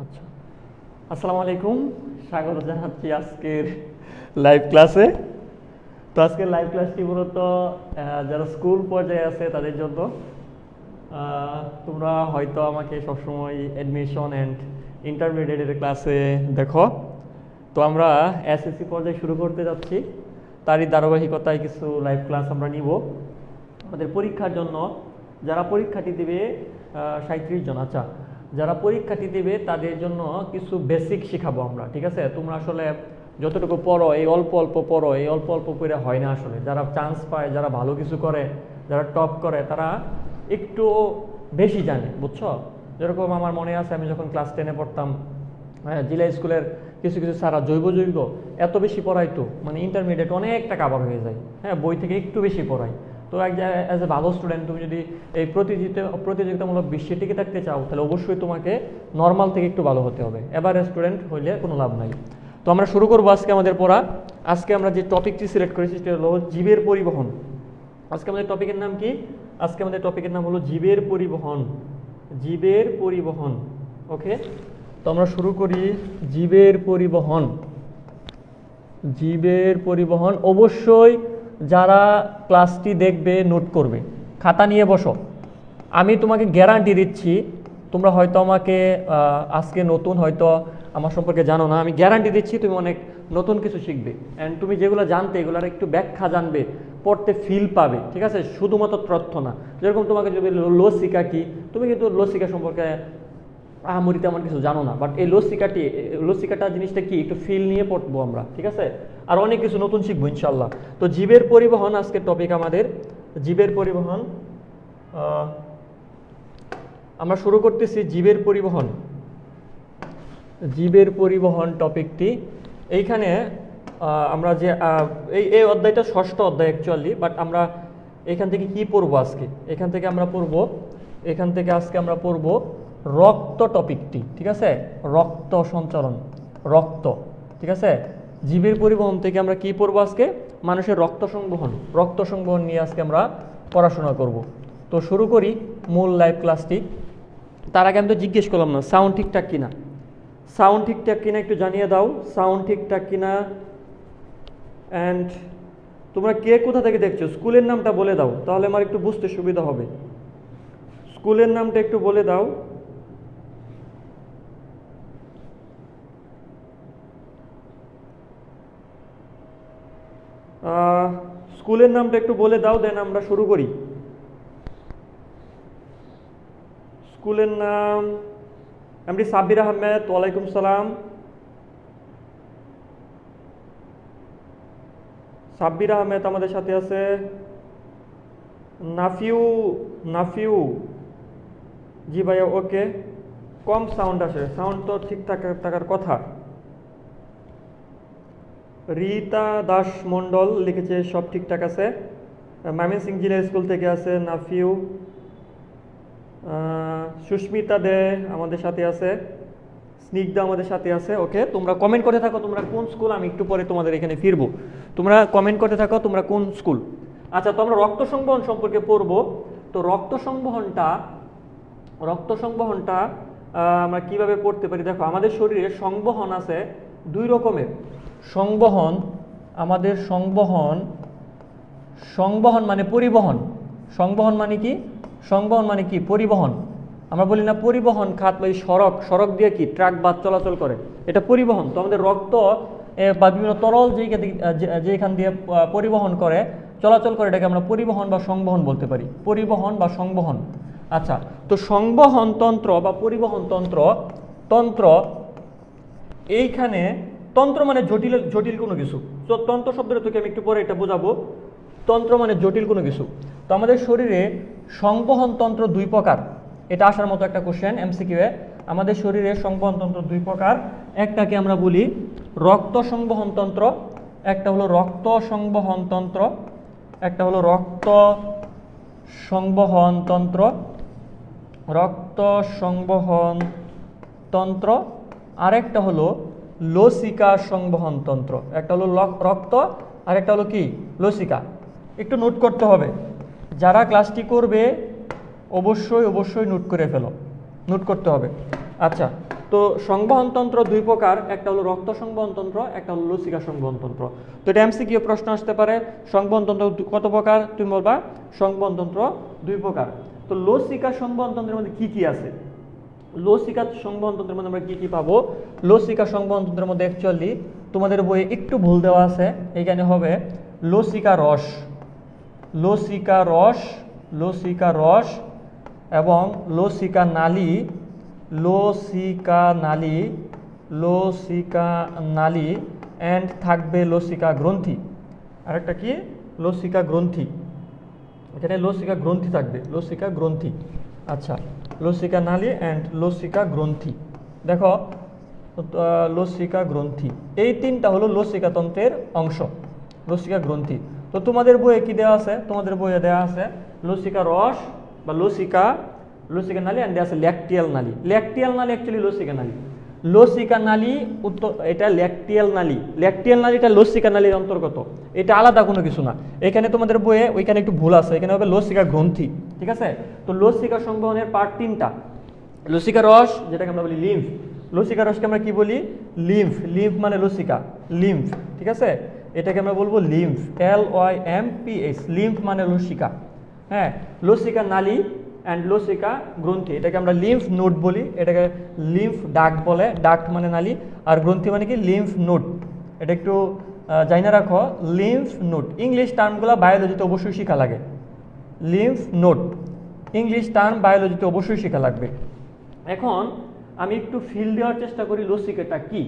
আচ্ছা, আসসালামু আলাইকুম, স্বাগত জানাচ্ছি আজকের লাইভ ক্লাসে। তো আজকের লাইভ ক্লাসটি মূলত যারা স্কুল পর্যায়ে আছে তাদের জন্য। তোমরা হয়তো আমাকে সবসময় অ্যাডমিশন অ্যান্ড ইন্টারমিডিয়েটের ক্লাসে দেখো। তো আমরা এসএসসি পর্যায়ে শুরু করতে যাচ্ছি, তারই ধারাবাহিকতায় কিছু লাইভ ক্লাস আমরা নিব আমাদের পরীক্ষার জন্য। যারা পরীক্ষাটি দেবে 37 জন। আচ্ছা, যারা পরীক্ষাটি দেবে তাদের জন্য কিছু বেসিক শেখাবো আমরা, ঠিক আছে? তোমরা আসলে যতটুকু পড়ো, এই অল্প অল্প পড়ো, এই অল্প অল্প করে হয় না আসলে। যারা চান্স পায়, যারা ভালো কিছু করে, যারা টপ করে, তারা একটু বেশি জানে, বুঝছো? যেরকম আমার মনে আছে, আমি যখন ক্লাস 10-এ পড়তাম, জেলা স্কুলের কিছু কিছু স্যারা জৈব এত বেশি পড়াইতো, মানে ইন্টারমিডিয়েট অনেকটা কাভার হয়ে যায়। হ্যাঁ, বই থেকে একটু বেশি পড়ায়। তো অ্যাজ এ ভালো স্টুডেন্ট, তুমি যদি এই প্রতিযোগিতামূলক বিশ্বে টিকে থাকতে চাও, তাহলে অবশ্যই তোমাকে নর্মাল থেকে একটু ভালো হতে হবে। এভারেজ স্টুডেন্ট হইলে কোনো লাভ নাই। তো আমরা শুরু করবো আজকে আমাদের পড়া। আজকে আমরা যে টপিকটি সিলেক্ট করেছি সেটা হলো জীবের পরিবহন। আজকে আমাদের টপিকের নাম কি? আজকে আমাদের টপিকের নাম হলো জীবের পরিবহন। জীবের পরিবহন, ওকে? তো আমরা শুরু করি। জীবের পরিবহন। জীবের পরিবহন অবশ্যই যারা ক্লাসটি দেখবে নোট করবে, খাতা নিয়ে বসো। আমি তোমাকে গ্যারান্টি দিচ্ছি, তোমরা হয়তো আমাকে আজকে নতুন, হয়তো আমার সম্পর্কে জানো না, আমি গ্যারান্টি দিচ্ছি তুমি অনেক নতুন কিছু শিখবে। অ্যান্ড তুমি যেগুলো জানতে, এগুলোর একটু ব্যাখ্যা জানবে, পড়তে ফিল পাবে, ঠিক আছে? শুধুমাত্র তথ্য না। যেরকম তোমাকে যদি লসিকা কি, তুমি কিন্তু লসিকা সম্পর্কে আহামরি তেমন কিছু জানো না, বাট এই লসিকাটা জিনিসটা কি, একটু ফিল নিয়ে পড়বো আমরা, ঠিক আছে? আর অনেক কিছু নতুন শিখবো ইনশাল্লাহ। তো জীবের পরিবহন আজকের টপিক আমাদের। জীবের পরিবহন আমরা শুরু করতেছি। জীবের পরিবহন, জীবের পরিবহন টপিকটি এইখানে আমরা যে এই অধ্যায়টা ষষ্ঠ অধ্যায় অ্যাকচুয়ালি, বাট আমরা এখান থেকে কি পড়বো আজকে? এখান থেকে আজকে আমরা পড়বো রক্ত টপিকটি, ঠিক আছে? রক্ত সঞ্চালন, রক্ত, ঠিক আছে? জীবের পরিবহন থেকে আমরা কি পড়বো আজকে? মানুষের রক্ত সংবহন নিয়ে আজকে আমরা পড়াশোনা করব। তো শুরু করি মূল লাইভ ক্লাসটি। তার আগে আমি তো জিজ্ঞেস করলাম না সাউন্ড ঠিকঠাক কিনা। সাউন্ড ঠিকঠাক কিনা একটু জানিয়ে দাও, সাউন্ড ঠিকঠাক কিনা। অ্যান্ড তোমরা কে কোথা থেকে দেখছো, স্কুলের নামটা বলে দাও, তাহলে আমার একটু বুঝতে সুবিধা হবে। স্কুলের নামটা একটু বলে দাও। স্কুলের নামটা একটু বলে দাও, দেন আমরা শুরু করি। স্কুলের নাম এমডি সাব্বির আহমেদ। ওয়ালাইকুম সালাম। সাব্বির আহমেদ আমাদের সাথে আছে। নাফিউ জি ভাইয়া, ওকে। কম সাউন্ড আসে, সাউন্ড তো ঠিকঠাক থাকার কথা। রীতা দাস মণ্ডল লিখেছে সব ঠিকঠাক আছে। ময়মনসিং জিলা স্কুল থেকে আছে নাফিউ। সুস্মিতা দে আমাদের সাথে আছে। স্নিগ্ধা আমাদের সাথে আছে, ওকে। তোমরা কমেন্ট করতে থাকো তোমরা কোন স্কুল, আমি একটু পরে তোমাদের এখানে ফিরবো। তোমরা কমেন্ট করতে থাকো তোমরা কোন স্কুল। আচ্ছা, তো আমরা রক্ত সংবহন সম্পর্কে পড়বো। তো রক্ত সংবহনটা আমরা কিভাবে পড়তে পারি? দেখো, আমাদের শরীরে সংবহন আছে দুই রকমের। আমাদের সংবহন মানে পরিবহন। সংবহন মানে কি? পরিবহন। আমরা বলি না পরিবহন খাত, বা সড়ক দিয়ে কি ট্রাক বাস চলাচল করে, এটা পরিবহন। তো আমাদের রক্ত বা বিভিন্ন তরল যেখান দিয়ে পরিবহন করে, চলাচল করে, এটাকে আমরা পরিবহন বা সংবহন বলতে পারি। পরিবহন বা সংবহন। আচ্ছা, তো সংবহন তন্ত্র বা পরিবহন তন্ত্র এইখানে তন্ত্র মানে জটিল কোনো কিছু। তো তন্ত্র শব্দটা তোকে আমি একটু পরে এটা বোঝাবো। তন্ত্র মানে জটিল কোনো কিছু। তো আমাদের শরীরে সংবহন তন্ত্র দুই প্রকার। এটা আসার মতো একটা কোশ্চেন এমসিকিউ এ। আমাদের শরীরে সংবহন তন্ত্র দুই প্রকার। একটাকে আমরা বলি রক্ত সংবহন তন্ত্র, একটা হলো রক্ত সংবহন তন্ত্র, আরেকটা হলো লসিকা সংবহন তন্ত্র। একটা হলো রক্ত, আর একটা হলো কি লসিকা। একটু নোট করতে হবে, যারা ক্লাসটি করবে অবশ্যই নোট করে ফেলো, নোট করতে হবে। আচ্ছা, তো সংবহনতন্ত্র দুই প্রকার, একটা হলো রক্ত সংবহনতন্ত্র, একটা হলো লসিকা সংবহনতন্ত্র। তো এটা এমসিকিউ প্রশ্ন আসতে পারে, সংবহনতন্ত্র কত প্রকার, তুমি বলবা সংবহনতন্ত্র দুই প্রকার। তো লসিকা সংবহনতন্ত্রের মধ্যে কি কি আছে, লসিকা সংবহনতন্ত্রের মধ্যে আমরা কি কি পাবো? লসিকা সংবহনতন্ত্রের মধ্যে অ্যাকচুয়ালি তোমাদের বইয়ে একটু ভুল দেওয়া আছে, এখানে হবে লসিকা রস, লসিকা রস, লসিকা রস এবং লসিকা নালী, লসিকা নালী, লসিকা নালী অ্যান্ড থাকবে লসিকা গ্রন্থি। আরেকটা কি? লসিকা গ্রন্থি, এখানে লসিকা গ্রন্থি থাকবে, লসিকা গ্রন্থি। আচ্ছা, লসিকা নালী অ্যান্ড লসিকা গ্রন্থি। দেখো লসিকা গ্রন্থি, এই তিনটা হলো লসিকা তন্ত্রের অংশ, লসিকা গ্রন্থি। তো তোমাদের বইয়ে কি দেওয়া আছে? তোমাদের বইয়ে দেওয়া আছে লসিকা রস বা লসিকা, লসিকা নালী অ্যান্ড দেওয়া আছে ল্যাকটিয়াল নালী। ল্যাকটিয়াল নালী অ্যাকচুয়ালি লসিকা নালী, লসিকা নালী উত্তর, এটা ল্যাকটিয়াল নালী, ল্যাকটিয়াল নালীটা লসিকা নালীর অন্তর্গত, এটা আলাদা কোনো কিছু না। এখানে তোমাদের বইয়ে ওইখানে একটু ভুল আছে, এখানে হবে লসিকা গ্রন্থি, ঠিক আছে? তো লসিকা সংবহনের পার্ট তিনটা, লসিকা রস যেটাকে আমরা বলি লিম্ফ, লসিকা রসকে আমরা কি বলি? লিম্ফ, লিম্ফ মানে লসিকা, লিম্ফ, ঠিক আছে? এটাকে আমরা বলবো লিম্ফ, LYMPH, লিম্ফ মানে লসিকা। হ্যাঁ, লসিকা নালী অ্যান্ড লসিকা গ্রন্থি, এটাকে আমরা লিম্ফ নোড বলি, এটাকে লিম্ফ ডাক্ট বলে, ডাক্ট মানে নালী, আর গ্রন্থি মানে কি? Lymph node. এটা একটু জানা রাখো, লিম্ফ নোড ইংলিশ টার্মগুলো বায়োলজিতে অবশ্যই শেখা লাগে, লিম্ফ নোড ইংলিশ টার্ম বায়োলজিতে অবশ্যই শেখা লাগবে। এখন আমি একটু ফিল দেওয়ার চেষ্টা করি লসিকাটা কি,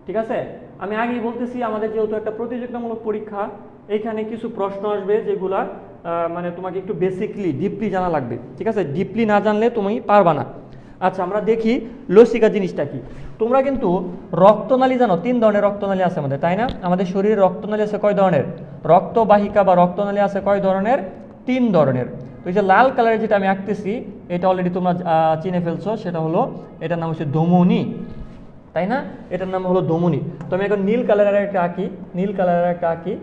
ঠিক আছে? আমি আগেই বলতেছি আমাদের যেহেতু একটা প্রতিযোগিতামূলক পরীক্ষা, এইখানে কিছু প্রশ্ন আসবে যেগুলা মানে তোমাকে একটু বেসিকলি ডিপলি জানা লাগবে, ঠিক আছে? ডিপলি না জানলে তুমি পারবা না। আচ্ছা, আমরা দেখি লসিকা জিনিসটা কি। তোমরা কিন্তু রক্তনালী জানো, 3 ধরনের রক্তনালী আছে আমাদের, তাই না? আমাদের শরীরে রক্তনালী আছে কয় ধরনের? রক্তবাহিকা বা রক্তনালী আছে কয় ধরনের? 3 ধরনের। তো এই যে লাল কালারের যেটা আমি আঁকতেছি, এটা অলরেডি তোমরা চিনে ফেলছো, সেটা হলো, এটার নাম হচ্ছে ধমনী, তাই না? এটার নাম হলো ধমনী। তো আমি এখন নীল কালারের একটা আঁকি, নীল কালারের একটা আঁকি,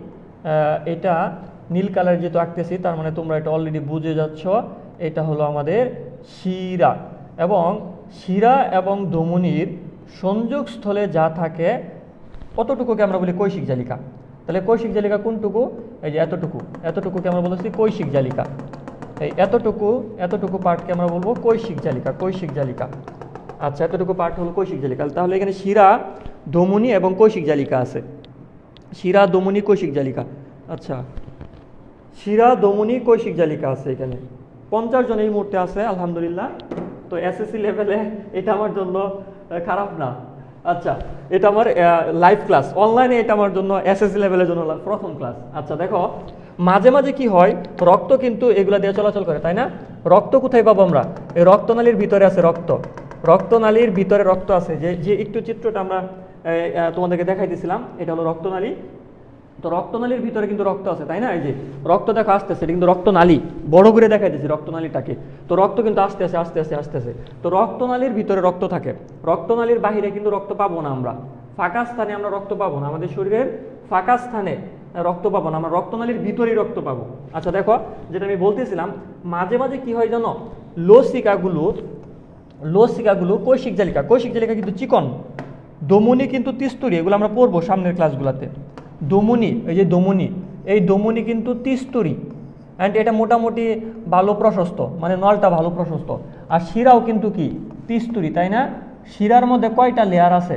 এটা নীল কালার যেহেতু আঁকতেছি, তার মানে তোমরা এটা অলরেডি বুঝে যাচ্ছ, এটা হলো আমাদের শিরা। এবং শিরা এবং ধমনীর সংযোগস্থলে যা থাকে অতটুকুকে আমরা বলি কৈশিক জালিকা। তাহলে কৈশিক জালিকা কোনটুকু? এই যে এতটুকু, এতটুকুকে আমরা বলতেছি কৈশিক জালিকা। এই এতটুকু, এতটুকু পার্টকে আমরা বলবো কৈশিক জালিকা, কৈশিক জালিকা। আচ্ছা, এতটুকু পার্ট হলো কৈশিক জালিকা। তাহলে এখানে শিরা, ধমনী এবং কৈশিক জালিকা আছে, শিরা, ধমনী, কৈশিক জালিকা। আচ্ছা, শিরা, ধমনী, কৈশিক জালিকা আছে এখানে 50 জন এই মুহূর্তে আছে, আলহামদুলিল্লাহ। তো এসএসসি লেভেলে এটা আমার জন্য খারাপ না। আচ্ছা, এটা আমার লাইভ ক্লাস, অনলাইনে এটা আমার জন্য এসএসসি লেভেলের জন্য প্রথম ক্লাস। আচ্ছা দেখো, মাঝে মাঝে কি হয়, রক্ত কিন্তু এগুলা দিয়ে চলাচল করে, তাই না? রক্ত কোথায় পাবো আমরা? এই রক্তনালীর ভিতরে আছে রক্ত, রক্তনালীর ভিতরে রক্ত আছে। যে একটু চিত্রটা আমরা তোমাদেরকে দেখাইতেছিলাম, এটা হলো রক্তনালী। তো রক্তনালীর ভিতরে কিন্তু রক্ত আছে, তাই না? এই যে রক্ত দেখো আসতেছে, এটা কিন্তু রক্তনালী, বড় করে দেখাইতেছি রক্তনালীটাকে। তো রক্ত কিন্তু আস্তে আস্তে আস্তে আস্তে আসতেছে। তো রক্তনালীর ভিতরে রক্ত থাকে, রক্তনালীর বাহিরে কিন্তু রক্ত পাবো না আমরা, ফাঁকা স্থানে আমরা রক্ত পাবো না, আমাদের শরীরের ফাঁকা স্থানে রক্ত পাবো না, আমরা রক্তনালীর ভিতরেই রক্ত পাবো। আচ্ছা দেখো, যেটা আমি বলতেছিলাম, মাঝে মাঝে কি হয় জানো, লসিকাগুলো কৈশিক জালিকা, কৈশিক জালিকা কিন্তু চিকন, ধমনী কিন্তু তিস্তুরি, এগুলো আমরা পড়বো সামনের ক্লাসগুলোতে। ধমনী, এই যে ধমনী, এই ধমনী কিন্তু তিস্তুরি, অ্যান্ড এটা মোটামুটি ভালো প্রশস্ত, মানে নলটা ভালো প্রশস্ত। আর শিরাও কিন্তু কি তিস্তুরি, তাই না? শিরার মধ্যে কয়টা লেয়ার আছে,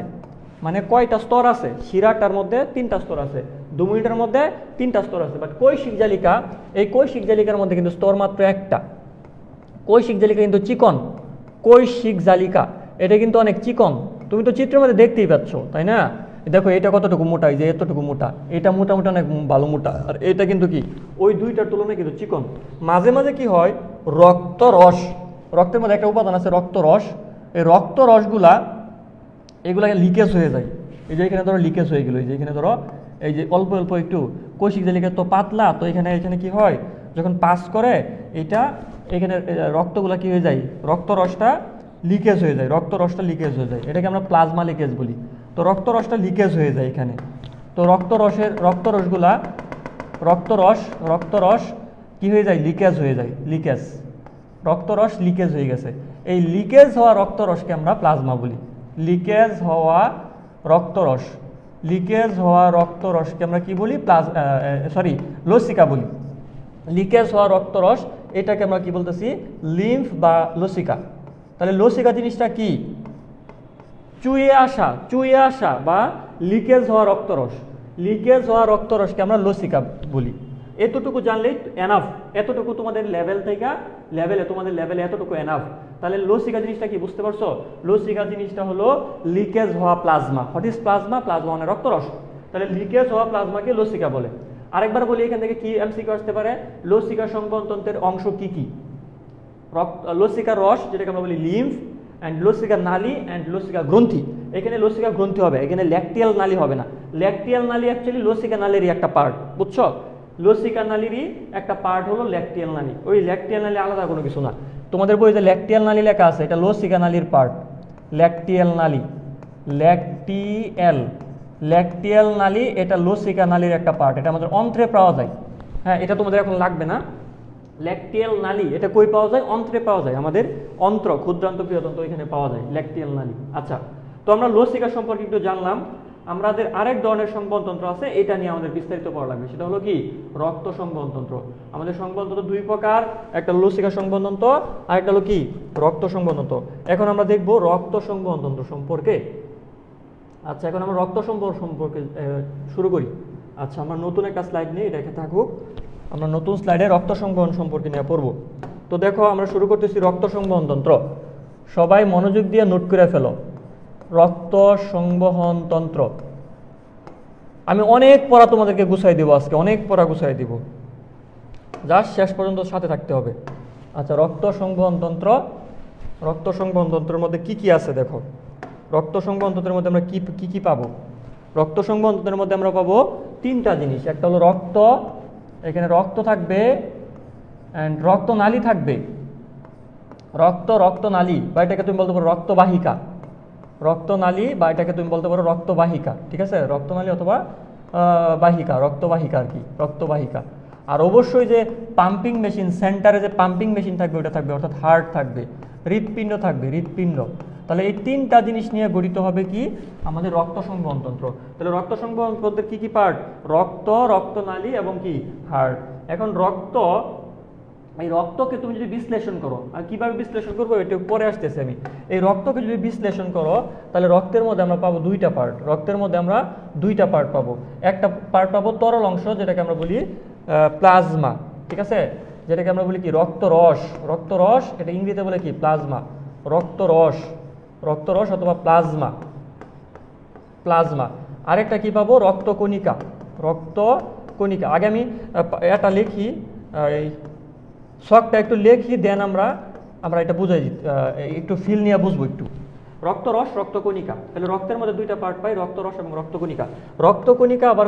মানে কয়টা স্তর আছে? শিরাটার মধ্যে 3টা স্তর আছে, ধমনীটার মধ্যে 3টা স্তর আছে। বাট কৈশিক জালিকা, এই কৈশিক জালিকার মধ্যে কিন্তু স্তর মাত্র একটা। কৈশিক জালিকা কিন্তু চিকন, কৈশিক জালিকা এটা কিন্তু অনেক চিকন, তুমি তো চিত্রের মধ্যে দেখতেই পাচ্ছ, তাই না? দেখো এটা কতটুকু মোটা, এই যে এতটুকু মোটা, এটা মোটামুটি অনেক ভালো মোটা, আর এটা কিন্তু কি ওই দুইটার তুলনায় কিন্তু চিকন। মাঝে মাঝে কি হয়, রক্তরস, রক্তের মধ্যে একটা উপাদান আছে রক্তরস, এই রক্তরসগুলা এগুলাকে লিকেজ হয়ে যায়। এই যে এখানে ধরো লিকেজ হয়ে গেলো, এই যে এখানে ধরো এই যে অল্প অল্প একটু, কৈশিক জালিকা তো পাতলা, তো এখানে কি হয়, যখন পাস করে এটা, এখানে রক্তগুলা কি হয়ে যায়, রক্তরসটা লিকেজ হয়ে যায়, রক্তরসটা লিকেজ হয়ে যায়, এটাকে আমরা প্লাজমা লিকেজ বলি। তো রক্তরসটা লিকেজ হয়ে যায় এখানে। তো রক্তরস কি হয়ে যায়, লিকেজ হয়ে যায়, লিকেজ, রক্তরস লিকেজ হয়ে গেছে। এই লিকেজ হওয়া রক্তরসকে আমরা প্লাজমা বলি, লিকেজ হওয়া রক্তরস, লিকেজ হওয়া রক্তরসকে আমরা কি বলি? লসিকা বলি। লিকেজ হওয়া রক্তরস এটাকে আমরা কি বলতেছি? লিম্ফ বা লসিকা। তাহলে লসিকা জিনিসটা কি? চুইয়ে আসা বা লিকেজ হওয়া রক্তরস, লিকেজ হওয়া রক্তরসকে আমরা লসিকা বলি। এতটুকু জানলেই এনাফ, এতটুকু তোমাদের তোমাদের লেভেলে এতটুকু এনাফ। তাহলে লসিকা জিনিসটা কি বুঝতে পারছো? লসিকা জিনিসটা হলো লিকেজ হওয়া plasma. What is plasma? Plasma মানে রক্তরস। তাহলে লিকেজ হওয়া প্লাজমাকে লসিকা বলে। আরেকবার বলি, এখান থেকে কি এমসিকিউ আসতে পারে? লসিকা সংবহনতন্ত্রের অংশ কি কি? লসিকা রস, যেটাকে আমরা বলি লিম্ফ, অ্যান্ড লসিকা নালী অ্যান্ড লসিকা গ্রন্থি। এখানে লসিকা গ্রন্থি হবে, এখানে ল্যাকটিয়াল নালী হবে না। ল্যাকটিয়াল নালী অ্যাকচুয়ালি লসিকা নালীরই একটা পার্ট, বুঝছো? লসিকা নালীরই একটা পার্ট হলো ল্যাকটিয়াল নালী। ওই ল্যাকটিয়াল নালী আলাদা কোনো কিছু না। তোমাদের বইতে ল্যাকটিয়াল নালী লেখা আছে, এটা লসিকা নালীর পার্ট। ল্যাকটিয়াল নালী, ল্যাকটিয়াল নালী এটা লসিকা নালীর একটা পার্ট, এটা আমাদের অন্ত্রে পাওয়া যায়। হ্যাঁ, এটা তোমাদের এখন লাগবে না। ল্যাকটিয়াল নালী এটা কই পাওয়া যায়? অন্ত্রে পাওয়া যায়, আমাদের অন্ত্র, ক্ষুদ্রান্ত বৃহদান্ত এখানে পাওয়া যায় ল্যাকটিয়াল নালী। আচ্ছা, তো আমরা লসিকা সম্পর্কে একটু জানলাম। আমাদের আরেক ধরনের সংবহনতন্ত্র আছে, এটা নিয়ে আমাদের বিস্তারিত পড়া লাগবে। সেটা হলো কি? রক্ত সংবহনতন্ত্র। আমাদের সংবহনতন্ত্র দুই প্রকার, একটা লসিকা সংবহনতন্ত্র আর একটা হলো কি? রক্ত সংবহনতন্ত্র। এখন আমরা দেখব রক্ত সংবহনতন্ত্র সম্পর্কে। আচ্ছা, এখন আমরা রক্ত সংবহন সম্পর্কে শুরু করি। আচ্ছা, আমরা নতুন একটা স্লাইড নিয়ে রেখে থাকুক, আমরা নতুন স্লাইডে রক্ত সংবহন সম্পর্কে নিয়ে পড়ব। তো দেখো, আমরা শুরু করতেছি রক্ত সংবহনতন্ত্র। সবাই মনোযোগ দিয়ে নোট করে ফেলো। রক্ত সংবহনতন্ত্র। আমি অনেক পড়া তোমাদেরকে গুছাই দিব আজকে, অনেক পড়া গুছাই দিব, জাস্ট শেষ পর্যন্ত সাথে থাকতে হবে। আচ্ছা, রক্ত সংবহনতন্ত্র। রক্ত সংবহনতন্ত্রের মধ্যে কি কি আছে দেখো। রক্ত সংবহনতন্ত্রের মধ্যে আমরা কি কি পাবো? রক্ত সংবহনতন্ত্রের মধ্যে আমরা পাবো তিনটা জিনিস। একটা হলো রক্ত, এখানে রক্ত থাকবে, অ্যান্ড রক্তনালী থাকবে। রক্তনালী বা এটাকে তুমি বলতে পারো রক্তবাহিকা। রক্তনালী বা এটাকে তুমি বলতে পারো রক্তবাহিকা, ঠিক আছে? রক্তনালী অথবা বাহিকা, রক্তবাহিকা আর কি, রক্তবাহিকা। আর অবশ্যই যে পাম্পিং মেশিন, সেন্টারে যে পাম্পিং মেশিন থাকবে ওটা থাকবে, অর্থাৎ হার্ট থাকবে, হৃৎপিণ্ড থাকবে, হৃৎপিণ্ড। তাহলে এই তিনটা জিনিস নিয়ে গঠিত হবে কি? আমাদের রক্ত সংবহনতন্ত্র। তাহলে রক্ত সংবহনতন্ত্রের কি কি পার্ট? রক্ত, রক্তনালী এবং কি? হার্ট। এখন এই রক্তকে তুমি যদি বিশ্লেষণ করো, আর কিভাবে বিশ্লেষণ করবো এটা পরে আসতেছে আমি। এই রক্তকে যদি বিশ্লেষণ করো, তাহলে রক্তের মধ্যে আমরা পাবো দুইটা পার্ট। রক্তের মধ্যে আমরা দুইটা পার্ট পাবো। একটা পার্ট পাবো তরল অংশ, যেটাকে আমরা বলি প্লাজমা, ঠিক আছে? যেটাকে আমরা বলি কি? রক্তরস। রক্তরস এটা ইংরেজিতে বলে কি? প্লাজমা। রক্তরস অথবা প্লাজমা। আরেকটা কি পাবো? রক্তকণিকা। আগে আমি এটা লিখি, এই শখটা একটু লিখি, দেন আমরা এটা বুঝাই, একটু ফিল নিয়ে বুঝবো একটু। রক্তরস, রক্তকণিকা। তাহলে রক্তের মধ্যে দুইটা পার্ট পাই, রক্তরস এবং রক্তকণিকা। রক্তকণিকা আবার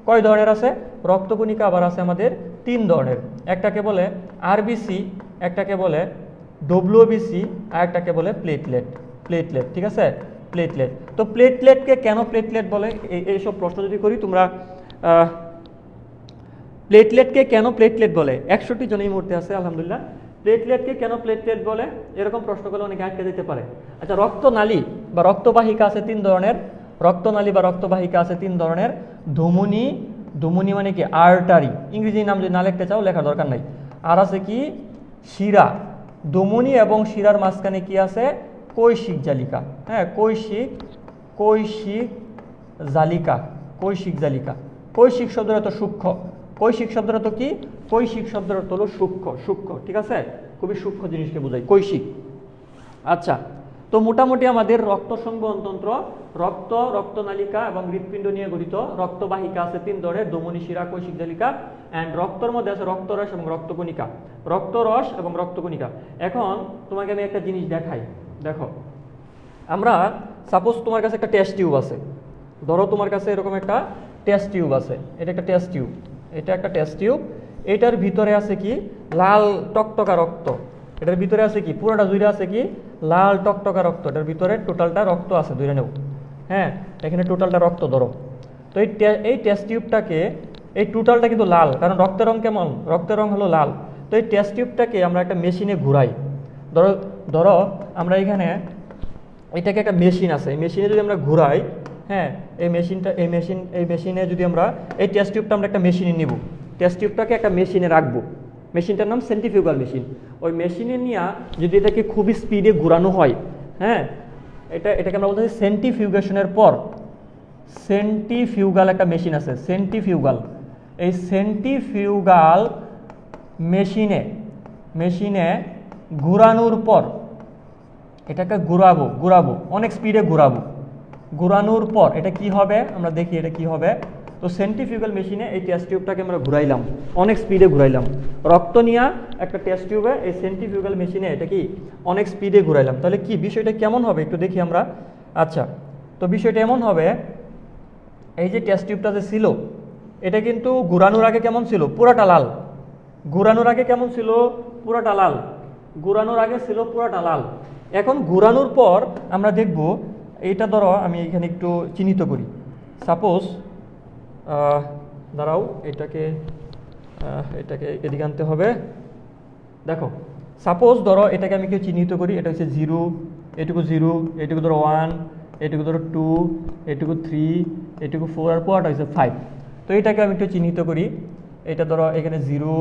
কয় ধরনের আছে? রক্তকণিকা আবার আছে আমাদের তিন ধরনের। একটাকে বলে আরবিসি, একটাকে বলে ডব্লিউবিসি, আর একটাকে বলে প্লেটলেট, ঠিক আছে? প্লেটলেট। তো প্লেটলেটকে কেন প্লেটলেট বলে, এইসব প্রশ্ন যদি করি তোমরা, প্লেটলেটকে কেন প্লেটলেট বলে? 61 জন এই মুহূর্তে আছে, আলহামদুলিল্লাহ। প্লেটলেটকে কেন প্লেটলেট বলে, এরকম প্রশ্ন করলে অনেকে আটকে দিতে পারে। আচ্ছা, রক্তনালী বা রক্তবাহিকা আছে তিন ধরনের। রক্তনালী বা রক্তবাহিকা আছে তিন ধরনের। ধমনী মানে কি? আর্টারি। ইংরেজি নাম যদি না লিখতে চাও লেখার দরকার নাই। আর আছে কি? শিরা। ধমনী এবং শিরার মাঝখানে কি আছে? কৈশিক জালিকা। হ্যাঁ, কৈশিক জালিকা। কৈশিক শব্দের অর্থ সূক্ষ্ম। কৈশিক শব্দের অর্থ কি? কৈশিক শব্দের অর্থ হলো সূক্ষ্ম, ঠিক আছে? খুবই সূক্ষ্ম জিনিসকে বোঝায় কৈশিক। আচ্ছা, তো মোটামুটি আমাদের রক্ত সংবহনতন্ত্র রক্তনালিকা এবং হৃৎপিণ্ড নিয়ে গঠিত। রক্তবাহিকা আছে তিন ধরনের, ধমনী, শিরা, কৈশিক জালিকা। অ্যান্ড রক্তর মধ্যে আছে রক্তরস এবং রক্তকণিকা। এখন তোমাকে আমি একটা জিনিস দেখাই, দেখো। আমরা সাপোজ তোমার কাছে একটা টেস্ট টিউব আছে, ধরো তোমার কাছে এরকম একটা টেস্ট টিউব আছে। এটা একটা টেস্ট টিউব। এটার ভিতরে আছে কি? লাল টকটকা রক্ত। এটার ভিতরে আছে কি? পুরোটা জুড়ে আছে কি? লাল টকটকা রক্ত। এটার ভিতরে টোটালটা রক্ত আছে, ধরে নেব। হ্যাঁ, এখানে টোটালটা রক্ত ধরো। তো এই টেস্ট টিউবটাকে, এই টোটালটা কিন্তু লাল, কারণ রক্তের রং কেমন? রক্তের রং হলো লাল। তো এই টেস্ট টিউবটাকে আমরা একটা মেশিনে ঘুরাই। ধরো আমরা এখানে এটাকে একটা মেশিন আছে, এই মেশিনে যদি আমরা ঘুরাই, হ্যাঁ এই মেশিনে যদি আমরা এই টেস্ট টিউবটা আমরা একটা মেশিনে নিব, টেস্ট টিউবটাকে একটা মেশিনে রাখবো, মেশিনটার নাম সেন্ট্রিফিউগাল মেশিন। ওই মেশিনে নিয়ে যদি এটাকে খুবই স্পিডে ঘোরানো হয়, হ্যাঁ এটাকে আমরা বলতে সেন্ট্রিফিউগেশনের পর, সেন্ট্রিফিউগাল একটা মেশিন আছে সেন্ট্রিফিউগাল, এই সেন্ট্রিফিউগাল মেশিনে ঘোরানোর পর, এটাকে ঘুরাবো অনেক স্পিডে ঘোরানোর পর এটা কি হবে আমরা দেখি এটা কি হবে। তো সেন্ট্রিফিউগাল মেশিনে এই টেস্ট টিউবটাকে আমরা ঘুরাইলাম, অনেক স্পিডে ঘুরাইলাম, রক্ত নিয়ে একটা টেস্ট টিউবে এই সেন্ট্রিফিউগাল মেশিনে এটা কি অনেক স্পিডে ঘুরাইলাম, তাহলে কি বিষয়টা কেমন হবে একটু দেখি আমরা। আচ্ছা, তো বিষয়টা এমন হবে, এই যে টেস্ট টিউবটা যে ছিল এটা কিন্তু ঘুরানোর আগে কেমন ছিল, পুরাটা লাল, ঘুরানোর আগে কেমন ছিল, পুরাটা লাল, ঘুরানোর আগে ছিল পুরাটা লাল। এখন ঘুরানোর পর আমরা দেখব, এইটা ধরো আমি এখানে একটু চিহ্নিত করি, সাপোজ দাঁড়াও এটাকে এদিকে আনতে হবে। দেখো সাপোজ ধরো এটাকে আমি কেউ চিহ্নিত করি, এটা হচ্ছে 0, এটুকু 0, এটুকু ধরো 1, এটুকু ধরো 2, এটুকু 3, এটুকু 4, আর পুরোটা হচ্ছে 5। তো এটাকে আমি একটু চিহ্নিত করি, এটা ধরো এখানে 0,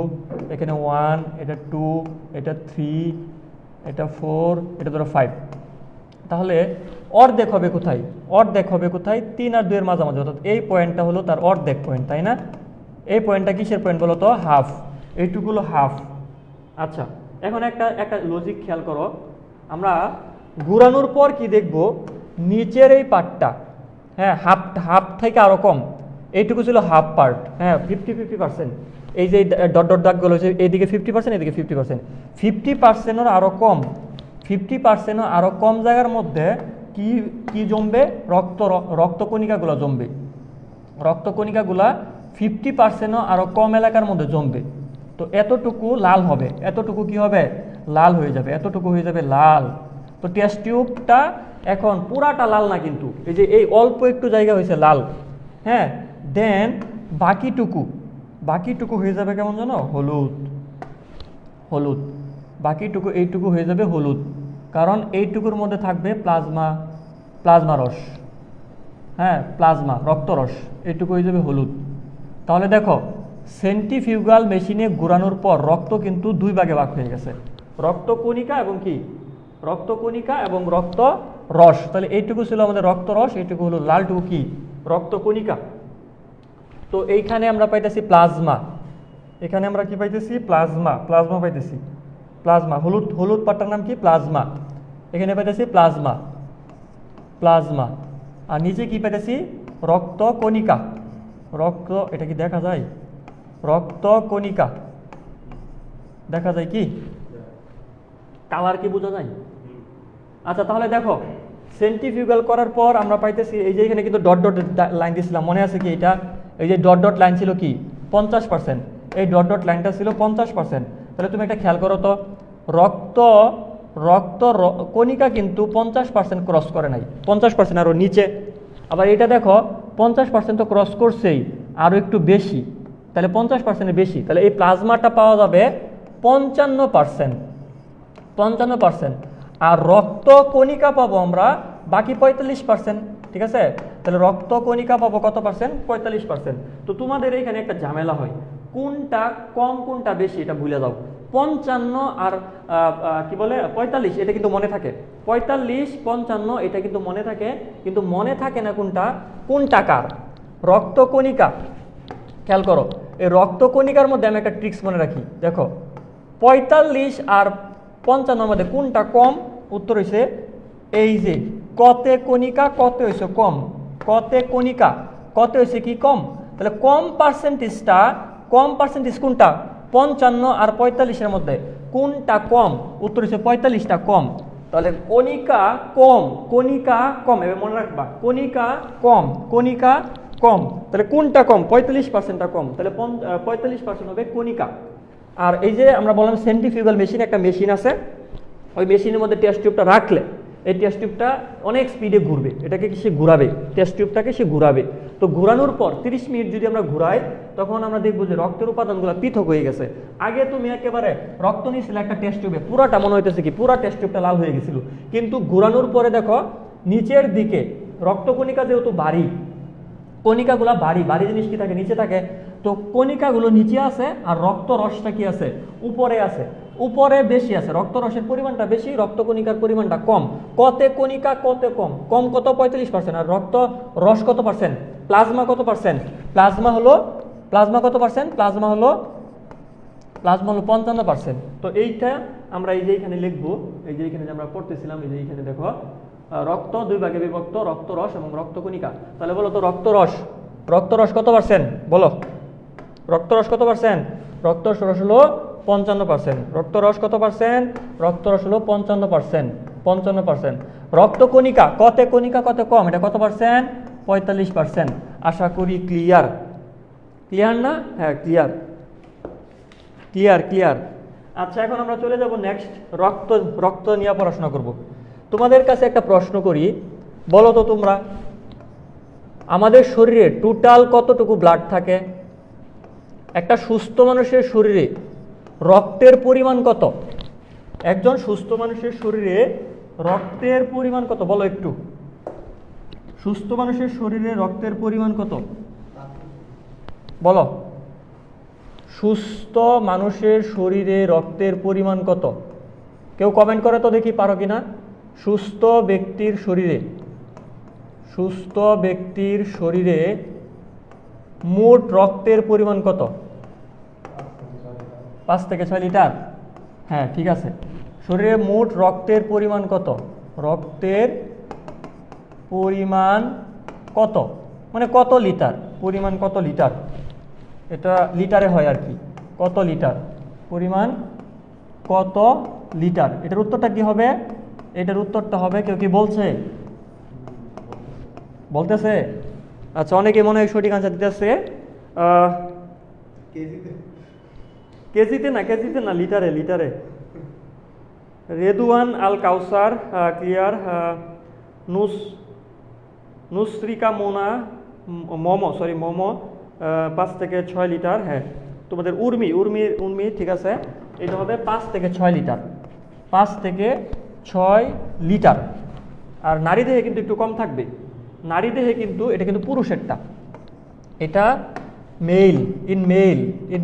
এখানে 1, এটা 2, এটা 3, এটা 4, এটা ধরো 5। তাহলে অর্ধেক হবে কোথায়, অর্ধেক হবে কোথায়, 3 আর 2 এর মাঝামাঝি, অর্থাৎ এই পয়েন্টটা হলো তার অর্ধেক পয়েন্ট, তাই না? এই পয়েন্টটা কিসের পয়েন্ট বলো তো, হাফ, এইটুকু হলো হাফ। আচ্ছা, এখন একটা লজিক খেয়াল করো, আমরা ঘুরানোর পর কি দেখব, নিচের এই পার্টটা, হ্যাঁ হাফ থেকে আরো কম, এইটুকু ছিল হাফ পার্ট, হ্যাঁ 50-50%, এই যে ডট ডট দাগগুলো হচ্ছে এইদিকে 50%, এদিকে 50%, 50%-এর আরো কম, 50%-এর আরো কম জায়গার মধ্যে কি জমবে, রক্তকণিকাগুলো জমবে, রক্তকণিকাগুলা 50%-এর আরো কম এলাকার মধ্যে জমবে। তো এতটুকু লাল হবে, এতটুকু কি হবে, লাল হয়ে যাবে, এতটুকু হয়ে যাবে লাল। তো টেস্ট টিউবটা এখন পুরাটা লাল না, কিন্তু এই যে এই অল্প একটু জায়গা হয়েছে লাল, হ্যাঁ দেন বাকিটুকু হয়ে যাবে কেমন জানো, হলুদ, বাকিটুকু এইটুকু হয়ে যাবে হলুদ, কারণ এইটুকুর মধ্যে থাকবে প্লাজমা রস, হ্যাঁ প্লাজমা রক্তরস, এইটুকু হয়ে যাবে হলুদ। তাহলে দেখো সেন্ট্রিফিউগাল মেশিনে ঘোরানোর পর রক্ত কিন্তু দুই ভাগে ভাগ হয়ে গেছে, রক্তকণিকা এবং রক্তরস। তাহলে এইটুকু ছিল আমাদের রক্তরস, এইটুকু হলো লালটুকু কি, রক্তকণিকা। তো এইখানে আমরা পাইতেছি প্লাজমা, এখানে আমরা কি পাইতেছি, প্লাজমা পাইতেছি, প্লাজমা, হলুদ পাটটার নাম কি, প্লাজমা, এখানে পাইতেছি প্লাজমা। আর নিচে কি পাইতেছি, রক্তকণিকা, এটা কি দেখা যায়, রক্তকণিকা দেখা যায় কি, কালার কি বোঝা যায়? আচ্ছা, তাহলে দেখো সেন্ট্রিফিউগাল করার পর আমরা পাইতেছি, এই যে এখানে কিন্তু ডট ডট লাইন দিয়েছিলাম, মনে আছে কি, এটা এই যে ডট ডট লাইন ছিল কি 50%, এই ডট ডট লাইনটা ছিল 50%। তাহলে তুমি একটা খেয়াল করো তো, কণিকা কিন্তু 50% ক্রস করে নাই, 50% আরও নিচে, আবার এটা দেখো 50% তো ক্রস করছেই, আরও একটু বেশি, তাহলে 50%-এর বেশি, তাহলে এই প্লাজমাটা পাওয়া যাবে 55%, আর রক্তকণিকা পাবো আমরা বাকি 45%, ঠিক আছে? তাহলে রক্তকণিকা পাবো কত পার্সেন্ট, 45%। তো তোমাদের এখানে একটা ঝামেলা হয়, কোনটা কম কোনটা বেশি এটা ভুলে যাও, 55 আর কি বলে 45, এটা কিন্তু মনে থাকে, 45-55 এটা কিন্তু মনে থাকে, কিন্তু মনে থাকে না কোনটা কার, রক্তকণিকা। খেয়াল করো, এই রক্তকণিকার মধ্যে আমি একটা ট্রিক্স মনে রাখি, দেখো 45 আর 55-এর মধ্যে কোনটা কম, উত্তর হয়েছে এই যে কতে কণিকা, কত হয়েছে কম, কতে কণিকা কত হয়েছে কি কম, তাহলে কম পার্সেন্টেজ কোনটা, 55 আর 45-এর মধ্যে কোনটা কম, উত্তর হচ্ছে 45টা কম। তাহলে কণিকা কম, এবার মনে রাখবা কণিকা কম, তাহলে কোনটা কম, 45%টা কম, তাহলে 45% হবে কণিকা। আর এই যে আমরা বললাম সেন্ট্রিফিউগাল মেশিন, একটা মেশিন আছে, ওই মেশিনের মধ্যে টেস্ট টিউবটা রাখলে এই টেস্ট টিউবটা অনেক স্পিডে ঘুরবে, এটাকে সে ঘুরাবে, টেস্ট টিউবটাকে সে ঘুরাবে। তো ঘুরানোর পর 30 মিনিট যদি আমরা ঘুরাই, তখন আমরা দেখবো যে রক্তের উপাদানগুলো পৃথক হয়ে গেছে। আগে তুমি একেবারে রক্ত নিয়েছিলে একটা টেস্ট টিউবে, পুরাটা মনে হইতেছে কি পুরা টেস্ট টিউবটা লাল হয়ে গেছিল, কিন্তু ঘুরানোর পরে দেখো নিচের দিকে রক্তকণিকা যেহেতু ভারী, কণিকাগুলা ভারী ভারী জিনিস কি থাকে নিচে থাকে, তো কণিকাগুলো নিচে আছে আর রক্তরসটা কি আছে উপরে আছে, উপরে বেশি আছে, রক্তরসের পরিমাণটা বেশি, রক্তকণিকার পরিমাণটা কম। কতে কণিকা কত কম, কম কত 45%, আর রক্ত রস কত পার্সেন্ট, প্লাজমা কত পার্সেন্ট, প্লাজমা কত পার্সেন্ট, প্লাজমা হলো 55%। তো এইটা আমরা এই যে এখানে লিখবো, এই যে এখানে যে আমরা পড়তেছিলাম, এই যে এখানে দেখো রক্ত দুই ভাগে বিভক্ত, রক্তরস এবং রক্তকণিকা। তাহলে বলো তো রক্তরস কত পার্সেন্ট, বলো রক্তরস কত পার্সেন্ট, রক্তরস হলো 55%, রক্তরস কত পার্সেন্ট, রক্তরস হলো 55%। রক্তকণিকা কতে কণিকা কত কম, এটা কত পার্সেন্ট, 45%। আশা করি ক্লিয়ার না, হ্যাঁ ক্লিয়ার। আচ্ছা, এখন আমরা চলে যাব নেক্সট, রক্ত নিয়ে পড়াশোনা করব। তোমাদের কাছে একটা প্রশ্ন করি, বলো তো তোমরা, আমাদের শরীরে টোটাল কতটুকু ব্লাড থাকে? একটা সুস্থ মানুষের শরীরে রক্তের পরিমাণ কত? একজন সুস্থ মানুষের শরীরে রক্তের পরিমাণ কত, বলো একটু। সুস্থ মানুষের শরীরে রক্তের পরিমাণ কত, বলো। সুস্থ মানুষের শরীরে রক্তের পরিমাণ কত? কেউ কমেন্ট করে তো দেখি, পারো কিনা। সুস্থ ব্যক্তির শরীরে মোট রক্তের পরিমাণ কত? 5 থেকে 6 লিটার। হ্যাঁ, ঠিক আছে। শরীরে মোট রক্তের পরিমাণ কত? রক্তের পরিমাণ কত মানে কত লিটার, পরিমাণ কত লিটার, এটা লিটারে হয় আর কি। কত লিটার, পরিমাণ কত লিটার, এটার উত্তরটা কি হবে? এটার উত্তরটা হবে, কেউ কি বলতেছে? আচ্ছা, অনেকে মনে হয় সঠিক আনসার দিতেছে। কেজিতে না, লিটারে। রেদুয়ান আল কাউসার ক্লিয়ার। নুসরিকা মোমো 5 থেকে 6 লিটার। হ্যাঁ, তোমাদের উর্মি ঠিক আছে, এটা হবে 5 থেকে 6 লিটার, 5 থেকে 6 লিটার। আর নারী দেহে কিন্তু একটু কম থাকবে, নারী দেহে কিন্তু এটা কিন্তু পুরুষেরটা, এটা ইন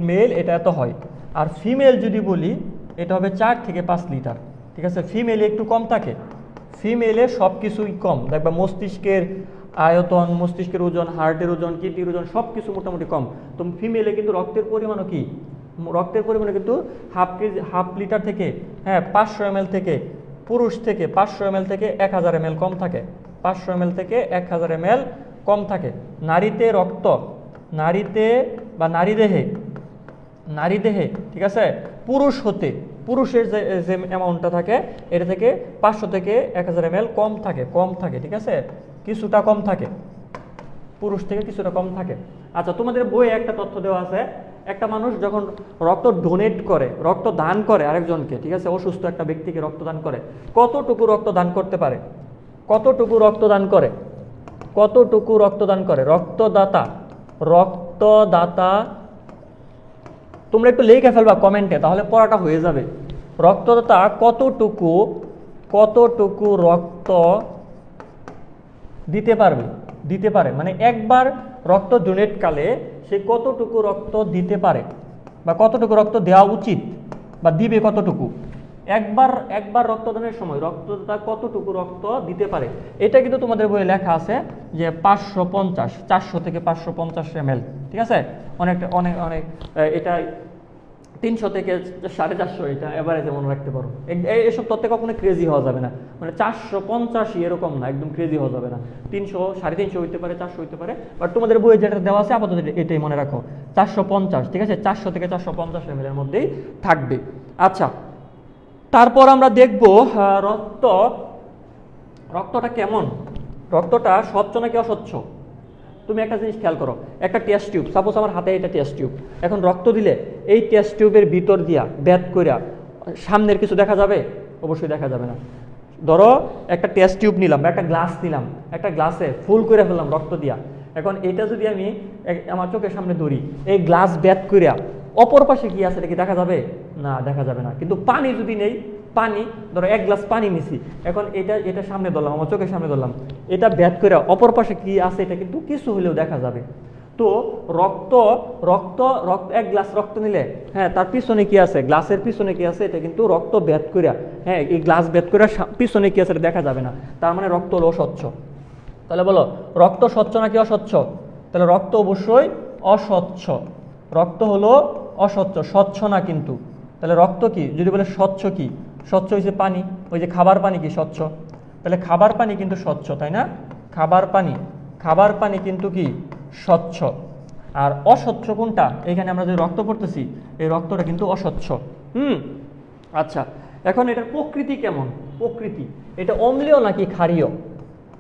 মেল এটা এত হয়। আর ফিমেল যদি বলি, এটা হবে 4 থেকে 5 লিটার, ঠিক আছে। ফিমেলে একটু কম থাকে, ফিমেলে সব কিছুই কম, দেখবা মস্তিষ্কের আয়তন, মস্তিষ্কের ওজন, হার্টের ওজন, কিডনির ওজন সব কিছু মোটামুটি কম। তো ফিমেলে কিন্তু রক্তের পরিমাণও কি, রক্তের পরিমাণও কিন্তু হাফ লিটার থেকে, হ্যাঁ 500 ml থেকে, পুরুষ থেকে 500 ml থেকে 1000 ml কম থাকে, 500 ml থেকে 1000 ml কম থাকে। নারী দেহে ঠিক আছে, পুরুষের যে অ্যামাউন্টটা থাকে এটা থেকে 500 থেকে 1000 ml কম থাকে, ঠিক আছে, কিছুটা কম থাকে, পুরুষ থেকে কিছুটা কম থাকে। আচ্ছা, তোমাদের বইয়ে একটা তথ্য দেওয়া আছে, একটা মানুষ যখন রক্ত ডোনেট করে, রক্ত দান করে আরেকজনকে, ঠিক আছে, অসুস্থ একটা ব্যক্তিকে রক্ত দান করে, কতটুকু রক্ত দান করতে পারে? কতটুকু রক্তদান করে রক্তদাতা তোমরা একটু লিখে ফেলবা কমেন্টে, তাহলে পড়াটা হয়ে যাবে। রক্তদাতা কতটুকু রক্ত দিতে পারে মানে একবার রক্ত ডোনেট কালে সে কতটুকু রক্ত দিতে পারে, বা কতটুকু রক্ত দেওয়া উচিত, বা দিবে কতটুকু। একবার রক্তদানের সময় রক্তদাতা কতটুকু রক্ত দিতে পারে, এটা কিন্তু তোমাদের বইয়ে লেখা আছে যে 400 থেকে 550 ml, ঠিক আছে। অনেক এটা 300 থেকে 450, এটা এভারেজে মনে রাখতে পারো। এসব তথ্যে কখনো ক্রেজি হওয়া যাবে না, মানে 450 এরকম না, একদম ক্রেজি হওয়া যাবে না। 300, 350 হইতে পারে, 400 হইতে পারে, বাট তোমাদের বইয়ে যেটা দেওয়া আছে আপাতত এটাই মনে রাখো, 450, ঠিক আছে, 400 থেকে 450 ml এর মধ্যেই থাকবে। আচ্ছা, তারপর আমরা দেখব রক্তটা কেমন, রক্তটা স্বচ্ছ নাকি অস্বচ্ছ। তুমি একটা জিনিস খেয়াল করো, একটা টেস্ট টিউব, সাপোজ আমার হাতে এটা টেস্ট টিউব, এখন রক্ত দিলে এই টেস্ট টিউবের ভিতর দিয়া ব্যাত কইরা সামনের কিছু দেখা যাবে? অবশ্যই দেখা যাবে না। ধরো একটা টেস্ট টিউব নিলাম বা একটা গ্লাস নিলাম, একটা গ্লাসে ফুল করে ফেললাম রক্ত দিয়া, এখন এটা যদি আমি আমার চোখের সামনে ধরি, এই গ্লাস ব্যাত কইরা অপর পাশে কি আছে এটা কি দেখা যাবে? না, দেখা যাবে না। কিন্তু পানি যদি নেই, পানি, ধরো 1 গ্লাস পানি নিছি, এখন এটা সামনে ধরলাম, আমার চোখের সামনে ধরলাম, এটা ব্যাট করে অপর পাশে কি আছে এটা কিন্তু কিছু হলেও দেখা যাবে। তো রক্ত রক্ত রক্ত 1 গ্লাস রক্ত নিলে, হ্যাঁ, তার পিছনে কি আছে, গ্লাসের পিছনে কি আছে, এটা কিন্তু রক্ত ব্যাট করে, হ্যাঁ, এই গ্লাস ব্যাট করে পিছনে কি আছে এটা দেখা যাবে না, তার মানে রক্ত হলো অস্বচ্ছ। তাহলে বলো রক্ত স্বচ্ছ নাকি অস্বচ্ছ? তাহলে রক্ত অবশ্যই অস্বচ্ছ, রক্ত হলো অস্বচ্ছ, স্বচ্ছ না কিন্তু। তাহলে রক্ত কি, যদি বলে স্বচ্ছ, কি স্বচ্ছ হয়েছে পানি, ওই যে খাবার পানি কি স্বচ্ছ? তাহলে খাবার পানি কিন্তু স্বচ্ছ, তাই না? খাবার পানি কিন্তু কি স্বচ্ছ। আর অস্বচ্ছ কোনটা? এইখানে আমরা যে রক্ত পড়তেছি এই রক্তটা কিন্তু অস্বচ্ছ। আচ্ছা, এখন এটার প্রকৃতি কেমন? প্রকৃতি এটা অম্লীয় নাকি ক্ষারীয়?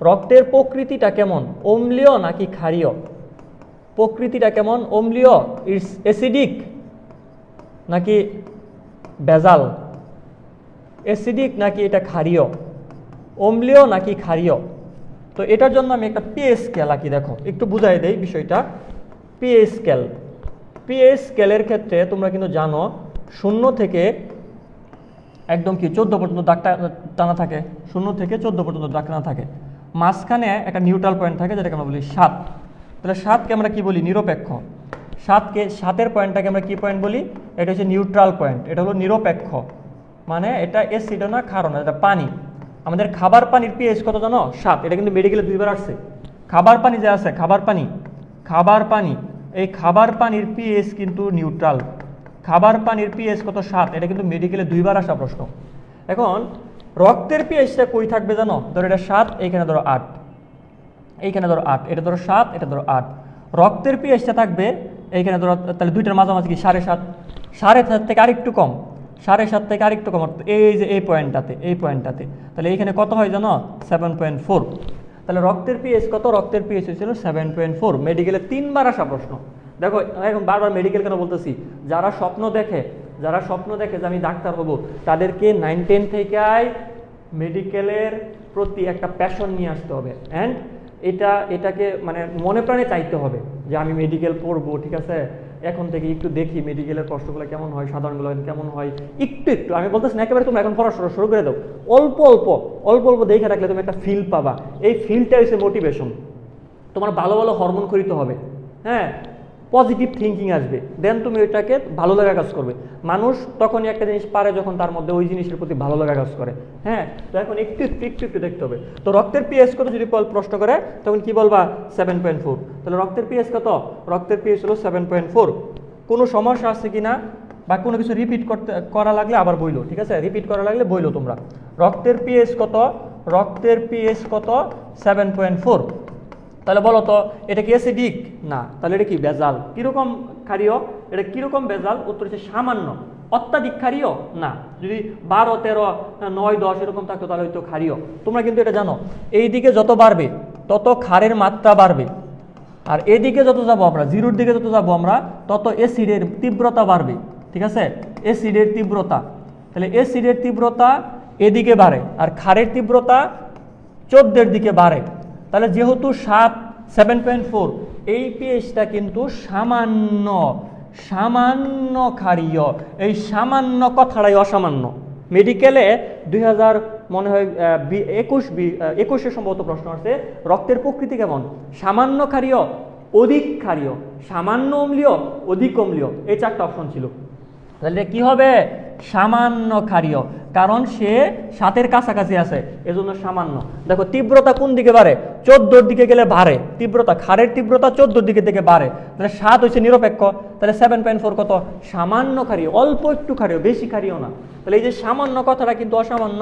রক্তের প্রকৃতিটা কেমন, অম্লীয় নাকি ক্ষারীয়? প্রকৃতিটা কেমন, অম্লীয়, ইটস অ্যাসিডিক নাকি বেজাল? অ্যাসিডিক নাকি এটা ক্ষারীয়? অম্লীয় নাকি ক্ষারীয়? তো এটার জন্য আমি একটা পিএইচ স্কেল আঁকি, দেখো একটু বুঝাই দেই বিষয়টা। পিএইচ স্কেলের ক্ষেত্রে তোমরা কিন্তু জানো 0 থেকে একদম কি 14 পর্যন্ত দাগ টানা থাকে, 0 থেকে 14 পর্যন্ত দাগ টানা থাকে, মাঝখানে একটা নিউট্রাল পয়েন্ট থাকে যেটাকে আমরা বলি 7। তাহলে 7কে আমরা কি বলি, নিরপেক্ষ। 7-এর পয়েন্টটাকে আমরা কি পয়েন্ট বলি, এটা হচ্ছে নিউট্রাল পয়েন্ট, এটা হলো নিরপেক্ষ, মানে এটা অ্যাসিডও না ক্ষারও না, এটা পানি। আমাদের খাবার পানির পিএইচ কত জানো, 7। এটা কিন্তু মেডিকেলে 2বার আসছে। খাবার পানি যে আছে, খাবার পানি, এই খাবার পানির পিএইচ কিন্তু নিউট্রাল। খাবার পানির পিএইচ কত, 7। এটা কিন্তু মেডিকেলে 2বার আসা প্রশ্ন। এখন রক্তের পিএইচটা কই থাকবে জানো, ধরো এটা 7, এইখানে ধরো 8, এইখানে ধরো 8, এটা ধরো 7, এটা ধরো 8। রক্তের পিএইচটা থাকবে এইখানে ধরো, তাহলে দুইটার মাঝামাঝি কি 7.5, 7.5 থেকে আরেকটু কম, 7.5 থেকে আরেকটু কম, এই যে এই পয়েন্টটাতে, তাহলে এইখানে কত হয় জানো, 7.4। তাহলে রক্তের পিএইচ কত, রক্তের পিএইচ হয়েছিল 7.4। মেডিকেলে 3বার আসা প্রশ্ন। দেখো এখন বারবার মেডিকেল কেন বলতেছি, যারা স্বপ্ন দেখে যে আমি ডাক্তার হব, তাদেরকে 9-10 থেকে মেডিকেলের প্রতি একটা প্যাশন নিয়ে আসতে হবে, অ্যান্ড এটাকে মানে মনে প্রাণে চাইতে হবে যে আমি মেডিকেল পড়বো, ঠিক আছে, এখন থেকে একটু দেখি মেডিকেলের প্রশ্নগুলো কেমন হয়, সাধারণগুলো কেমন হয়, একটু আমি বলতেছি না একেবারে তোমরা এখন পড়াশোনা শুরু করে দাও, অল্প অল্প দেখে রাখলে তুমি একটা ফিল পাবা। এই ফিলটা হচ্ছে মোটিভেশন। তোমার ভালো হরমোন খরিতে হবে, হ্যাঁ, পজিটিভ থিঙ্কিং আসবে, দেন তুমি ওইটাকে ভালো লাগা কাজ করবে। মানুষ তখনই একটা জিনিস পারে যখন তার মধ্যে ওই জিনিসের প্রতি ভালো লাগা কাজ করে, হ্যাঁ। তো এখন একটু দেখতে হবে। তো রক্তের পিএইচ কত যদি প্রশ্ন করে তখন কি বলবা, 7.4। তাহলে রক্তের পিএইচ কত, রক্তের পিএইচ হলো 7.4। কোনো সমস্যা আছে কিনা বা কোনো কিছু রিপিট করা লাগলে আবার বইলো, ঠিক আছে, রিপিট করা লাগলে বইলো তোমরা। রক্তের পিএইচ কত, 7.4। তাহলে বলো তো এটা কি অ্যাসিডিক? না। তাহলে এটা কি বেজাল? কিরকম ক্ষারীয়? এটা কিরকম বেজাল? উত্তর হচ্ছে সামান্য। অত্যাধিক ক্ষারীয় না। যদি 12, 13, 9, 10 এরকম থাকতো তাহলে হয়তো ক্ষারীয়। তোমরা কিন্তু এটা জানো, এই দিকে যত বাড়বে তত ক্ষারের মাত্রা বাড়বে, আর এদিকে যত যাবো আমরা, 0-র দিকে যত যাবো আমরা, তত অ্যাসিডের তীব্রতা বাড়বে, ঠিক আছে, অ্যাসিডের তীব্রতা। তাহলে অ্যাসিডের তীব্রতা এদিকে বাড়ে আর ক্ষারের তীব্রতা 14-এর দিকে বাড়ে। তাহলে যেহেতু 7.4, এই পিএইচটা কিন্তু সামান্য ক্ষারীয়। এই সামান্য কথাটাই অসামান্য। মেডিকেলে 2000 মনে হয় 21 সম্ভবত প্রশ্ন আছে, রক্তের প্রকৃতি কেমন, সামান্য ক্ষারীয়, অধিক ক্ষারীয়, সামান্য অম্লীয়, অধিক অম্লীয়, এই 4টা অপশন ছিল। তাহলে কি হবে, সামান্য ক্ষারীয়, কারণ সে 7-এর কাছাকাছি আছে, এজন্য সামান্য। দেখো তীব্রতা কোন দিকে বাড়ে, 14-র দিকে গেলে বাড়ে তীব্রতা, ক্ষারের তীব্রতা 14-র দিকে থেকে বাড়ে। তাহলে 7 হচ্ছে নিরপেক্ষ, তাহলে 7.4 কত, সামান্য ক্ষারীয়, অল্প একটু ক্ষারীয়, বেশি ক্ষারীয় না। তাহলে এই যে সামান্য কথাটা কিন্তু অসামান্য,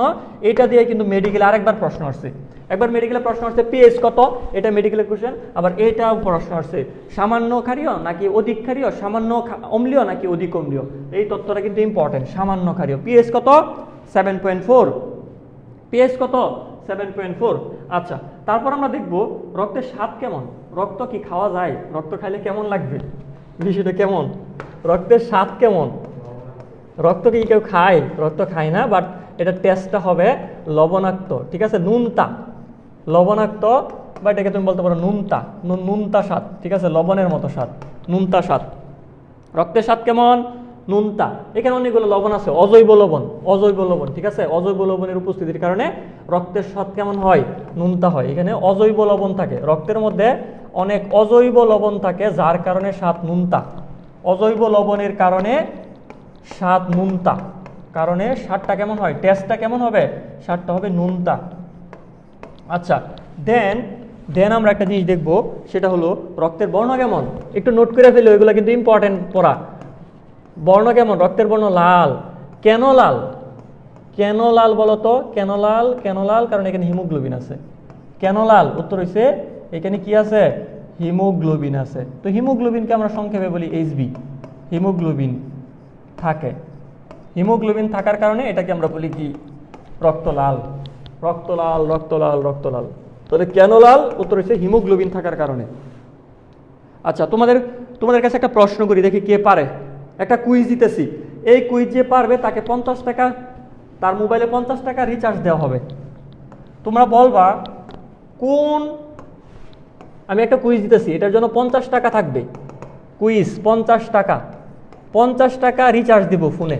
এটা দিয়ে কিন্তু মেডিকেলে আরেকবার প্রশ্ন আসছে। একবার মেডিকেলে প্রশ্ন আসছে পিএইচ কত, এটা মেডিকেলের কোশ্চেন। আবার এটাও প্রশ্ন আসছে, সামান্য ক্ষারীয় নাকি অধিক ক্ষারীয়, সামান্য অম্লীয় নাকি অধিক অম্লীয়। এই তথ্যটা কিন্তু ইম্পর্টেন্ট। সামান্য ক্ষারীয়, পিএইচ কত, 7.4। পিএইচ কত, 7.4। আচ্ছা, তারপর আমরা দেখব রক্তের স্বাদ কেমন। রক্ত কি খাওয়া যায়? রক্ত খাইলে কেমন লাগবে, বিষয়টা কেমন, রক্তের স্বাদ কেমন? রক্ত কি কেউ খায়? রক্ত খায় না, বাট এটা টেস্টটা হবে লবণাক্ত, ঠিক আছে, নুনতা, লবণাক্ত, বা এটাকে তুমি বলতে পারো নুনতা স্বাদ, ঠিক আছে, লবণের মতো স্বাদ, নুনতা স্বাদ। রক্তের স্বাদ কেমন? নুনতা। এখানে অনেকগুলো লবণ আছে, অজৈব লবণ, অজৈব লবণ, ঠিক আছে। অজৈব লবণের উপস্থিতির কারণে রক্তের স্বাদ কেমন হয়? নুনতা হয়। এখানে অজৈব লবণ থাকে, রক্তের মধ্যে অনেক অজৈব লবণ থাকে, যার কারণে স্বাদ নুনতা। অজৈব লবণের কারণে স্বাদ নুনতা, কারণে স্বাদটা কেমন হয়? টেস্টটা কেমন হবে? স্বাদটা হবে নুনতা। আচ্ছা, দেন আমরা একটা জিনিস দেখব, সেটা হলো রক্তের বর্ণ কেমন। একটু নোট করে ফেলো, এগুলো কিন্তু ইম্পর্টেন্ট পড়া। বর্ণ কেমন? রক্তের বর্ণ লাল। কেন লাল? কেন লাল বলো তো? কেন লাল? কেন লাল? কারণ এখানে হিমোগ্লোবিন আছে। কেন লাল? উত্তর হইছে এখানে কি আছে? হিমোগ্লোবিন আছে। তো হিমোগ্লোবিনকে আমরা সংক্ষেপে বলি এইচবি। হিমোগ্লোবিন থাকে, হিমোগ্লোবিন থাকার কারণে এটাকে আমরা বলি কি? রক্ত লাল। রক্ত লাল, রক্ত লাল, রক্ত লাল। তাহলে কেন লাল? উত্তর হচ্ছে হিমোগ্লোবিন থাকার কারণে। আচ্ছা, তোমাদের কাছে একটা প্রশ্ন করি, দেখি কে পারে। একটা কুইজ দিতেছি, এই কুইজ যে পারবে তাকে 50 টাকা, তার মোবাইলে 50 টাকা রিচার্জ দেওয়া হবে। তোমরা বলবা কোন, আমি একটা কুইজ দিতেছি, এটার জন্য 50 টাকা থাকবে। কুইজ 50 টাকা, 50 টাকা রিচার্জ দিব ফোনে।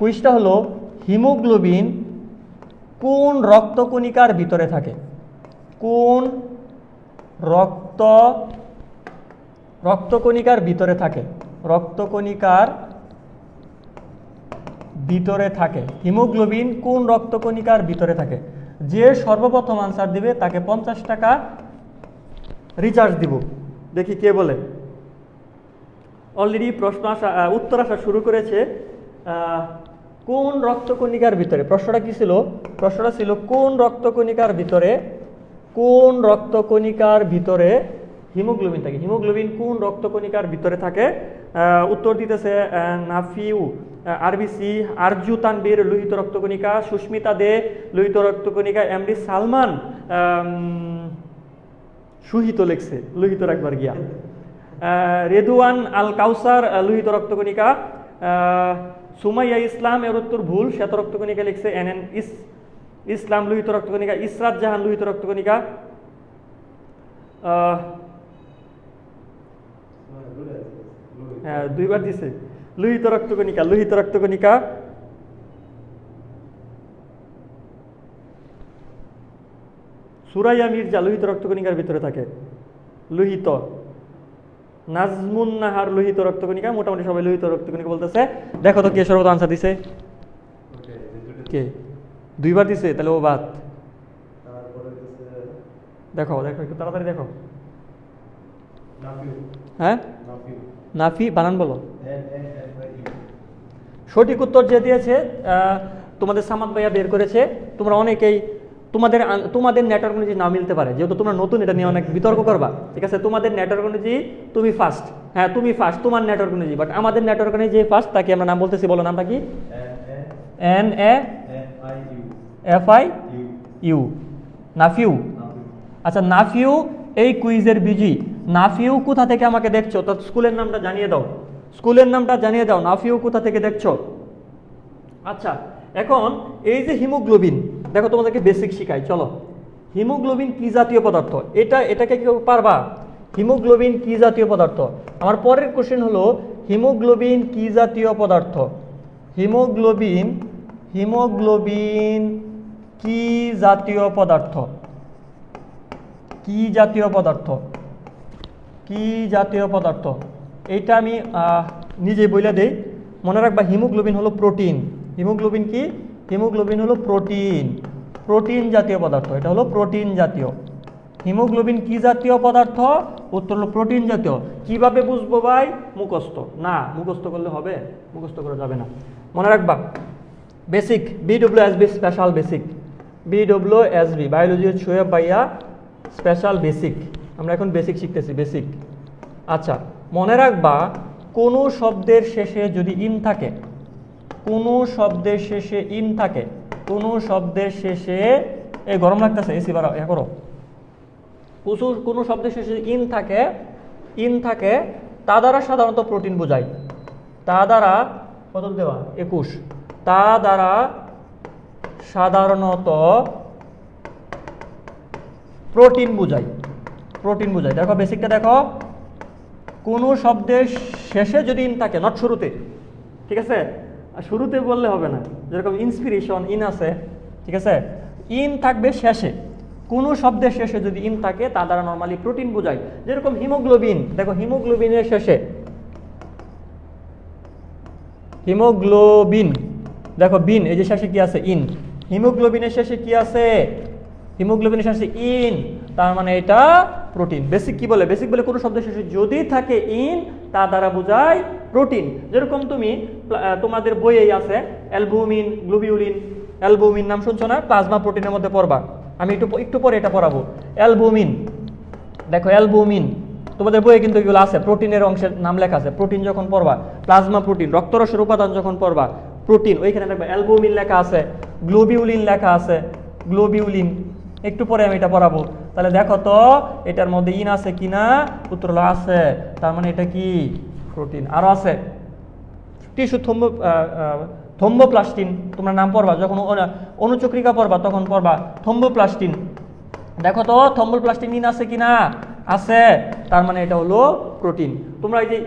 কুইজটা হলো হিমোগ্লোবিন কোন রক্তকণিকার ভিতরে থাকে? কোন রক্তকণিকার ভিতরে থাকে? রক্তকণিকার ভিতরে থাকে। হিমোগ্লোবিন কোন রক্তকণিকার ভিতরে থাকে? যে সর্বপ্রথম আনসার দিবে তাকে 50 টাকা রিচার্জ দিব। দেখি কে বলে। অলরেডি প্রশ্ন আসা, উত্তর আসা শুরু করেছে। কোন রক্তকণিকার ভিতরে? প্রশ্নটা কি ছিল? প্রশ্নটা ছিল কোন রক্তকণিকার ভিতরে, কোন রক্তকণিকার ভিতরে হিমোগ্লোবিন থাকে? হিমোগ্লোবিন কোন রক্তকণিকার ভিতরে থাকে? উত্তর দিতেছে নাফিউ, আরবিসি, আরজু তানবীর লোহিত রক্তকণিকা, সুস্মিতা দে লোহিত রক্তকণিকা, এমডি সালমান সুহিত লেখছে, লোহিত রাখবার গিয়া, রেদুয়ান আল কাউসার লোহিত রক্তকণিকা, সুমাইয়া ইসলাম এর উত্তর ভুল, শ্বেত রক্তকণিকা লিখছে, এনএন ইসলাম লোহিত রক্তকণিকা, ইসরাত জাহান লোহিত রক্তকণিকা, হ্যাঁ দুইবার দিছে, লোহিত রক্তকণিকা, লোহিত রক্তকণিকা, সুরাইয়া মির্জা লোহিত রক্তকণিকার ভিতরে থাকে, লোহিত, নাজমুন নাহার লোহিত রক্তকণিকা। মোটামুটি সবাই লোহিত রক্তকণিকা বলতেছে। দেখো তো কে সর্বত আনসার দিছে? কে দুইবার দিছে? তাহলে ও বাদ। দেখো দেখো একটু তাড়াতাড়ি দেখো। হ্যাঁ, নাফি, বানান বলো। সঠিক উত্তর যে দিয়েছে তোমাদের সামাদ ভাইয়া বের করেছে। তোমরা অনেকেই তোমাদের নেটওয়ার্ক অনুযায়ী না মিলতে পারে, যেহেতু তোমরা নতুন, এটা নিয়ে অনেক বিতর্ক করবা, ঠিক আছে। তোমাদের নেটওয়ার্ক অনুযায়ী তুমি ফার্স্ট, হ্যাঁ তুমি ফার্স্ট তোমার নেটওয়ার্ক অনুযায়ী, বাট আমাদের নেটওয়ার্ক অনুযায়ী যে ফার্স্ট তাকে আমরা নাম বলতেছি। বলো নামটা কি? NAFIU, নাফিউ। আচ্ছা, নাফিউ এই কুইজের বিজি। নাফিউ কোথা থেকে আমাকে দেখছো? তো স্কুলের নামটা জানিয়ে দাও, স্কুলের নামটা জানিয়ে দাও। নাফিউ কোথা থেকে দেখছো? আচ্ছা, এখন এই যে হিমোগ্লোবিন, দেখো তোমাদেরকে বেসিক শিখাই, চলো। হিমোগ্লোবিন কি জাতীয় পদার্থ? এটাকে কেউ পারবা? হিমোগ্লোবিন কি জাতীয় পদার্থ? আমার পরের কোশ্চেন হলো হিমোগ্লোবিন কি জাতীয় পদার্থ? হিমোগ্লোবিন কি জাতীয় পদার্থ? কি জাতীয় পদার্থ? কি জাতীয় পদার্থ? এইটা আমি নিজেই বলে দেই, মনে রাখবা। হিমোগ্লোবিন হলো প্রোটিন। হিমোগ্লোবিন কি? হিমোগ্লোবিন হলো প্রোটিন, প্রোটিন জাতীয় পদার্থ। এটা হলো প্রোটিন জাতীয়। হিমোগ্লোবিন কি জাতীয় পদার্থ? উত্তর হলো প্রোটিন জাতীয়। কিভাবে বুঝবো ভাই? মুখস্থ না, মুখস্থ করলে হবে? মুখস্থ করা যাবে না, মনে রাখবা। Basic, BWSB special basic, BWSB biology Shoaib ভাইয়া স্পেশাল বেসিক। আমরা এখন বেসিক শিখতেছি, বেসিক। আচ্ছা, মনে রাখবা কোনো শব্দের শেষে যদি ইন থাকে, কোনো শব্দের শেষে ইন থাকে, কোনো শব্দের শেষে, এই গরম লাগতেছে, এসি বাড়াও, এ করো। কোনো শব্দের শেষে ইন থাকে, তা দ্বারা সাধারণত প্রোটিন বোঝায়। তা দ্বারা কত দেওয়া? 21। তা দ্বারা সাধারণত প্রোটিন বোঝায়, প্রোটিন বোঝায়। দেখো বেসিকটা দেখো, কোনো শব্দের শেষে যদি ইন থাকে, নট শুরুতে, ঠিক আছে? আর শুরুতে বললে হবে না, যেরকম ইন্সপিরেশন ইন আছে, ঠিক আছে? ইন থাকবে শেষে। কোনো শব্দের শেষে যদি ইন থাকে তা দ্বারা নর্মালি প্রোটিন বোঝায়। যেরকম হিমোগ্লোবিন, দেখো হিমোগ্লোবিনের শেষে, হিমোগ্লোবিন, দেখো বিন, এই যে শেষে কি আছে? ইন। হিমোগ্লোবিনের শেষে কি আছে? হিমোগ্লোবিনের শেষে ইন, তার মানে এটা প্রোটিন। বেসিক কি বলে? বেসিক বলে কোনো শব্দের শেষে যদি থাকে ইন তা দ্বারা বোঝায় প্রোটিন। যেরকম তুমি তোমাদের বইয়েই আছে অ্যালবুমিন, গ্লোবিউলিন। অ্যালবুমিন নাম শুনছো না? প্লাজমা প্রোটিনের মধ্যে পড়বা, আমি একটু পরে এটা পড়াবো। অ্যালবুমিন, দেখো অ্যালবুমিন তোমাদের বইয়ে কিন্তু এগুলো আছে, প্রোটিনের অংশের নাম লেখা আছে। প্রোটিন যখন পড়বা, প্লাজমা প্রোটিন, রক্তরসের উপাদান যখন পড়বা, প্রোটিন, ওইখানে দেখবে অ্যালবুমিন লেখা আছে, গ্লোবিউলিন লেখা আছে, গ্লোবিউলিন। একটু পরে আমি এটা পড়াবো। তাহলে দেখো তো এটার মধ্যে ইন আছে কিনা? উত্তর হলো আছে, তার মানে এটা কি? প্রোটিন। আরো আছে টিস্যু থ্রোম্বোপ্লাস্টিন, তোমরা নাম পড়বা যখন অনুচক্রিকা পড়বা তখন পড়বা থ্রোম্বোপ্লাস্টিন। দেখো তো থ্রোম্বোপ্লাস্টিন ইন আছে কিনা? আছে, তার মানে এটা হলো প্রোটিন। তোমরা এই যে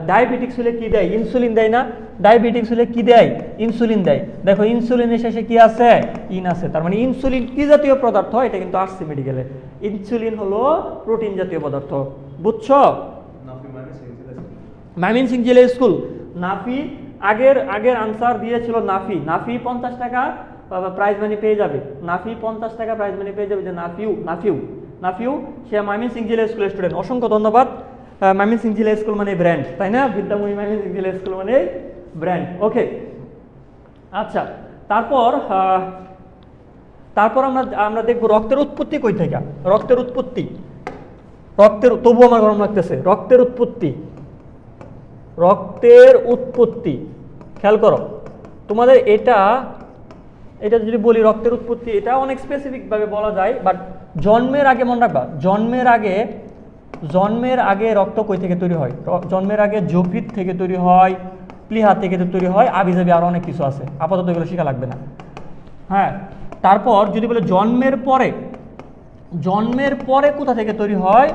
ডায়াবেটিক্স হলে কি দেয়? ইনসুলিন দেয় না? ডায়াবেটিক্স হলে কি দেয়? ইনসুলিন দেয়। দেখো ইনসুলিনের শেষে কি আছে? ইন আছে, তার মানে ইনসুলিন কি জাতীয় পদার্থ? এটা কিন্তু আসছে মেডিকেলে। ইনসুলিন হলো প্রোটিন জাতীয় পদার্থ, বুঝছো? মাইমিনসিং জেলে স্কুল, নাফি আগের আনসার দিয়েছিল নাফি। নাফি 50 টাকা প্রাইজ মানি পেয়ে যাবে। নাফি 50 টাকা প্রাইজ মানি পেয়ে যাবে। যে নাফিউ সে মাইমিনসিং জেলে স্কুলের স্টুডেন্ট। অসংখ্য ধন্যবাদ। মাইমিনসিং জেলে স্কুল মানে ব্র্যান্ড, তাই না? বিদ্যাময়ী মাইমিনসিং জেলে স্কুল মানে ব্র্যান্ড। ওকে, আচ্ছা, তারপর আমরা দেখবো রক্তের উৎপত্তি কই থেকে। রক্তের উৎপত্তি, তবু আমার গরম লাগতেছে। রক্তের উৎপত্তি খেয়াল করো। তোমাদের এটা যদি বলি রক্তের উৎপত্তি, এটা অনেক স্পেসিফিক ভাবে বলা যায়, বাট জন্মের আগে মনে রাখবা, জন্মের আগে রক্ত কই থেকে তৈরি হয়? জন্মের আগে যকৃৎ থেকে তৈরি হয়, প্লীহা থেকে তৈরি হয়, আবিজাবি আরো অনেক কিছু আছে, আপাতত এগুলো শেখা লাগবে না। হ্যাঁ, তারপর যদি বলে জন্মের পরে কোথা থেকে তৈরি হয়,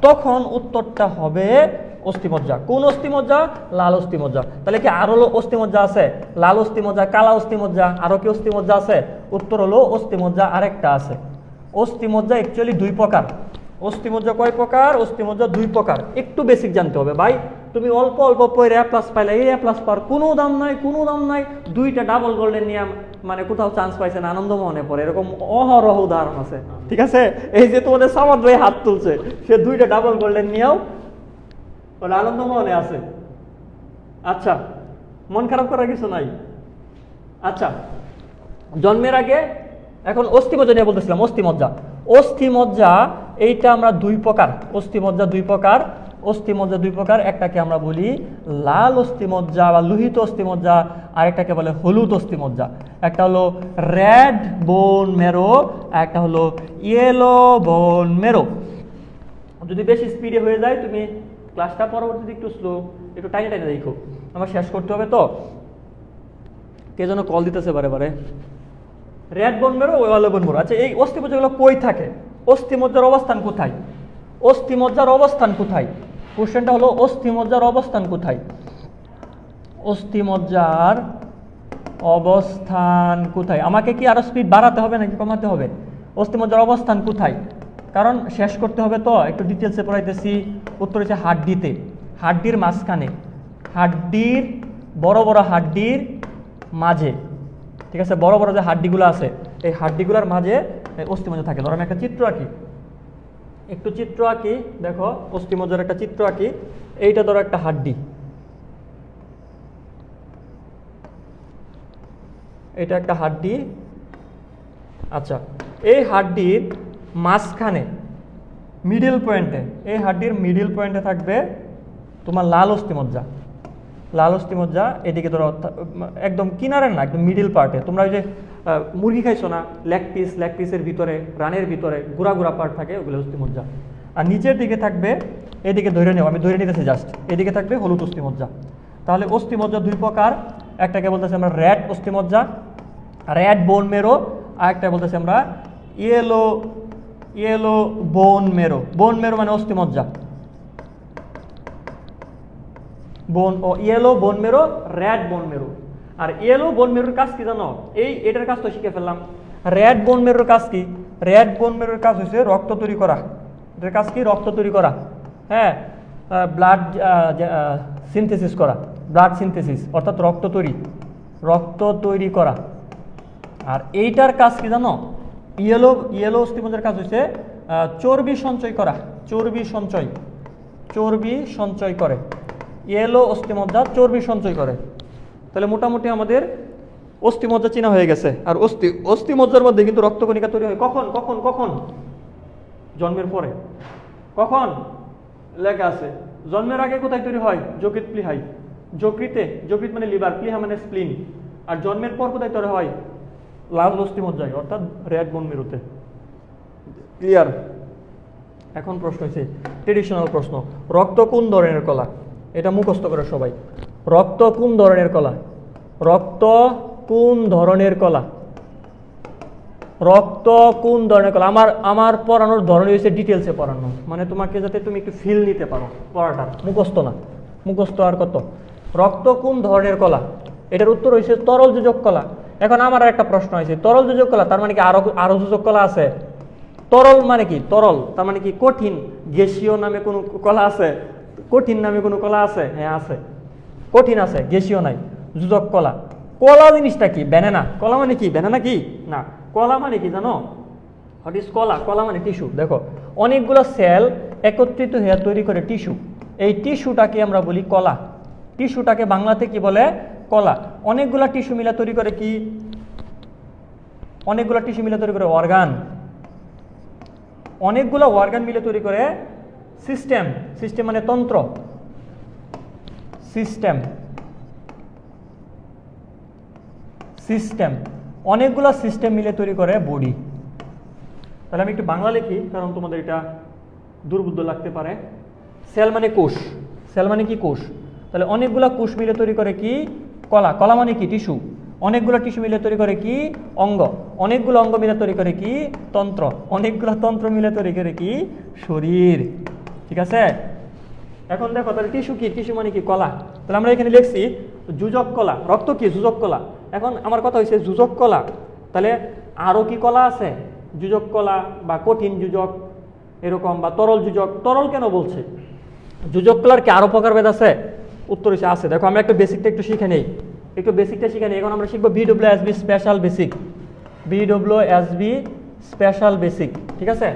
তখন উত্তরটা হবে অস্থিমজ্জা। কোন অস্থিমজ্জা? লাল অস্থিমজ্জা। তাহলে কি আরো অস্থিমজ্জা আছে? লাল অস্থিমজ্জা, কালা অস্থিমজ্জা, আরো কি অস্থিমজ্জা আছে? উত্তর হলো অস্থিমজ্জা আরেকটা আছে। অস্থিমজ্জা অ্যাকচুয়ালি 2 প্রকার। অস্থিমজ্জা কয় প্রকার? অস্থিমজ্জা 2 প্রকার। একটু বেসিক জানতে হবে ভাই। তুমি অল্প পড়ে এ প্লাস পাইলে, এই এ প্লাস পাওয়ার কোনো দাম নাই। 2টা ডাবল গোল্ডেন নিয়ম মানে কোথাও চান্স পাইছেন আনন্দমোহনে পড়ে, এরকম অহরহ উদাহরণ আছে, ঠিক আছে? এই যে তোমাদের সামাদ ভাই হাত তুলছে, সে 2টা ডাবল গোল্ডেন নিয়েও আনন্দমোহনে আছে। আচ্ছা, মন খারাপ করার কিছু নাই। আচ্ছা, জন্মের আগে, এখন অস্থিমজ্জা নিয়ে বলতেছিলাম। অস্থিমজ্জা এইটা আমরা 2 প্রকার। অস্থিমজ্জা 2 প্রকার। একটাকে আমরা বলি লাল অস্থিমজ্জা বা লোহিত অস্থিমজ্জা, আর একটাকে বলে হলুদ অস্থিমজ্জা। একটা হলো রেড বোন ম্যারো, একটা হলো ইয়েলো বোন ম্যারো। যদি বেশি স্পিডে হয়ে যায়, তুমি ক্লাসটা পরবর্তীতে একটু স্লো, একটু টাইনে দেখো, আমার শেষ করতে হবে তো। কে যেন কল দিতেছে বারে। Red bone marrow, yellow bone marrow. আচ্ছা, এই অস্থিমজ্জাগুলো কই থাকে? অস্থিমজ্জার অবস্থান কোথায়? কোশ্চেনটা হলো অস্থিমজ্জার অবস্থান কোথায়? আমাকে কি আরো স্পিড বাড়াতে হবে নাকি কমাতে হবে? অস্থিমজ্জার অবস্থান কোথায়? কারণ শেষ করতে হবে তো, একটু ডিটেলসে পড়াইতেছি। উত্তর হচ্ছে হাড্ডির মাঝখানে, বড় হাড্ডির মাঝে, ঠিক আছে? বড় যে হাড্ডিগুলো আছে, এই হাড্ডিগুলোর মাঝে অস্থিমজ্জা থাকে। ধরো আমি একটা চিত্র আঁকি, দেখো অস্থিমজ্জার একটা চিত্র আঁকি। এইটা ধরো একটা হাড্ডি, এটা একটা হাড্ডি। আচ্ছা, এই হাড্ডির মাঝখানে মিডল পয়েন্টে থাকবে তোমার লাল অস্থিমজ্জা। এদিকে ধরো একদম কিনারের না, একদম মিডল পার্টে। তোমরা ওই যে মুরগি খাইছো না, লেগ পিসের ভিতরে, রানের ভিতরে গুড়া পার্ট থাকে, ওগুলো অস্থিমজ্জা। আর নিচের দিকে থাকবে, এদিকে আমি ধরে নিতেছি জাস্ট, এদিকে থাকবে হলুদ অস্থিমজ্জা। তাহলে অস্থিমজ্জা 2 প্রকার। একটাকে বলতেছি আমরা রেড অস্থিমজ্জা, রেড বোন ম্যারো, আর একটা বলতেছি আমরা yellow bone marrow. Bone marrow মানে অস্থিমজ্জা। ইয়েলো বোন মেরো, রেড বোন মেরো। আর ইয়েলো বোন মেরোর কাজ কি জানো? এটার কাজ তো শিখে ফেললাম। রেড বোন মেরোর কাজ কি? রেড বোন মেরোর কাজ হচ্ছে রক্ত তৈরি করা। এটার কাজ কি? রক্ত তৈরি করা। হ্যাঁ, ব্লাড সিনথেসিস করা, ব্লাড সিনথেসিস অর্থাৎ রক্ত তৈরি করা। আর এইটার কাজ কি জানো? ইয়েলো অস্থিমজ্জার কাজ হচ্ছে চর্বি সঞ্চয় করা, চর্বি সঞ্চয় করে। ইয়েলো অস্থিমজ্জা চর্বি সঞ্চয় করে। তাহলে মোটামুটি আমাদের অস্থিমজ্জা চেনা হয়ে গেছে। আর অস্থিমজ্জার মধ্যে কিন্তু রক্তকণিকা তৈরি হয় কখন? জন্মের পরে। কখন? লেখা আছে জন্মের আগে কোথায় তৈরি হয়? যকৃৎ প্লীহায়, যকৃৎ মানে লিভার, প্লীহা মানে স্প্লিন। আর জন্মের পর কোথায় তৈরি হয়? লাল অস্থিমজ্জায় অর্থাৎ রেড বোন মেরুতে। ক্লিয়ার? এখন প্রশ্ন হচ্ছে ট্রেডিশনাল প্রশ্ন, রক্ত কোন ধরনের কলা? এটা মুখস্থ করে সবাই। রক্ত কোন ধরনের কলা? রক্ত কোন ধরনের কলা? রক্ত কোন ধরনের কলা? আমার পড়ানোর ধরন হয়েছে ডিটেলসে পড়ানো, মানে তোমাকে যাতে তুমি একটু ফিল নিতে পারো পড়াটা, মুখস্থ না। মুখস্থ আর কত? রক্ত কোন ধরনের কলা? এটার উত্তর হয়েছে তরল যোজক কলা। এখন আমার একটা প্রশ্ন হয়েছে, তরল যোজক কলা তার মানে কি আরো যোজক কলা আছে? তরল মানে কি? তরল তার মানে কি কঠিন? গ্যাসীয় নামে কোনো কলা আছে? কঠিন নামে কোনো কলা আছে? হ্যাঁ আছে, কঠিন আছে, গ্যাসীয় নাই। যোজক কলা। কলা জিনিসটা কি? ব্যানানা। কলা মানে কি? ব্যানানা কি না। কলা মানে কি জানো? হোয়াট ইজ কলা? কলা মানে টিস্যু। দেখো অনেকগুলো সেল একত্রিত হয়ে তৈরি করে টিস্যু। এই টিস্যুটাকে আমরা বলি কলা। টিস্যুটাকে বাংলাতে কি বলে? কলা। অনেকগুলা টিস্যু মিলে তৈরি করে কি? অনেকগুলা টিস্যু মিলে তৈরি করে অর্গান। অনেকগুলো অর্গান মিলে তৈরি করে সিস্টেম। সিস্টেম মানে তন্ত্র। সিস্টেম অনেকগুলো সিস্টেম মিলে তৈরি করে বডি। তাহলে আমি একটু বাংলা লিখি, কারণ তোমাদের এটা দুর্বোধ্য লাগতে পারে। সেল মানে কোষ। সেল মানে কি? কোষ। তাহলে অনেকগুলো কোষ মিলে তৈরি করে কি? কলা। কলা মানে কি? টিস্যু। অনেকগুলো টিস্যু মিলে তৈরি করে কি? অঙ্গ। অনেকগুলো অঙ্গ মিলে তৈরি করে কি? তন্ত্র। অনেকগুলো তন্ত্র মিলে তৈরি করে কি? শরীর। ঠিক আছে? এখন দেখো তাহলে টিস্যু কি? টিস্যু মানে কি? কলা। তাহলে আমরা এখানে লিখছি যোজক কলা। রক্ত কি? যোজক কলা। এখন আমার কথা হয়েছে যোজক কলা, তাহলে আরও কি কলা আছে? যোজক কলা বা কঠিন যোজক এরকম, বা তরল যোজক। তরল কেন বলছে? যোজক কলার কি আরও প্রকারভেদ আছে? উত্তর হিসেবে আছে। দেখো আমরা একটু বেসিকটা একটু শিখে নেই। এখন আমরা শিখবো BWSB special basic. BWSB special basic. ঠিক আছে?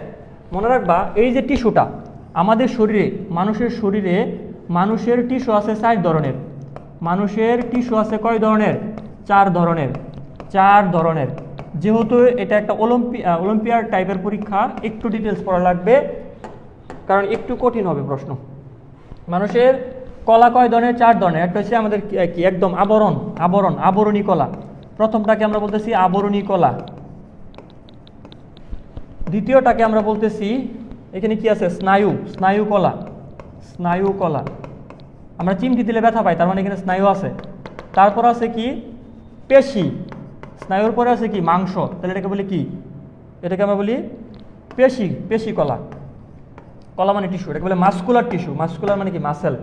মনে রাখবা এই যে টিস্যুটা আমাদের শরীরে, মানুষের টিস্যু আছে 4 ধরনের। মানুষের টিস্যু আছে কয় ধরনের? 4 ধরনের। যেহেতু এটা একটা অলিম্পিয়াড টাইপের পরীক্ষা, একটু ডিটেলস পড়া লাগবে, কারণ একটু কঠিন হবে প্রশ্ন। মানুষের কলা কয় ধরনের? 4 ধরনের। একটা হচ্ছে আমাদের কি একদম আবরণী কলা। প্রথমটাকে আমরা বলতেছি আবরণী কলা। দ্বিতীয়টাকে আমরা বলতেছি, এখানে কি আছে? স্নায়ু কলা। আমরা চিমটি দিলে ব্যথা পাই, তার মানে এখানে স্নায়ু আছে। তারপর আছে কি? পেশি। স্নায়ুর পরে আছে কি? মাংস। তাহলে এটাকে বলি কি? এটাকে আমরা বলি পেশি কলা। কলা মানে টিস্যু, এটাকে বলে মাস্কুলার টিস্যু। মাস্কুলার মানে কি? Muscle.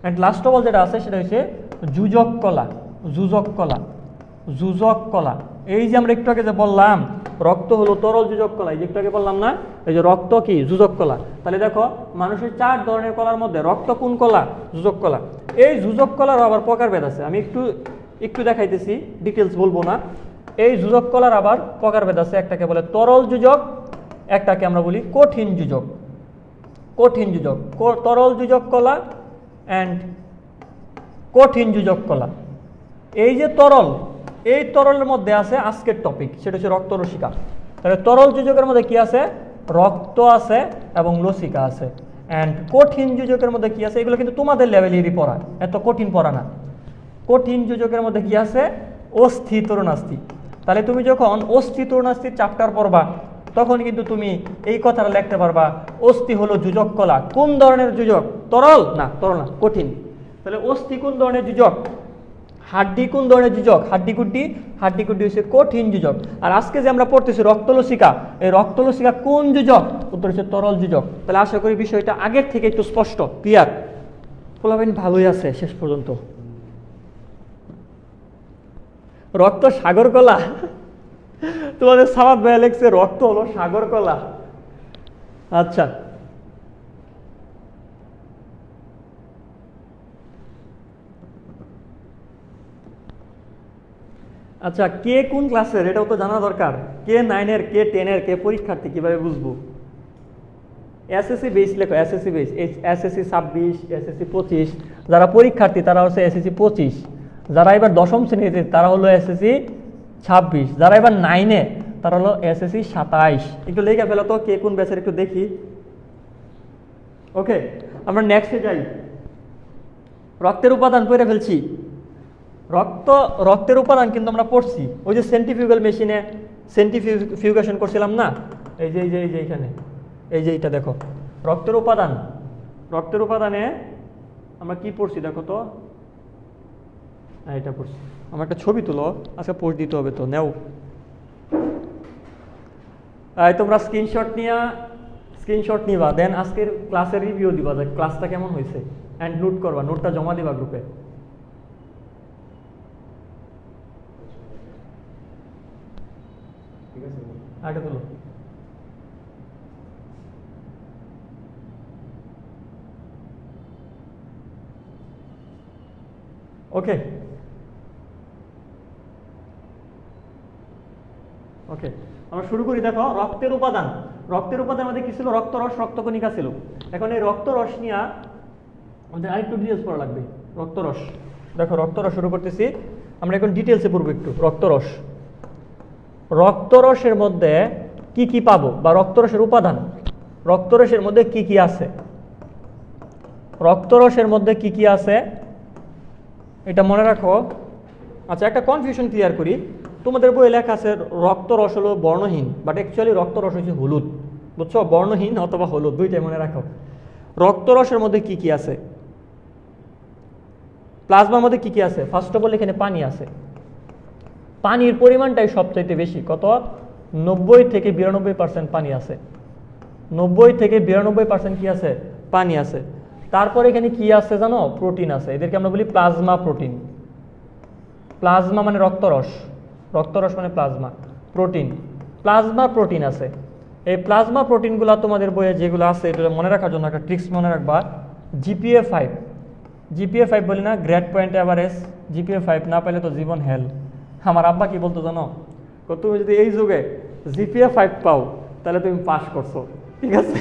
And last of all যেটা আছে সেটা হচ্ছে যোজক কলা। এই যে আমরা একটু আগে যে বললাম রক্ত হলো তরল যোজক কলা, এই যে একটু আগে বললাম না, এই যে রক্ত কি? যোজক কলা। তাহলে দেখো মানুষের 4 ধরনের কলার মধ্যে রক্ত কোন কলা? যোজক কলা। এই যোজক কলার আবার প্রকারভেদ আছে, আমি একটু দেখাইতেছি, ডিটেলস বলবো না। এই যোজক কলার আবার প্রকারভেদ আছে। একটাকে বলে তরল যোজক, একটাকে আমরা বলি কঠিন যোজক। তরল যোজক কলা অ্যান্ড কঠিন যোজক কলা। এই যে তরল, এই তরলের মধ্যে আছে আজকের টপিক, সেটা হচ্ছে রক্তরসিকা। তাহলে তরল যোজকের মধ্যে কি আছে? রক্ত আছে এবং লসিকা আছে। অ্যান্ড কঠিন যোজকের মধ্যে কি আছে? এগুলো কিন্তু তোমাদের লেভেলেরই পড়া, এত কঠিন পড়া না। কঠিন যোজকের মধ্যে কি আছে? অস্থি তরুণাস্থি। তাহলে তুমি যখন অস্থি তরুণাস্থির চ্যাপ্টার পড়বা, তখন কিন্তু তুমি এই কথাটা লিখতে পারবা, অস্থি হলো যোজক কলা। কোন ধরনের যোজক? তরল না, কঠিন। তাহলে অস্থি কোন ধরনের যোজক? হাড্ডি কোন ধরনের যোজক? হাড্ডিগুড্ডি হচ্ছে কঠিন যোজক। আর আজকে যে আমরা পড়তেছি রক্তলসিকা, এই রক্তলসিকা কোন যোজক? উত্তর হচ্ছে তরল যোজক। তাহলে আশা করি বিষয়টা আগের থেকে একটু স্পষ্ট, ক্লিয়ার। পোলাপাইন ভালোই আছে শেষ পর্যন্ত। রক্ত সাগর কলা, তোমাদের সামাদ ভাইয়া লেখছে রক্ত হলো সাগর কলা। আচ্ছা, আচ্ছা কে কোন ক্লাসের এটাও তো জানা দরকার। কে 9-এর, কে 10-এর, কে পরীক্ষার্থী কিভাবে বুঝবো? এসএসসি বেস লেখো, এসএসসি বেস, এসএসসি 26, এসএসসি 25। যারা পরীক্ষার্থী তারা হচ্ছে এসএসসি 25, যারা এবার দশম শ্রেণীতে তারা হলো এসএসসি 26, যারা এবার 9-এ তারা হলো এসএসসি 27। একটু লেখা ফেলো তো কে কোন ব্যাচের, একটু দেখি। ওকে, আমরা নেক্সটে যাই। রক্তের উপাদান পড়ে ফেলছি। রক্তের উপাদান কিন্তু আমরা পড়ছি ওই যে সেন্ট্রিফিউগাল মেশিনে সেন্ট্রিফিউগেশন করছিলাম না, এই যে এখানে এই যে এইটা দেখো রক্তের উপাদান। রক্তের উপাদানে আমরা কি পড়ছি দেখো তো, এটা পড়ছি। আমার একটা ছবি তুলো, আজকে পোস্ট দিতে হবে তো, নেও। তোমরা স্ক্রিনশট নিবা, দেন আজকের ক্লাসের রিভিউ দিবা যে ক্লাসটা কেমন হয়েছে, অ্যান্ড নোট করবা, নোটটা জমা দিবা গ্রুপে। আগে তুলো। ওকে ওকে, আমরা শুরু করি। দেখো রক্তের উপাদান, রক্তের উপাদানের মধ্যে কি ছিল? রক্তরস, রক্তকণিকা ছিল। এখন এই রক্তরস নিয়ে আমাদের আরেকটু ডিটেলস পড়া লাগবে। রক্তরস, দেখো রক্তরস শুরু করতেছি আমরা, এখন ডিটেলসে পড়বো একটু। রক্তরস, রক্তরসের মধ্যে কি কি পাবো, বা রক্তরসের উপাদান, রক্তরসের মধ্যে কি কি আছে, রক্তরসের মধ্যে কি কি আছে এটা মনে রাখো। আচ্ছা, একটা কনফিউশন ক্লিয়ার করি। তোমাদের বইয়ে লেখা আছে রক্তরস হলো বর্ণহীন, বাট অ্যাকচুয়ালি রক্তরস হচ্ছে হলুদ, বুঝছো? বর্ণহীন অথবা হলুদ দুইটাই মনে রাখো। রক্তরসের মধ্যে কি কি আছে, প্লাজমার মধ্যে কি কি আছে? ফার্স্ট অফ অল এখানে পানি আছে। পানির পরিমাণটাই সবচাইতে বেশি, কত? 90 থেকে 92% পানি আছে। 90 থেকে 92% কি আছে? পানি আছে। তারপরে এখানে কি আছে জানো? প্রোটিন আছে। এদেরকে আমরা বলি প্লাজমা প্রোটিন। প্লাজমা মানে রক্তরস, রক্তরস মানে প্লাজমা, প্রোটিন, প্লাজমা প্রোটিন আছে। এই প্লাজমা প্রোটিনগুলো তোমাদের বইয়ে যেগুলো আছে এটা মনে রাখার জন্য একটা ট্রিক্স মনে রাখবা। জিপিএ 5, জিপিএ 5 বলি না, গ্রেড পয়েন্ট এভারেজ। জিপিএ 5 না পাইলে তো জীবন হেল। আমার আব্বা কি বলতো জানো? তুমি যদি এই যুগে জিপিএ 5 পাও তাহলে তুমি পাস করছো, ঠিক আছে?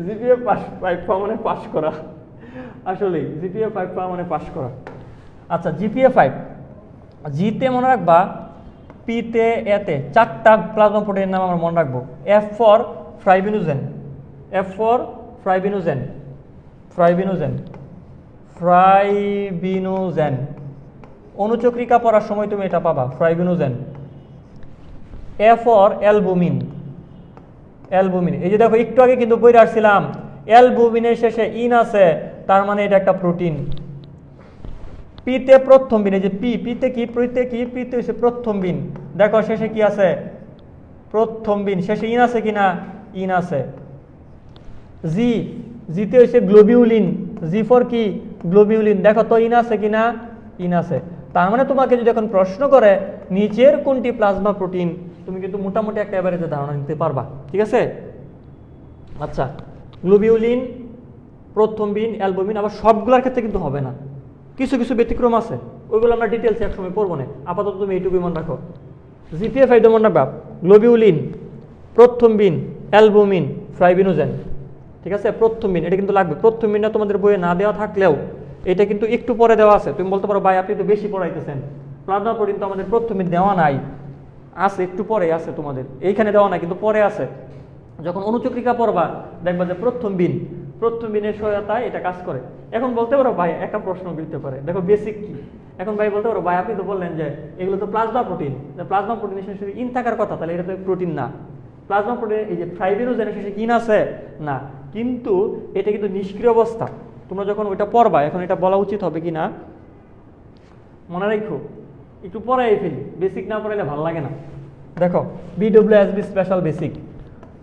জিপিএ 5 পাওয়া মানে পাস করা, আসলেই জিপিএ 5 পাওয়া মানে পাস করা। আচ্ছা, জিপিএ 5, জিতে মনে রাখবা, পিতে এতে 4টা প্লাজমা প্রোটিনের নাম আমরা মনে রাখবো। F for fibrinogen, F for fibrinogen, fibrinogen, fibrinogen. অনুচক্রিকা পড়ার সময় তুমি এটা পাবা, fibrinogen. A for albumin, albumin. এই যে দেখো একটু আগে কিন্তু বইরে আসছিলাম অ্যালবুমিনের শেষে ইন আছে, তার মানে এটা একটা প্রোটিন। পিতে প্রথম বিন, এই যে পিতে কি, পিতে হচ্ছে প্রথম বিন। দেখো শেষে কি আছে? প্রথম বিন, শেষে ইন আছে কিনা? ইন আছে। জিতে হচ্ছে গ্লোবিউলিন, জি ফর কি? গ্লোবিউলিন। দেখো তো ইন আছে কিনা? ইন আছে। তার মানে তোমাকে যদি এখন প্রশ্ন করে নিচের কোনটি প্লাজমা প্রোটিন, তুমি কিন্তু মোটামুটি একটা এভারেজে ধারণা নিতে পারবা, ঠিক আছে? আচ্ছা, গ্লোবিউলিন, প্রথমবিন, অ্যালবুমিন। আবার সবগুলোর ক্ষেত্রে কিন্তু হবে না, কিছু কিছু ব্যতিক্রম আছে, ওইগুলো আমরা ডিটেলসে একসময় পড়বো না। আপাতত তুমি এইটুকু মনে রাখো। জিপিএ 5 মনে রাখবা, গ্লোবিউলিন, প্রথমবিন, অ্যালবুমিন, ফ্রাইবিনোজেন, ঠিক আছে? প্রথমবিন এটা কিন্তু লাগবে। প্রথমবিনটা তোমাদের বইয়ে না দেওয়া থাকলেও এটা কিন্তু একটু পরে দেওয়া আছে। তুমি বলতে পারো ভাই আপনি তো বেশি পড়াইতেছেন, প্লাজমা প্রোটিন তো আমাদের প্রথমবিন দেওয়া নাই, আছে একটু পরে আছে, তোমাদের এইখানে দেওয়া নাই কিন্তু পরে আছে। যখন অনুচক্রিকা পড়বা দেখবা যে প্রথম বিনের সহায়তায় এটা কাজ করে। এখন বলতে পারো ভাই একটা প্রশ্ন দিতে পারে, দেখো বেসিক কি? এখন ভাই বলতে পারো ভাই আপনি তো বললেন যে এগুলো তো প্লাজমা প্রোটিন, প্লাজমা প্রোটিনের শেষে ইন থাকার কথা, তাহলে এটা তো প্রোটিন না। প্লাজমা প্রোটিন এই যে ফ্রাইবিনোজেনের শেষে ইন আছে না, কিন্তু এটা কিন্তু নিষ্ক্রিয় অবস্থা। তোমরা যখন ওইটা পড়বা, এখন এটা বলা উচিত হবে কি না মনে রাখো, একটু পড়াই ফেলি, বেসিক না পড়াইলে ভালো লাগে না। দেখো BWSB স্পেশাল বেসিক,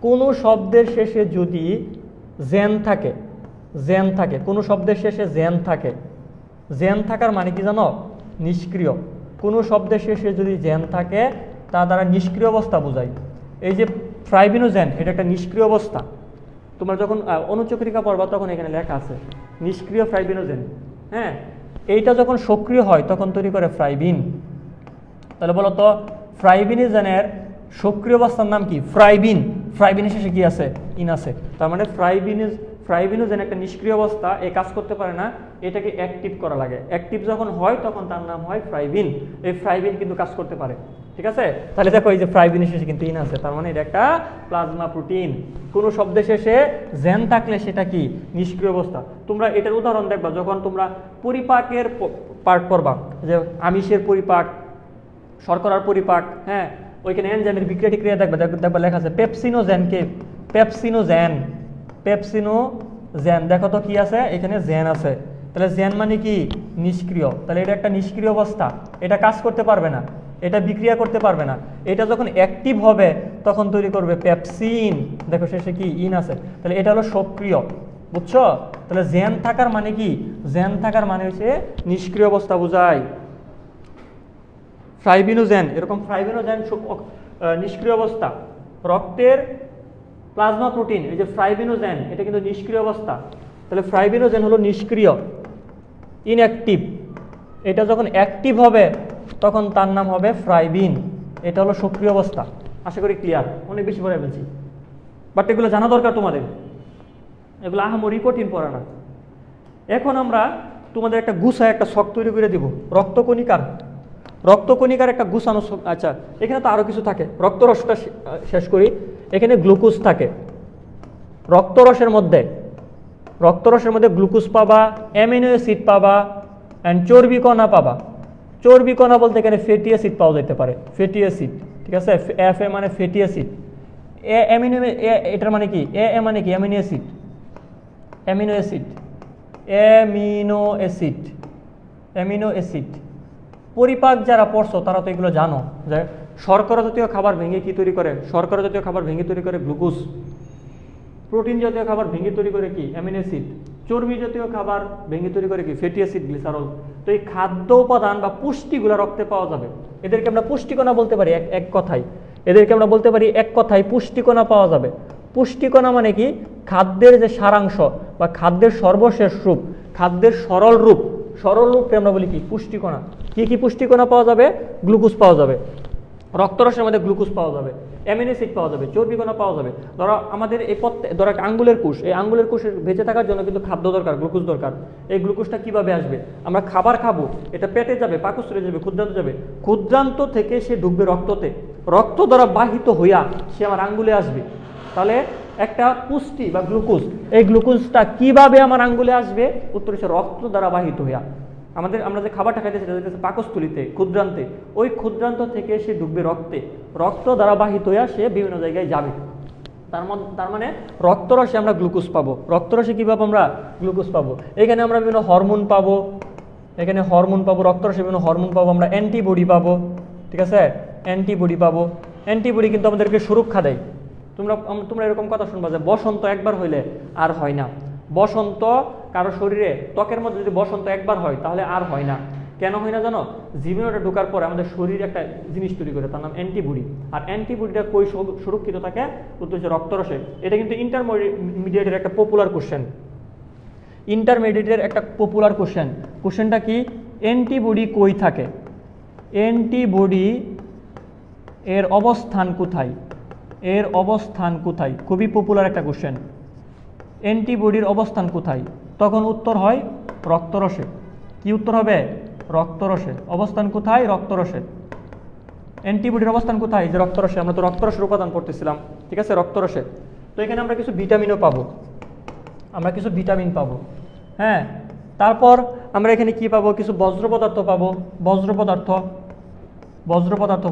কোনো শব্দের শেষে যদি জেন থাকে, জেন থাকে, কোনো শব্দের শেষে জেন থাকে। জেন থাকার মানে কি জানো? নিষ্ক্রিয়। কোনো শব্দের শেষে যদি জেন থাকে তা দ্বারা নিষ্ক্রিয় অবস্থা বোঝায়। এই যে ফ্রাইবিনোজেন, এটা একটা নিষ্ক্রিয় অবস্থা। তোমরা যখন অনুচক্রিকা পড়বা তখন এখানে লেখা আছে নিষ্ক্রিয় ফ্রাইবিনোজেন। হ্যাঁ, এইটা যখন সক্রিয় হয় তখন তৈরি করে ফ্রাইবিন। তাহলে বলো তো ফ্রাইবিনোজেনের সক্রিয় অবস্থার নাম কি? ফ্রাইবিন। ফ্রাইবিনের শেষে কি আছে? ইন আছে। তার মানে ফ্রাইবিনোজেন একটা নিষ্ক্রিয় অবস্থা, এ কাজ করতে পারে না, এটাকে অ্যাক্টিভ করা লাগে। অ্যাক্টিভ যখন হয় তখন তার নাম হয় ফ্রাইবিন। এই ফ্রাইবিন কিন্তু কাজ করতে পারে, ঠিক আছে? তাহলে দেখো এই যে ফ্রাইবিনের শেষে কিন্তু ইন আছে, তার মানে এটা একটা প্লাজমা প্রোটিন। কোনো শব্দের শেষে জেন থাকলে সেটা কি? নিষ্ক্রিয় অবস্থা। তোমরা এটার উদাহরণ দেখবা যখন তোমরা পরিপাকের পার্ট পড়বা, যে আমিষের পরিপাক, শর্করার পরিপাক, হ্যাঁ, ওইখানে এনজাইমের বিক্রিয়া টিক্রিয়া দেখবা লেখা আছে পেপসিনোজেনকে, পেপসিনোজেন। দেখো তো কি আছে এখানে? জেন আছে। তাহলে জেন মানে কি? নিষ্ক্রিয়। তাহলে এটা একটা নিষ্ক্রিয় অবস্থা, এটা কাজ করতে পারবে না, এটা বিক্রিয়া করতে পারবে না। এটা যখন অ্যাক্টিভ হবে তখন তৈরি করবে পেপসিন। দেখো শেষে কি? ইন আছে। তাহলে এটা হলো সক্রিয়, বুঝছো? তাহলে জেন থাকার মানে কি? জেন থাকার মানে হচ্ছে নিষ্ক্রিয় অবস্থা বোঝায়। ফ্রাইবিনোজেন, এরকম ফ্রাইবিনোজেন নিষ্ক্রিয় অবস্থা। রক্তের প্লাজমা প্রোটিন, এই যে ফ্রাইবিনোজেন, এটা কিন্তু নিষ্ক্রিয় অবস্থা। তাহলে ফ্রাইবিনোজেন হলো নিষ্ক্রিয়, ইনঅ্যাক্টিভ। এটা যখন অ্যাক্টিভ হবে তখন তার নাম হবে ফ্রাইবিন। এটা হলো সক্রিয় অবস্থা। আশা করি ক্লিয়ার, অনেক বেশি পড়ে ফেলছি, বাট এগুলো জানা দরকার তোমাদের। এগুলো আহামরি কঠিন পড়া না। এখন আমরা তোমাদের একটা গুছায় একটা ছক তৈরি করে দিব রক্তকণিকার একটা গুছানো। আচ্ছা, এখানে তো আরো কিছু থাকে, রক্তরসটা শেষ করি। এখানে গ্লুকোজ থাকে রক্তরসের মধ্যে গ্লুকোজ পাবা, অ্যামিনো অ্যাসিড পাবা, অ্যান্ড চর্বি কণা পাবা। চর্বি কণা বলতে এখানে ফ্যাটি অ্যাসিড পাওয়া যেতে পারে, ফ্যাটি অ্যাসিড, ঠিক আছে? এফ এ মানে ফ্যাটি অ্যাসিড, এটার মানে কি? এ মানে কি? Amino acid. পরিপাক যারা পড়ছো তারা তো এগুলো জানো, যে শর্করা জাতীয় খাবার ভেঙে কি তৈরি করে? শর্করা জাতীয় খাবার ভেঙে তৈরি করে গ্লুকোজ। প্রোটিন জাতীয় খাবার ভেঙে তৈরি করে কি? Amino acid. চর্বি জাতীয় খাবার ভেঙে তৈরি করে কি? Fatty acid, glycerol. তো এই খাদ্য উপাদান বা পুষ্টিগুলো রক্তে পাওয়া যাবে। এদেরকে আমরা পুষ্টিকণা বলতে পারি এক কথায়। পুষ্টিকণা পাওয়া যাবে। পুষ্টিকণা মানে কি? খাদ্যের যে সারাংশ বা খাদ্যের সর্বশেষ রূপ, খাদ্যের সরল রূপকে আমরা বলি কি? পুষ্টিকণা। কি পুষ্টিকণা পাওয়া যাবে? গ্লুকোজ পাওয়া যাবে, রক্তরসের মধ্যে গ্লুকোজ পাওয়া যাবে, অ্যামিনো অ্যাসিড পাওয়া যাবে, চর্বিকণা পাওয়া যাবে। ধরো আমাদের এই ধরো একটা আঙ্গুলের কোষ, এই আঙ্গুলের কোষের বেঁচে থাকার জন্য কিন্তু খাদ্য দরকার, গ্লুকোজ দরকার। এই গ্লুকোজটা কিভাবে আসবে? আমরা খাবার খাবো, এটা পেটে যাবে, পাকস্থলী যাবে, ক্ষুদ্রান্ত যাবে, ক্ষুদ্রান্ত থেকে সে ঢুকবে রক্ততে, রক্ত দ্বারা বাহিত হইয়া সে আমার আঙ্গুলে আসবে। তাহলে একটা পুষ্টি বা গ্লুকোজ, এই গ্লুকোজটা কিভাবে আমার আঙ্গুলে আসবে? উত্তর হচ্ছে রক্ত দ্বারা বাহিত হইয়া। আমরা যে খাবারটা খাইতেছি সেটা হচ্ছে পাকস্থলীতে, ক্ষুদ্রান্তে, ওই ক্ষুদ্রান্ত থেকে সে ঢুকবে রক্তে, রক্ত দ্বারা বাহিত হইয়া সে বিভিন্ন জায়গায় যাবে। তার মানে রক্তরসে আমরা গ্লুকোজ পাবো। রক্তরসে কী পাবো? আমরা গ্লুকোজ পাবো। এখানে আমরা বিভিন্ন হরমোন পাবো, রক্তরসে বিভিন্ন হরমোন পাবো, আমরা অ্যান্টিবডি পাবো, ঠিক আছে? অ্যান্টিবডি কিন্তু আমাদেরকে সুরক্ষা দেয়। তোমরা এরকম কথা শুনবা যে বসন্ত একবার হইলে আর হয় না। বসন্ত কারো শরীরে, ত্বকের মধ্যে যদি বসন্ত একবার হয় তাহলে আর হয় না। কেন হয় না জানো? জীবাণুটা ঢোকার পরে আমাদের শরীর একটা জিনিস তৈরি করে, তার নাম অ্যান্টিবডি। আর অ্যান্টিবডিটা কই সুরক্ষিত থাকে? উত্তর হচ্ছে রক্তরসে। এটা কিন্তু ইন্টারমিডিয়েটের একটা পপুলার কোশ্চেন। কোশ্চেনটা কি? অ্যান্টিবডি কই থাকে? অ্যান্টিবডি এর অবস্থান কোথায়? খুবই পপুলার একটা কোশ্চেন। অ্যান্টিবডির অবস্থান কোথায়? তখন উত্তর হয় রক্তরসে। কি উত্তর হবে? রক্তরসে। অবস্থান কোথায়? রক্তরসে। অ্যান্টিবডির অবস্থান কোথায়? যে রক্তরসে। আমরা তো রক্তরসের উপাদান পড়তেছিলাম, ঠিক আছে? রক্তরসে। তো এখানে আমরা কিছু ভিটামিন পাবো, হ্যাঁ। তারপর আমরা এখানে কি পাবো? কিছু বজ্র পদার্থ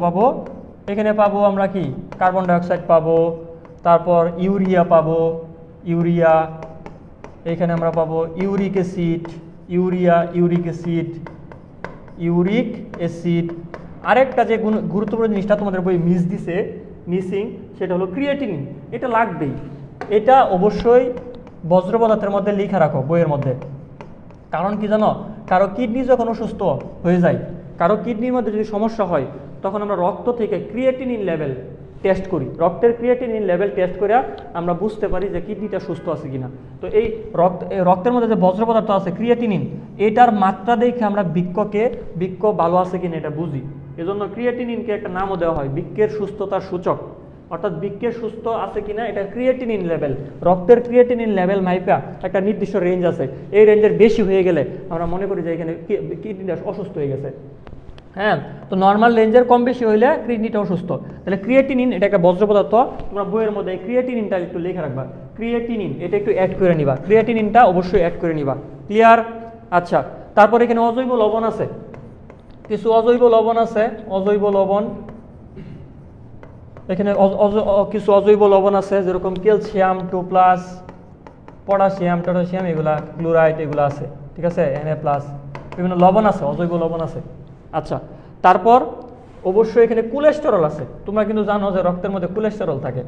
পাবো। এখানে পাবো আমরা কি? কার্বন ডাইঅক্সাইড পাবো, তারপর ইউরিয়া পাবো, এখানে আমরা পাবো ইউরিক অ্যাসিড। আরেকটা যে গুরুত্বপূর্ণ জিনিসটা তোমাদের বই মিসিং, সেটা হলো ক্রিয়েটিনিন। এটা লাগবেই, এটা অবশ্যই বজ্র পদার্থের মধ্যে লিখে রাখো বইয়ের মধ্যে। কারণ কি জানো, কারো কিডনি যখন অসুস্থ হয়ে যায়, কারো কিডনির মধ্যে যদি সমস্যা হয়, তখন আমরা রক্ত থেকে ক্রিয়েটিনিন লেভেল টেস্ট করি। রক্তের ক্রিয়েটিনিন লেভেল টেস্ট করে আমরা বুঝতে পারি যে কিডনিটা সুস্থ আছে কিনা। তো এই রক্তের মধ্যে যে বজ্র পদার্থ আছে ক্রিয়েটিনিন, এটার মাত্রা দেখে আমরা বৃক্ক ভালো আছে কিনা এটা বুঝি। এজন্য ক্রিয়েটিনিনকে একটা নামও দেওয়া হয় বৃক্কের সুস্থতার সূচক। অর্থাৎ বৃক্কের সুস্থ আছে কিনা এটা ক্রিয়েটিনিন লেভেল, রক্তের ক্রিয়েটিনিন লেভেল মাইপা একটা নির্দিষ্ট রেঞ্জ আছে, এই রেঞ্জের বেশি হয়ে গেলে আমরা মনে করি যে এখানে কিডনিটা অসুস্থ হয়ে গেছে। হ্যাঁ, তো নর্মাল রেঞ্জের কম বেশি হইলে কিডনিটা অসুস্থ। তাহলে ক্রিয়েটিনিন এটা একটা বজ্র পদার্থ, তোমরা বইয়ের মধ্যে এই ক্রিয়েটিনিনটা একটু লিখে রাখবা। ক্রিয়েটিনিন এটা একটু অ্যাড করে নিবা, ক্রিয়েটিনিনটা অবশ্যই অ্যাড করে নিবা। ক্লিয়ার? আচ্ছা, তারপর এখানে অজৈব লবণ আছে, কিছু অজৈব লবণ আছে, অজৈব লবণ এখানে কিছু অজৈব লবণ আছে, যেরকম ক্যালসিয়াম 2+, পটাশিয়াম, পটাশিয়াম, এগুলা ক্লোরাইড এগুলো আছে, ঠিক আছে, Na+, বিভিন্ন লবণ আছে, অজৈব লবণ আছে। আচ্ছা, তারপর অবশ্যই এখানে কোলেস্টেরল আছে। তোমরা কিন্তু জানো যে রক্তের মধ্যে কোলেস্টেরল থাকে।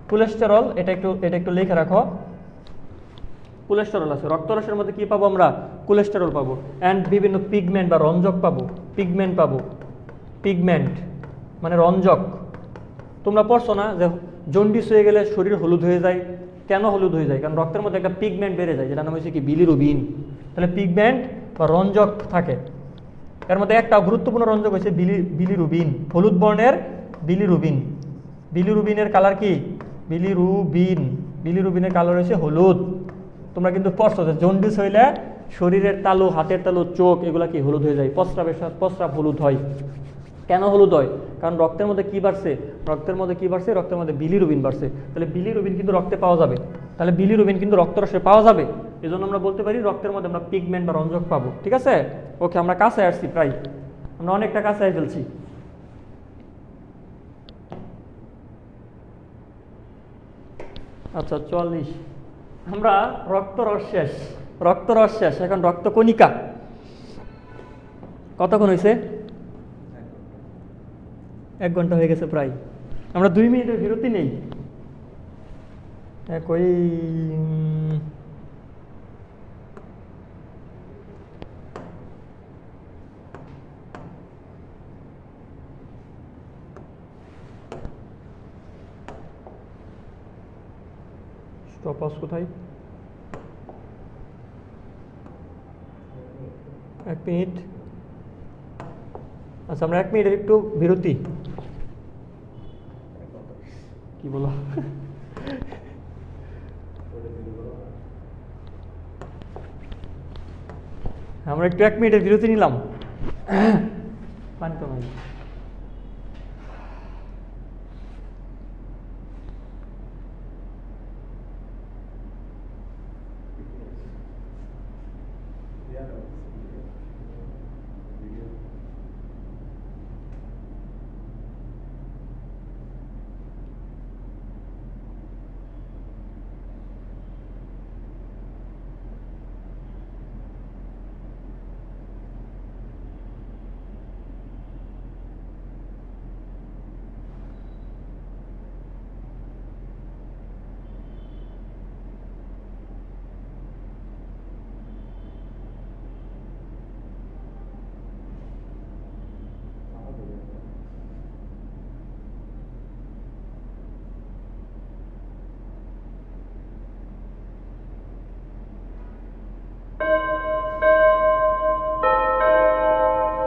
কোলেস্টেরল এটা একটু লিখে রাখো। কোলেস্টেরল আছে, রক্তরসের মধ্যে কি পাবো আমরা? কোলেস্টেরল পাবো। অ্যান্ড বিভিন্ন পিগমেন্ট বা রঞ্জক পাবো, পিগমেন্ট মানে রঞ্জক। তোমরা পড়ছো না যে জন্ডিস হয়ে গেলে শরীর হলুদ হয়ে যায়? কেন হলুদ হয়ে যায়? কারণ রক্তের মধ্যে একটা পিগমেন্ট বেড়ে যায়, যেটা নাম হচ্ছে কি বিলিরুবিন। তাহলে পিগমেন্ট বা রঞ্জক থাকে। এর মধ্যে একটা গুরুত্বপূর্ণ রঞ্জক হচ্ছে বিলিরুবিন, হলুদ বর্ণের বিলিরুবিন। বিলিরুবিনের কালার কি? বিলিরুবিনের কালার হচ্ছে হলুদ। তোমরা কিন্তু পড়ছো যে জন্ডিস হইলে শরীরের তালু, হাতের তালু, চোখ এগুলা কি হলুদ হয়ে যায়, প্রস্রাব হলুদ হয়। কেন হলুদ হয়? কারণ রক্তের মধ্যে কি বাড়ছে? রক্তের মধ্যে বিলিরুবিন বাড়ছে। তাহলে বিলিরুবিন কিন্তু রক্তে পাওয়া যাবে, তাহলে বিলিরুবিন কিন্তু রক্তরসে পাওয়া যাবে। এই জন্য আমরা বলতে পারি রক্তের মধ্যে আমরা পিগমেন্ট বা রঞ্জক পাবো। ঠিক আছে, ওকে, আমরা কাছে আসছি, প্রায় আমরা অনেকটা কাছে এসে ফেলছি। আচ্ছা 44, আমরা রক্তরস শেষ, এখন রক্তকণিকা। কতক্ষণ হয়েছে? 1 ঘন্টা হয়ে গেছে প্রায়। আমরা 2 মিনিটের বিরতি নেই। একই স্টপওয়াচ কোথায়? 1 মিনিট। আচ্ছা, আমরা 1 মিনিটের একটু বিরতি। কি বলো? আমরা একটু 1 মিনিটের বিরতি নিলাম। পানি তো নাই।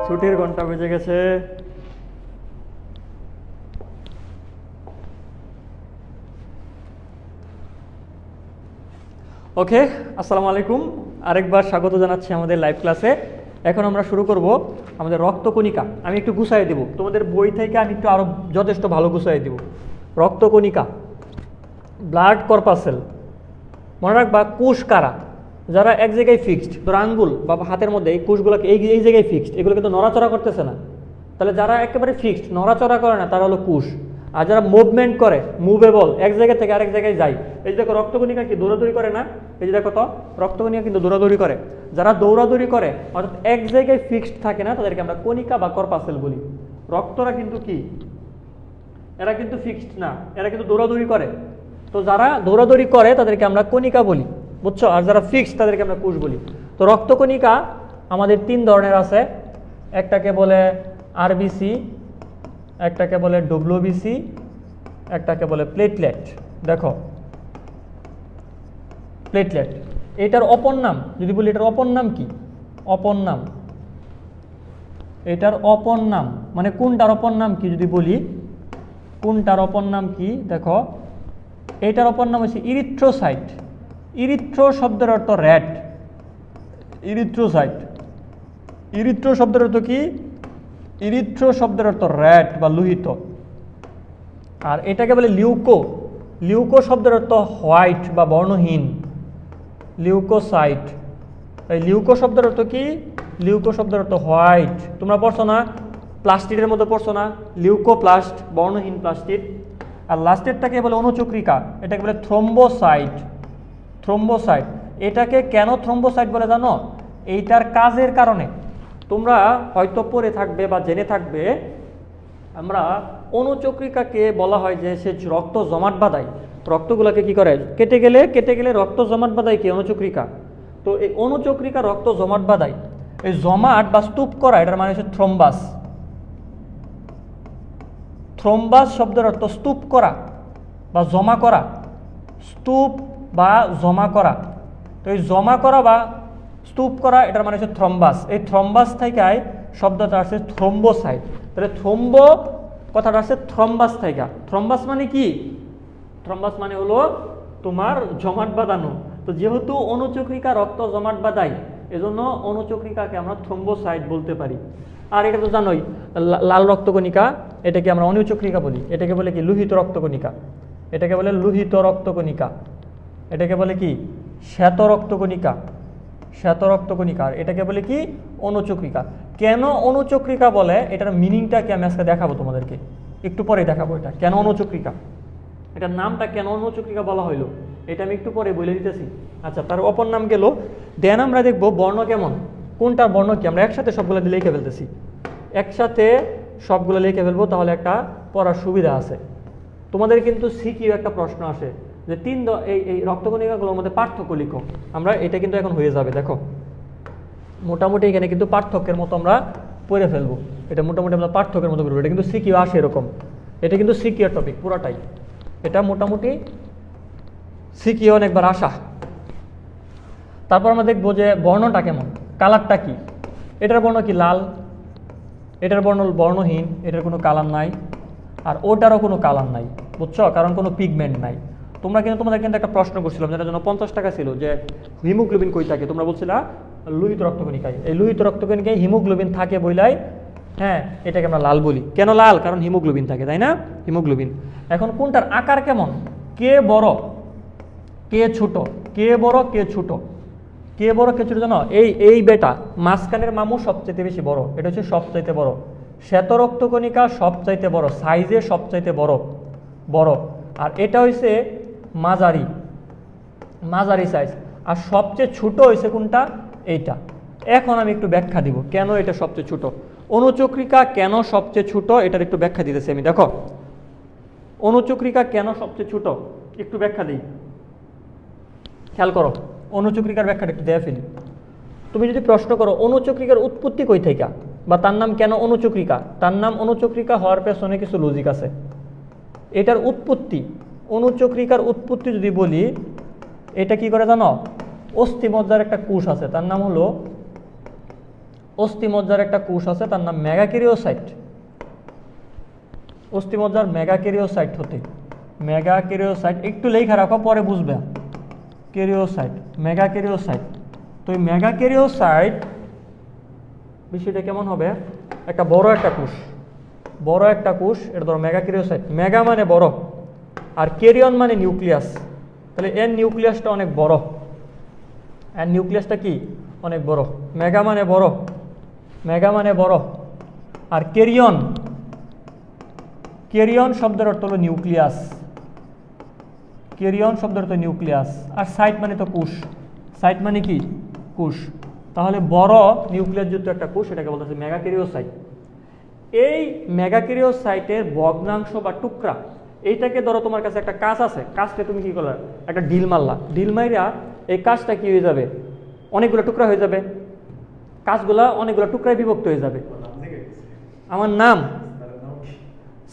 ছুটির ঘন্টা বেজে গেছে। ওকে, আসসালামু আলাইকুম, আরেকবার স্বাগত জানাচ্ছি আমাদের লাইভ ক্লাসে। এখন আমরা শুরু করব আমাদের রক্তকণিকা। আমি একটু গুছাই দেব, তোমাদের বই থেকে আমি একটু আরো যথেষ্ট ভালো গুছাই দেব। রক্তকণিকা, ব্লাড কর্পাসেল। মনে রাখবা কোষ কারা? যারা এক জায়গায় ফিক্সড, ধরো আঙ্গুল বা হাতের মধ্যে এই কোষগুলোকে এই জায়গায় ফিক্সড, এগুলো কিন্তু নড়াচড়া করতেছে না। তাহলে যারা একেবারে ফিক্সড, নড়াচড়া করে না, তারা হলো কোষ। আর যারা মুভমেন্ট করে, মুভেবল, এক জায়গা থেকে আরেক জায়গায় যায়, এই যে দেখো রক্তকণিকা কি দৌড়াদৌড়ি করে না? এই যে দেখো তো, রক্তকণিকা কিন্তু দৌড়াদৌড়ি করে। যারা দৌড়াদৌড়ি করে অর্থাৎ এক জায়গায় ফিক্সড থাকে না, তাদেরকে আমরা কণিকা বা কর্পাসেল বলি। রক্তরা কিন্তু কি, এরা কিন্তু ফিক্সড না, এরা কিন্তু দৌড়াদৌড়ি করে। তো যারা দৌড়াদৌড়ি করে তাদেরকে আমরা কণিকা বলি, বুঝছো? আর যারা ফিক্সড তাদেরকে আমরা কোষ বলি। তো রক্তকণিকা আমাদের 3 ধরনের আছে, একটাকে বলে আরবিসি, একটাকে বলে ডব্লিউবিসি, একটাকে বলে প্লেটলেট। দেখো প্লেটলেট, এটার অপর নাম যদি বলি, এটার অপর নাম কি? অপর নাম, এটার অপর নাম মানে কোনটার অপর নাম কি যদি বলি, কোনটার অপর নাম কি? দেখো এটার অপর নাম হচ্ছে ইরিথ্রোসাইট। ইরিথ্রো শব্দের অর্থ রেড, ইরিথ্রোসাইট। ইরিথ্রো শব্দের অর্থ কি? ইরিথ্রো শব্দের অর্থ রেড বা লোহিত। আর এটাকে বলে লিউকো। লিউকো শব্দের অর্থ হোয়াইট বা বর্ণহীন, লিউকোসাইট। এই লিউকো শব্দের অর্থ কি? লিউকো শব্দের অর্থ হোয়াইট। তোমরা পড়ছো না প্লাস্টিডের মধ্যে পড়ছো না, লিউকোপ্লাস্ট বর্ণহীন প্লাস্টিড। আর লাস্টেরটাকে বলে অনুচক্রিকা, এটাকে বলে থ্রম্বোসাইট। থ্রম্বোসাইট, এটাকে কেন থ্রম্বোসাইট বলে জানো? এইটার কাজের কারণে তোমরা হয়তো পড়ে থাকবে বা জেনে থাকবে, আমরা অনুচক্রিকাকে বলা হয় যে সে রক্ত জমাট বাঁধায়। রক্তগুলোকে কি করে? কেটে গেলে রক্ত জমাট বাঁধায় কি? অনুচক্রিকা। তো এই অনুচক্রিকা রক্ত জমাট বাঁধায়। এই জমাট বা স্তূপ করা, এটার মানে হচ্ছে থ্রম্বাস। থ্রম্বাস শব্দের অর্থ স্তূপ করা বা জমা করা, স্তূপ বা জমা করা। তো এই জমা করা বা স্তূপ করা, এটার মানে হচ্ছে থ্রম্বাস। এই থ্রম্বাস থেকে শব্দটা আসছে থ্রম্বোসাইট। তাহলে থ্রম্বো কথাটা আসছে থ্রম্বাস থেকে। থ্রম্বাস মানে কি? থ্রম্বাস মানে হলো তোমার জমাট বাঁধানো। তো যেহেতু অনুচক্রিকা রক্ত জমাট বাঁধায়, এজন্য অনুচক্রিকাকে আমরা থ্রম্বোসাইট বলতে পারি। আর এটা তো জানোই, লাল রক্তকণিকা, এটাকে আমরা অনুচক্রিকা বলি। এটাকে বলে কি? লোহিত রক্তকণিকা। এটাকে বলে লোহিত রক্তকণিকা। এটাকে বলে কি? শ্বেত রক্তকণিকা। শ্বেত রক্তকণিকা। এটাকে বলে কি? অনুচক্রিকা। কেন অনুচক্রিকা বলে, এটার মিনিংটা কি আমি আজকে দেখাবো তোমাদেরকে, একটু পরে দেখাবো। এটা কেন অনুচক্রিকা, এটার নামটা কেন অনুচক্রিকা বলা হইলো, এটা আমি একটু পরে বলে দিতেছি। আচ্ছা, তার অপর নাম গেল। দেন আমরা দেখবো বর্ণ কেমন, কোনটার বর্ণ কি। আমরা একসাথে সবগুলো লিখে ফেলতেছি, একসাথে সবগুলো লিখে ফেলবো, তাহলে একটা পড়ার সুবিধা আছে। তোমাদের কিন্তু সিকিউ একটা প্রশ্ন আসে যে এই রক্তকণিকাগুলোর মধ্যে পার্থক্য লিখো। আমরা এটা কিন্তু এখন হয়ে যাবে। দেখো মোটামুটি এখানে কিন্তু পার্থক্যের মতো আমরা পড়ে ফেলবো। এটা মোটামুটি আমরা পার্থক্যের মতো করবো। এটা কিন্তু সিকিউ আসে এরকম, এটা কিন্তু সিকিউর টপিক পুরাটাই। এটা মোটামুটি সিকিউ অনেকবার আসা। তারপর আমরা দেখবো যে বর্ণটা কেমন, কালারটা কি। এটার বর্ণ কি? লাল। এটার বর্ণ বর্ণহীন, এটার কোনো কালার নাই। আর ওটারও কোনো কালার নাই, বুঝছো? কারণ কোনো পিগমেন্ট নাই। তোমাদের কিন্তু একটা প্রশ্ন করছিলাম, যেটার জন্য 50 টাকা ছিল, যে হিমোগ্লোবিন কই থাকে। তোমরা বলছিলা লোহিত রক্তকণিকায়। এই লোহিত রক্তকণিকায় হিমোগ্লোবিন থাকে বইলাই, হ্যাঁ, এটাকে আমরা লাল বলি। কেন লাল? কারণ হিমোগ্লোবিন থাকে, তাই না? হিমোগ্লোবিন। এখন কোনটার আকার কেমন, কে বড় কে ছোট, কে বড় কে ছোট, কে বড় কে ছোট জানো? এই বেটা মাঝখানের মামু সবচাইতে বেশি বড়, এটা হচ্ছে সবচাইতে বড়। শ্বেত রক্তকণিকা সবচাইতে বড়, সাইজে সবচাইতে বড়। আর এটা হইছে মাঝারি সাইজ। আর সবচেয়ে ছোট হয়েছে কোনটা? এইটা। এখন আমি একটু ব্যাখ্যা দিব কেন এটা সবচেয়ে ছোট। অনুচক্রিকা কেন সবচেয়ে ছোট, এটার একটু ব্যাখ্যা দিতেছি আমি। দেখো অনুচক্রিকা কেন সবচেয়ে ছোট, একটু ব্যাখ্যা দিই, খেয়াল করো। অনুচক্রিকার ব্যাখ্যাটা একটু দেয়া ফেলি। তুমি যদি প্রশ্ন করো অনুচক্রিকার উৎপত্তি কই থেকে, বা তার নাম কেন অনুচক্রিকা, তার নাম অনুচক্রিকা হওয়ার পেছনে কিছু লজিক আছে। এটার উৎপত্তি, অনুচক্রিকার উৎপত্তি যদি বলি, এটা কি করে জানো? অস্থিমজ্জার একটা কোষ আছে, তার নাম হলো অস্থিমজ্জার একটা কোষ আছে, তার নাম মেগাক্যারিওসাইট। অস্থিমজ্জার মেগাক্যারিওসাইট হতে, মেগাক্যারিওসাইট একটু লেখা রাখো, পরে বুঝবে। ক্যারিওসাইট, মেগাক্যারিওসাইট। তো এই মেগাক্যারিওসাইট বিষয়টা কেমন হবে? একটা বড় একটা কোষ, এটা ধরো মেগাক্যারিওসাইট। মেগা মানে বড়, আর ক্যারিয়ন মানে নিউক্লিয়াস। তাহলে এর নিউক্লিয়াসটা অনেক বড়, এর নিউক্লিয়াসটা কি? অনেক বড়। মেগা মানে বড়। আর ক্যারিয়ন শব্দের অর্থ হলো নিউক্লিয়াস। ক্যারিয়ন শব্দের অর্থ নিউক্লিয়াস। আর সাইট মানে তো কোষ, সাইট মানে কি? কোষ। তাহলে বড় নিউক্লিয়াস যুক্ত একটা কোষ, এটাকে বলতেছে মেগাক্যারিওসাইট। এই মেগাক্যারিওসাইটের ভগ্নাংশ বা টুকরা, এইটাকে ধরো তোমার কাছে একটা কাজ আছে, কাজটা তুমি কি করলা, একটা ঢিল মারলা, ঢিল মাইরা এই কাজটা কি হয়ে যাবে, অনেকগুলো টুকরা হয়ে যাবে, কাজগুলা অনেকগুলো টুকরায় বিভক্ত হয়ে যাবে। আমার নাম,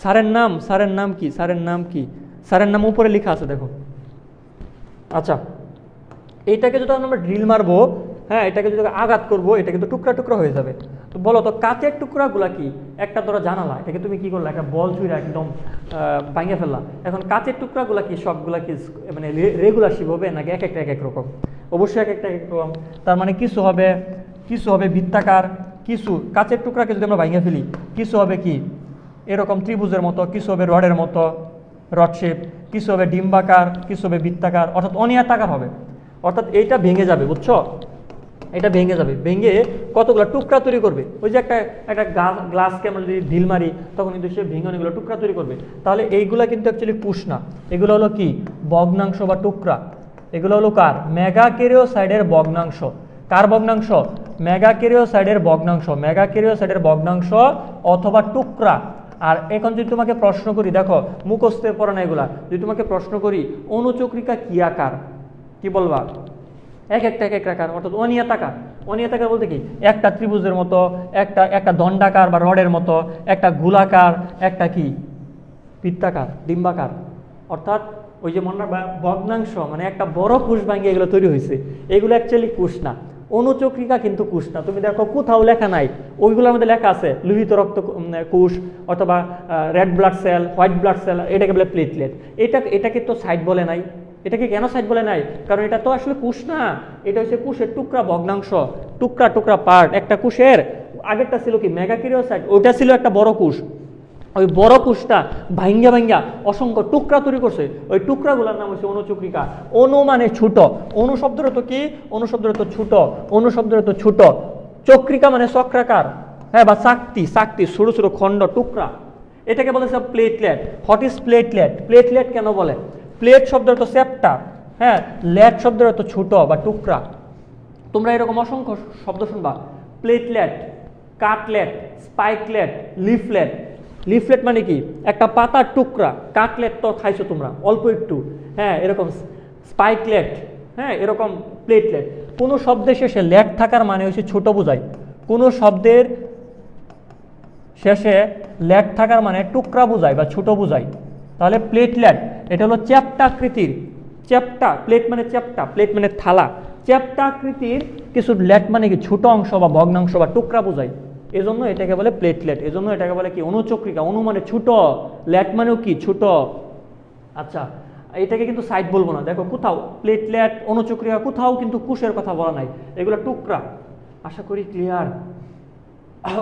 স্যারের নাম, স্যারের নাম কি, স্যারের নাম কি, স্যারের নাম উপরে লেখা আছে দেখো। আচ্ছা, এইটাকে যদি আমরা ড্রিল মারবো, হ্যাঁ, এটাকে যদি আঘাত করবো, এটা কিন্তু টুকরা টুকরা হয়ে যাবে। তো বলো তো কাচের টুকরাগুলা কি, একটা ধরো জানালা, এটাকে তুমি কি করলা, একটা বল ছুঁড়ে একদম ভাঙে ফেললা। এখন কাচের টুকরাগুলা কি সবগুলা কি মানে রেগুলার শিপ হবে নাকি এক একটা এক এক রকম? অবশ্যই এক একটা এক এক রকম। তার মানে কিছু হবে বৃত্তাকার, কিছু কাচের টুকরাকে যদি আমরা ভাঙে ফেলি, কিছু হবে কি এরকম ত্রিভুজের মতো, কিছু হবে রডের মতো, রড শেপ, কিছু হবে ডিম্বাকার, কিছু হবে বৃত্তাকার, অর্থাৎ অনিয়তাকার হবে। অর্থাৎ এইটা ভেঙে যাবে, বুঝছো, এটা ভেঙে যাবে, ভেঙে কতগুলো টুকরা তৈরি করবে। ওই যে একটা গ্লাসকে আমরা যদি ঢিল মারি তখন কিন্তু সে ভেঙে অনেকগুলো টুকরা তৈরি করবে। তাহলে এইগুলা কিন্তু অ্যাকচুয়ালি কুশ না, এগুলো হলো কি ভগ্নাংশ বা টুকরা। এগুলো হলো কার, মেগাক্যারিওসাইডের ভগ্নাংশ। কার ভগ্নাংশ, মেগাক্যারিওসাইডের ভগ্নাংশ, মেগাক্যারিওসাইডের ভগ্নাংশ অথবা টুকরা। আর এখন যদি তোমাকে প্রশ্ন করি, দেখো মুখস্থে পড়া না এগুলা, যদি তোমাকে প্রশ্ন করি অনুচক্রিকা কি আকার, কি বলবা, এক একটা এক এক আকার, অর্থাৎ অনিয়তাকার। অনিয়তাকার বলতে কি একটা ত্রিভুজের মতো, একটা দণ্ডাকার বা রডের মতো, একটা গোলাকার, একটা কি বৃত্তাকার, ডিম্বাকার। অর্থাৎ ওই যে মনে ভগ্নাংশ মানে একটা বড় কোষ ভাঙিয়ে এগুলো তৈরি হয়েছে, এগুলো অ্যাকচুয়ালি কোষ না। অনুচক্রিকা কিন্তু কোষ না। তুমি দেখো কোথাও লেখা নাই, ওইগুলোর মধ্যে লেখা আছে লোহিত রক্ত কোষ অথবা red blood cell, white blood cell, এটাকে বলে প্লেটলেট। এটাকে তো সাইট বলে নাই। এটাকে কেন সাইট বলে নাই, কারণ এটা তো আসলে কোষ না, এটা হচ্ছে কোষের টুকরা, ভগ্নাংশ, টুকরা টুকরা পার্ট। একটা কোষের আগেরটা ছিল কি মেগাক্যারিওসাইট, ওইটা ছিল একটা বড় কোষ। ওই বড় কোষটা ভাঙ্গা ভাঙ্গা অসংখ্য টুকরা তৈরি করছে, ওই টুকরাগুলোর নাম হচ্ছে অনুচক্রিকা। অনু মানে ছোট, অনু শব্দের তো কি, অনু শব্দের তো ছোট, অনু শব্দের তো ছোট, চক্রিকা মানে চক্রাকার, হ্যাঁ, বা চাকতি, ছোট ছোট খণ্ড টুকরা। এটাকে বলে platelet. What is platelet? Platelet কেন বলে? প্লেট শব্দের তো চ্যাপ্টার, হ্যাঁ, লেট শব্দের তো ছোট বা টুকরা। তোমরা এরকম অসংখ্য শব্দ শুনবা, platelet, cutlet, spikelet, leaflet. Leaflet মানে কি একটা পাতার টুকরা, কাটলেট তো খাইছো তোমরা অল্প একটু, হ্যাঁ, এরকম স্পাইকলেট, হ্যাঁ, এরকম প্লেটলেট। কোনো শব্দের শেষে লেট থাকার মানে হচ্ছে ছোট বোঝায়, কোনো শব্দের শেষে লেট থাকার মানে টুকরা বোঝায় বা ছোট বোঝায়। তাহলে প্লেটলেট এটা হলো চ্যাপ্টাকৃতির, চ্যাপ্টা, প্লেট মানে চ্যাপ্টা, প্লেট মানে থালা, চ্যাপ্টাকৃতির কিছু লেট মানে কি ছোট অংশ বা ভগ্নাংশ বা টুকরা বোঝায়, এজন্য এটাকে বলে প্লেটলেট। এজন্য এটাকে বলে কি অনুচক্রিকা। অনু মানে ছোট, লেট মানেও কি ছোট। আচ্ছা, এটাকে কিন্তু সাইড বলবো না। দেখো কোথাও প্লেটলেট, অনুচক্রিকা কোথাও কিন্তু কোষের কথা বলা নাই, এগুলো টুকরা। আশা করি ক্লিয়ার।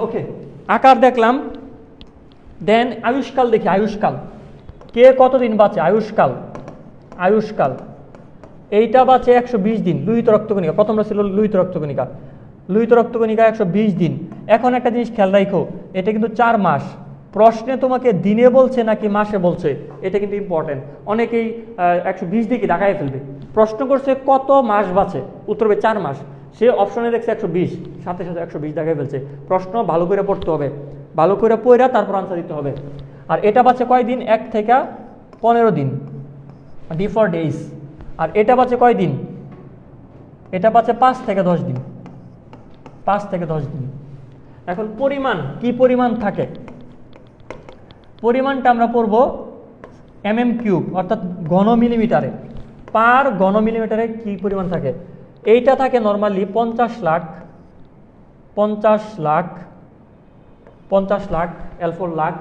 ওকে, আকার দেখলাম, দেন আয়ুষ্কাল দেখি। আয়ুষ্কাল কে কতদিন বাঁচে? আয়ুষ্কাল, আয়ুষ্কাল এইটা বাঁচে 120 দিন। লোহিত রক্তকণিকা, প্রথমটা ছিল লোহিত রক্তকণিকা, লোহিত রক্তকণিকা 120 দিন। এখন একটা জিনিস খেয়াল রাখো, এটা কিন্তু 4 মাস। প্রশ্নে তোমাকে দিনে বলছে নাকি মাসে বলছে, এটা কিন্তু ইম্পর্টেন্ট। অনেকেই 120 দিকে ঢাকায় ফেলবে। প্রশ্ন করছে কত মাস বাঁচে, উত্তর হবে 4 মাস। সে অপশনে দেখছে 120, সাথে সাথে 120 ঢাকায় ফেলছে। প্রশ্ন ভালো করে পড়তে হবে, ভালো করে পড়া তারপর আনসার দিতে হবে। আর এটা বাঁচে কয়দিন? 1 থেকে 15 দিন, D4 days। আর এটা বাঁচে কয়দিন? এটা বাঁচে 5 থেকে 10 দিন, 5 থেকে 10 দিন। এখন পরিমাণ, কি পরিমাণ থাকে? পরিমাণটা আমরা পড়ব mm3, অর্থাৎ ঘন মিলিমিটারে। পার ঘন মিলিমিটারে কি পরিমাণ থাকে? এইটা থাকে নর্মালি 50 লাখ, 50 লাখ, 50 লাখ, L4 লাখ।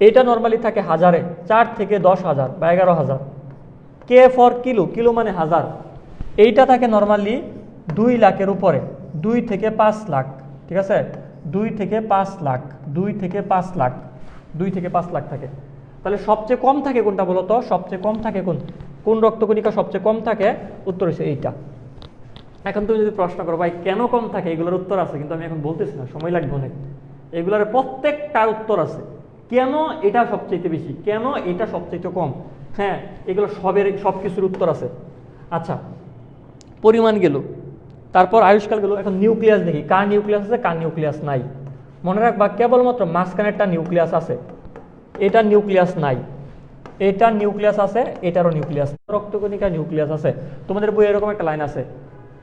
এইটা নর্মালি থাকে হাজারে, 4 থেকে 10,000 বা 11,000। কে ফর কিলো, কিলো মানে হাজার। এইটা থাকে নর্মালি 2 লাখের উপরে, 2 থেকে 5 লাখ, ঠিক আছে, 2 থেকে 5 লাখ, 2 থেকে 5 লাখ, 2 থেকে 5 লাখ থাকে। তাহলে সবচেয়ে কম থাকে কোনটা বলো তো? সবচেয়ে কম থাকে কোন রক্তকণিকা সবচেয়ে কম থাকে? উত্তর হচ্ছে এইটা। এখন তুমি যদি প্রশ্ন করো ভাই কেন কম থাকে, এগুলোর উত্তর আছে, কিন্তু আমি এখন বলতেছি না, সময় লাগবে অনেক। এগুলোর প্রত্যেকটার উত্তর আছে, কেন এটা সবচেয়ে বেশি, কেন এটা সবচেয়ে কম, হ্যাঁ, এগুলো সব কিছুর উত্তর আছে। আচ্ছা, পরিমাণ গেল, তারপর আয়ুষ্কাল গেল। এখন নিউক্লিয়াস দেখি, কার নিউক্লিয়াস আছে কার নিউক্লিয়াস নাই। মনে রাখবা কেবলমাত্র মাঝখানেরটা নিউক্লিয়াস আছে, এটা নিউক্লিয়াস নাই। এটা নিউক্লিয়াস আছে, এটারও নিউক্লিয়াস, রক্তকণিকা নিউক্লিয়াস আছে। তোমাদের বইয়ে এরকম একটা লাইন আছে,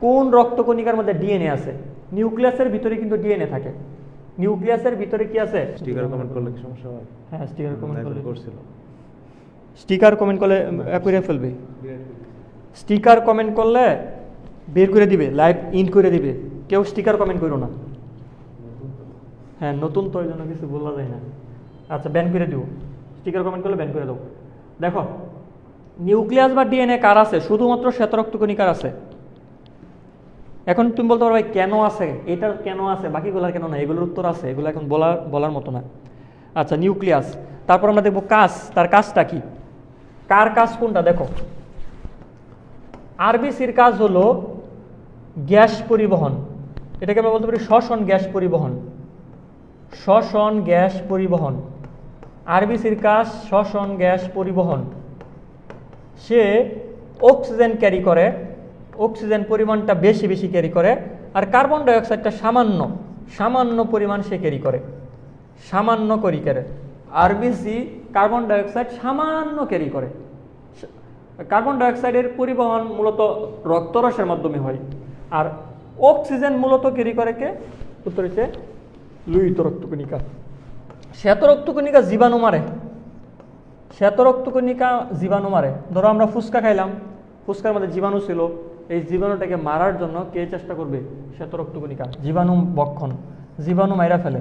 কোন রক্তকণিকার মধ্যে ডিএনএ আছে? নিউক্লিয়াসের ভিতরে কিন্তু ডিএনএ থাকে। নিউক্লিয়াসের ভিতরে কি আছে? স্টিকার কমেন্ট করলে কি সমস্যা হয়? হ্যাঁ, স্টিকার কমেন্ট করলে করছিল। স্টিকার কমেন্ট করলে করে ফেলবে, স্টিকার কমেন্ট করলে বের করে দিবে, লাইভ ইন করে দিবে। কেউ স্টিকার কমেন্ট করো না। হ্যাঁ, নতুন তো ওই জন্য কিছু বলা যায় না। আচ্ছা, ব্যান করে দিব, স্টিকার কমেন্ট করলে ব্যান করে দেবো। দেখো, নিউক্লিয়াস বা ডিএনএ কার আছে? শুধুমাত্র শ্বেতরক্তকণিকার আছে। এখন তুমি বলতে পারো ভাই কেন আছে, এটার কেন আছে, বাকিগুলোর কেন না? এগুলোর উত্তর আছে, এগুলো এখন বলার মতো না। আচ্ছা, নিউক্লিয়াস, তারপর আমরা দেখবো কাজ, তার কাজটা কি, কার কাজ কোনটা? দেখো, আরবিসির কাজ হলো গ্যাস পরিবহন, এটাকে আমরা বলতে পারি শ্বসন গ্যাস পরিবহন, শ্বসন গ্যাস পরিবহন। আরবিসির কাজ শ্বসন গ্যাস পরিবহন। সে অক্সিজেন ক্যারি করে, অক্সিজেন পরিমাণটা বেশি বেশি ক্যারি করে, আর কার্বন ডাইঅক্সাইডটা সামান্য পরিমাণ সে ক্যারি করে, সামান্য ক্যারি করে। আরবিসি কার্বন ডাইঅক্সাইড সামান্য ক্যারি করে। কার্বন ডাইঅক্সাইডের পরিবহন মূলত রক্তরসের মাধ্যমে হয়, আর অক্সিজেন মূলত ক্যারি করে কে? উত্তর হচ্ছে লোহিত রক্তকণিকা। শ্বেত রক্তকণিকা জীবাণু মারে, শ্বেত রক্তকণিকা জীবাণু মারে। ধরো আমরা ফুচকা খাইলাম, ফুচকার মধ্যে জীবাণু ছিল, এই জীবাণুটাকে মারার জন্য কে চেষ্টা করবে? শ্বেত রক্তকণিকা, জীবাণু বক্ষণ, জীবাণু মাইরা ফেলে।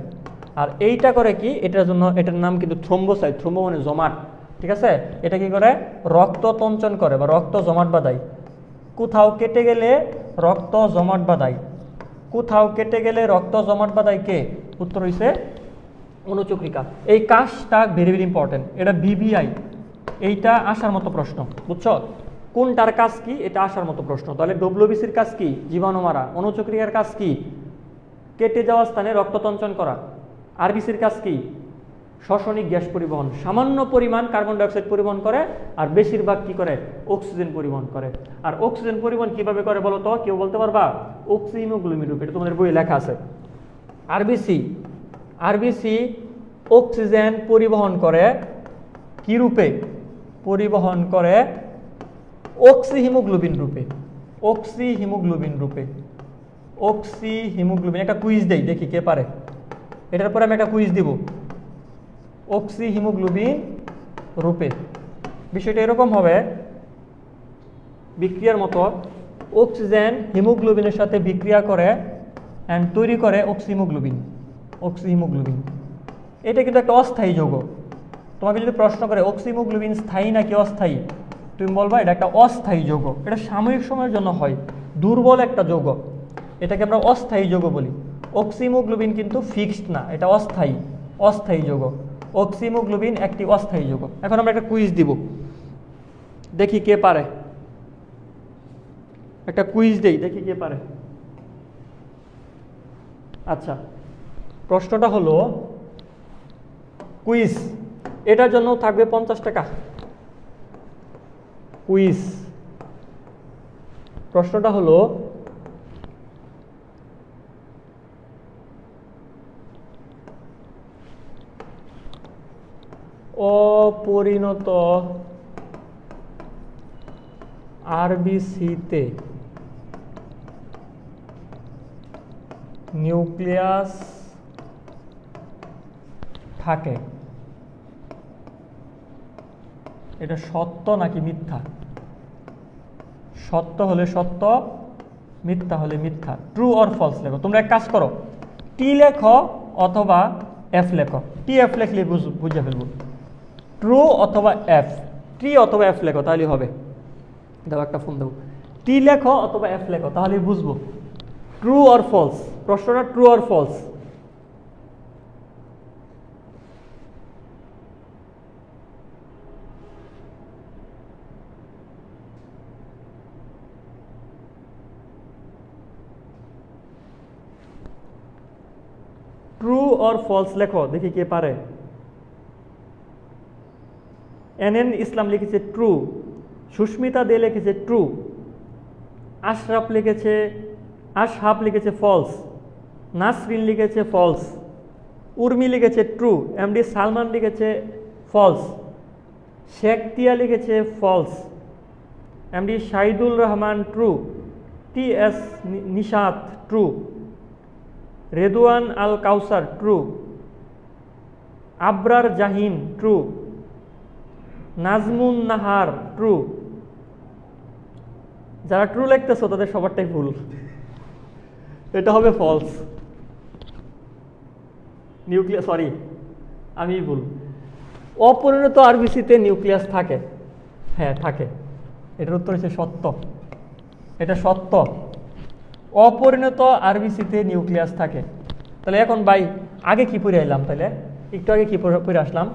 আর এইটা করে কি? এটার জন্য, এটার নাম কিন্তু থ্রোম্বোসাইট, থ্রোম্বো মানে জমাট, ঠিক আছে? এটা কি করে? রক্ত তঞ্চন করে বা রক্ত জমাট বাঁধায়। কোথাও কেটে গেলে রক্ত জমাট বাঁধায়, কোথাও কেটে গেলে রক্ত জমাট বাঁধায় কে? উত্তর হইছে অনুচক্রিকা। এই কাজটা ভেরি ভেরি ইম্পর্টেন্ট, এটা বিবিআই, এইটা আসার মতো প্রশ্ন, বুঝছো? কোনটার কাজ কি, এটা আসার মতো প্রশ্ন। তাহলে ডব্লিউবিসির কাজ কি? জীবাণু মারা। অনুচক্রিকার কাজ কি? কেটে যাওয়া স্থানে রক্ত তঞ্চন করা। আরবিসির কাজ কি? শ্বসনিক গ্যাস পরিবহন, সামান্য পরিমাণ কার্বন ডাইঅক্সাইড পরিবহন করে, আর বেশিরভাগ কি করে? অক্সিজেন পরিবহন করে। আর অক্সিজেন পরিবহন কিভাবে করে বলো তো? কেউ বলতে পারবা? অক্সিহিমোগ্লোবিন রূপে, এটা তোমাদের বইয়ে লেখা আছে। আরবিসি অক্সিজেন পরিবহন করে কি রূপে? পরিবহন করে অক্সিহিমোগ্লোবিন রূপে, অক্সিহিমোগ্লোবিন রূপে, অক্সিহিমোগ্লোবিন। একটা কুইজ দেই, দেখি কে পারে। এটার পরে আমি একটা কুইজ দিব, অক্সিহিমোগ্লোবিন রূপে। বিষয়টা এরকম হবে, বিক্রিয়ার মতো অক্সিজেন হিমোগ্লোবিনের সাথে বিক্রিয়া করে অ্যান্ড তৈরি করে অক্সিহিমোগ্লোবিন, অক্সিহিমোগ্লোবিন। এটা কিন্তু একটা অস্থায়ী যৌগ। তোমাকে যদি প্রশ্ন করে অক্সিহিমোগ্লোবিন স্থায়ী নাকি অস্থায়ী, তুমি বলবা এটা একটা অস্থায়ী যৌগ, এটা সাময়িক সময়ের জন্য হয়, দুর্বল একটা যৌগ, এটাকে আমরা অস্থায়ী যৌগ বলি। অক্সিহিমোগ্লোবিন কিন্তু ফিক্সড না, এটা অস্থায়ী, অস্থায়ী যৌগ। অক্সিহিমোগ্লোবিন একটি অস্থায়ী যৌগ। এখন আমরা একটা কুইজ দিব, দেখি কে পারে। একটা কুইজ দেই, দেখি কে পারে। আচ্ছা, প্রশ্নটা হলো কুইজ, এটার জন্য থাকবে 50 টাকা। কুইজ, প্রশ্নটা হলো অপরিণত আরবিসিতে নিউক্লিয়াস থাকে, এটা সত্য নাকি মিথ্যা? সত্য হলে সত্য, মিথ্যা হলে মিথ্যা। ট্রু অর ফলস লেখো। তোমরা এক কাজ করো, টি লেখো অথবা এফ লেখো। টি এফ লেখলে বুঝে ফেলবো। ট্রু অথবা এফ, টি অথবা এফ লেখো, তাহলে হবে। দাও একটা ফোন দেবো। টি লেখো অথবা এফ লেখো, তাহলে বুঝবো। ট্রু অর ফলস, প্রশ্নটা true or false. True or false লেখো, দেখি কে পারে। এনএন ইসলাম লিখেছে ট্রু, সুস্মিতা দে লিখেছে ট্রু, আশরাফ লিখেছে ফলস, নাসরিন লিখেছে ফলস, উর্মি লিখেছে ট্রু, এমডি সালমান লিখেছে ফলস, শেখ তিয়া লিখেছে false, MD Shahidul Rahman true, T S. Nishat true, Redwan Al Kawsar true, Abrar Jahin true, Nazmun Nahar true. যারা ট্রু লিখতেছো তাদের সবারটাই ভুল, এটা হবে ফলস। নিউক্লিয়াস, সরি আমি ভুল। অপরিণত আরবিসিতে নিউক্লিয়াস থাকে, হ্যাঁ থাকে। এটার উত্তর হচ্ছে সত্য, এটা সত্য। অপরিণত আরবিসিতে নিউক্লিয়াস থাকে। তাহলে এখন ভাই আগে কি পড়ে এলাম? তাহলে একটু আগে কি পড়ে আসলাম?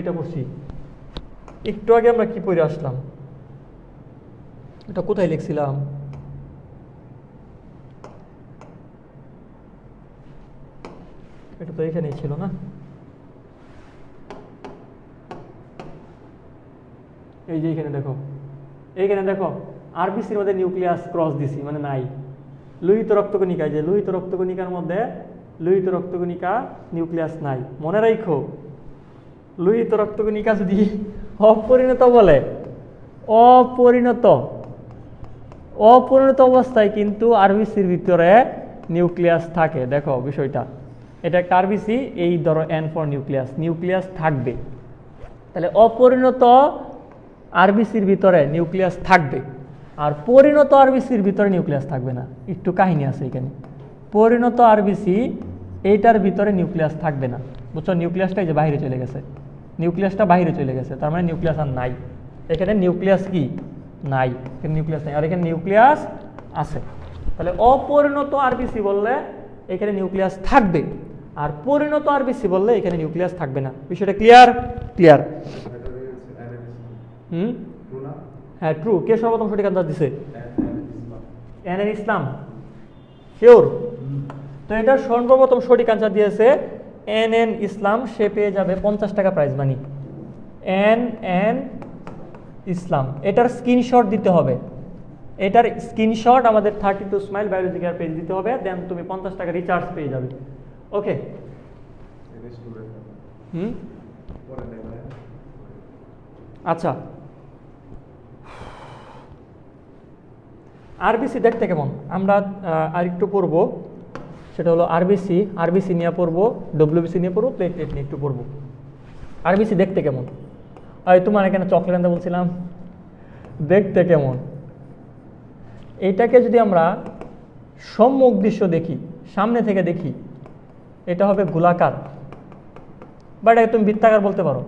এটা পড়ছি একটু আগে, আমরা কি পড়ে আসলাম? এটা কোথায় লিখছিলাম? এটা তো এখানেই ছিল না? এই যে এইখানে দেখো, এইখানে দেখো আরবিসির মধ্যে নিউক্লিয়াস ক্রস দিছি, মানে নাই। লোহিত রক্তকণিকা, যে লোহিত রক্তকণিকার মধ্যে লোহিত রক্তকণিকা নিউক্লিয়াস নাই। মনে রাখো, লোহিত রক্তকণিকা যদি অপরিণত বলে, অপরিণত অবস্থায় কিন্তু আরবিসির ভিতরে নিউক্লিয়াস থাকে। দেখো বিষয়টা, এটা একটা আরবিসি, এই ধরো এন ফর নিউক্লিয়াস থাকবে। তাহলে অপরিণত আরবিসির ভিতরে নিউক্লিয়াস থাকবে, আর পরিণত আরবিসির ভিতরে নিউক্লিয়াস থাকবে না। একটু কাহিনী আছে এখানে। পরিণত আরবিসি এইটার ভিতরে নিউক্লিয়াস থাকবে না, বুঝছো? নিউক্লিয়াসটা এই যে বাইরে চলে গেছে, নিউক্লিয়াসটা বাইরে চলে গেছে, তার মানে নিউক্লিয়াস আর নাই। এখানে নিউক্লিয়াস কি নাই, এখানে নিউক্লিয়াস নাই, আর এখানে নিউক্লিয়াস আছে। তাহলে অপরিণত আরবিসি বললে এখানে নিউক্লিয়াস থাকবে, আর পরিণত আরবিসি বললে এখানে নিউক্লিয়াস থাকবে না। বিষয়টা ক্লিয়ার? ক্লিয়ার। হ্যাঁ ট্রু। কে সর্বপ্রথম সঠিক আনসার দিছে? এন ইসলাম। শিওর? তো এটা সর্বপ্রথম সঠিক আনসার দিয়েছে এন ইসলাম। সে পেয়ে যাবে 50 টাকা প্রাইজ মানি। এন ইসলাম। এটার স্ক্রিনশট দিতে হবে, এটার স্ক্রিনশট আমাদের 32 স্মাইল বায়োলজি কেয়ার পেজ দিতে হবে, দেন তুমি 50 টাকা রিচার্জ পেয়ে যাবে। ওকে। আচ্ছা, আরবিসি দেখতে কেমন আমরা আরেকটু পড়বো, সেটা হলো আরবিসি নিয়ে পড়বো, ডব্লিউবিসি নিয়ে পড়বো, প্লেটলেট নিয়ে একটু পড়বো। আরবিসি দেখতে কেমন? তোমার এখানে চকলেট আনতে বলছিলাম, দেখতে কেমন? এইটাকে যদি আমরা সম্মুখ দৃশ্য দেখি, সামনে থেকে দেখি, এটা হবে গোলাকার, বা এটাকে তুমি বৃত্তাকার বলতে পারো,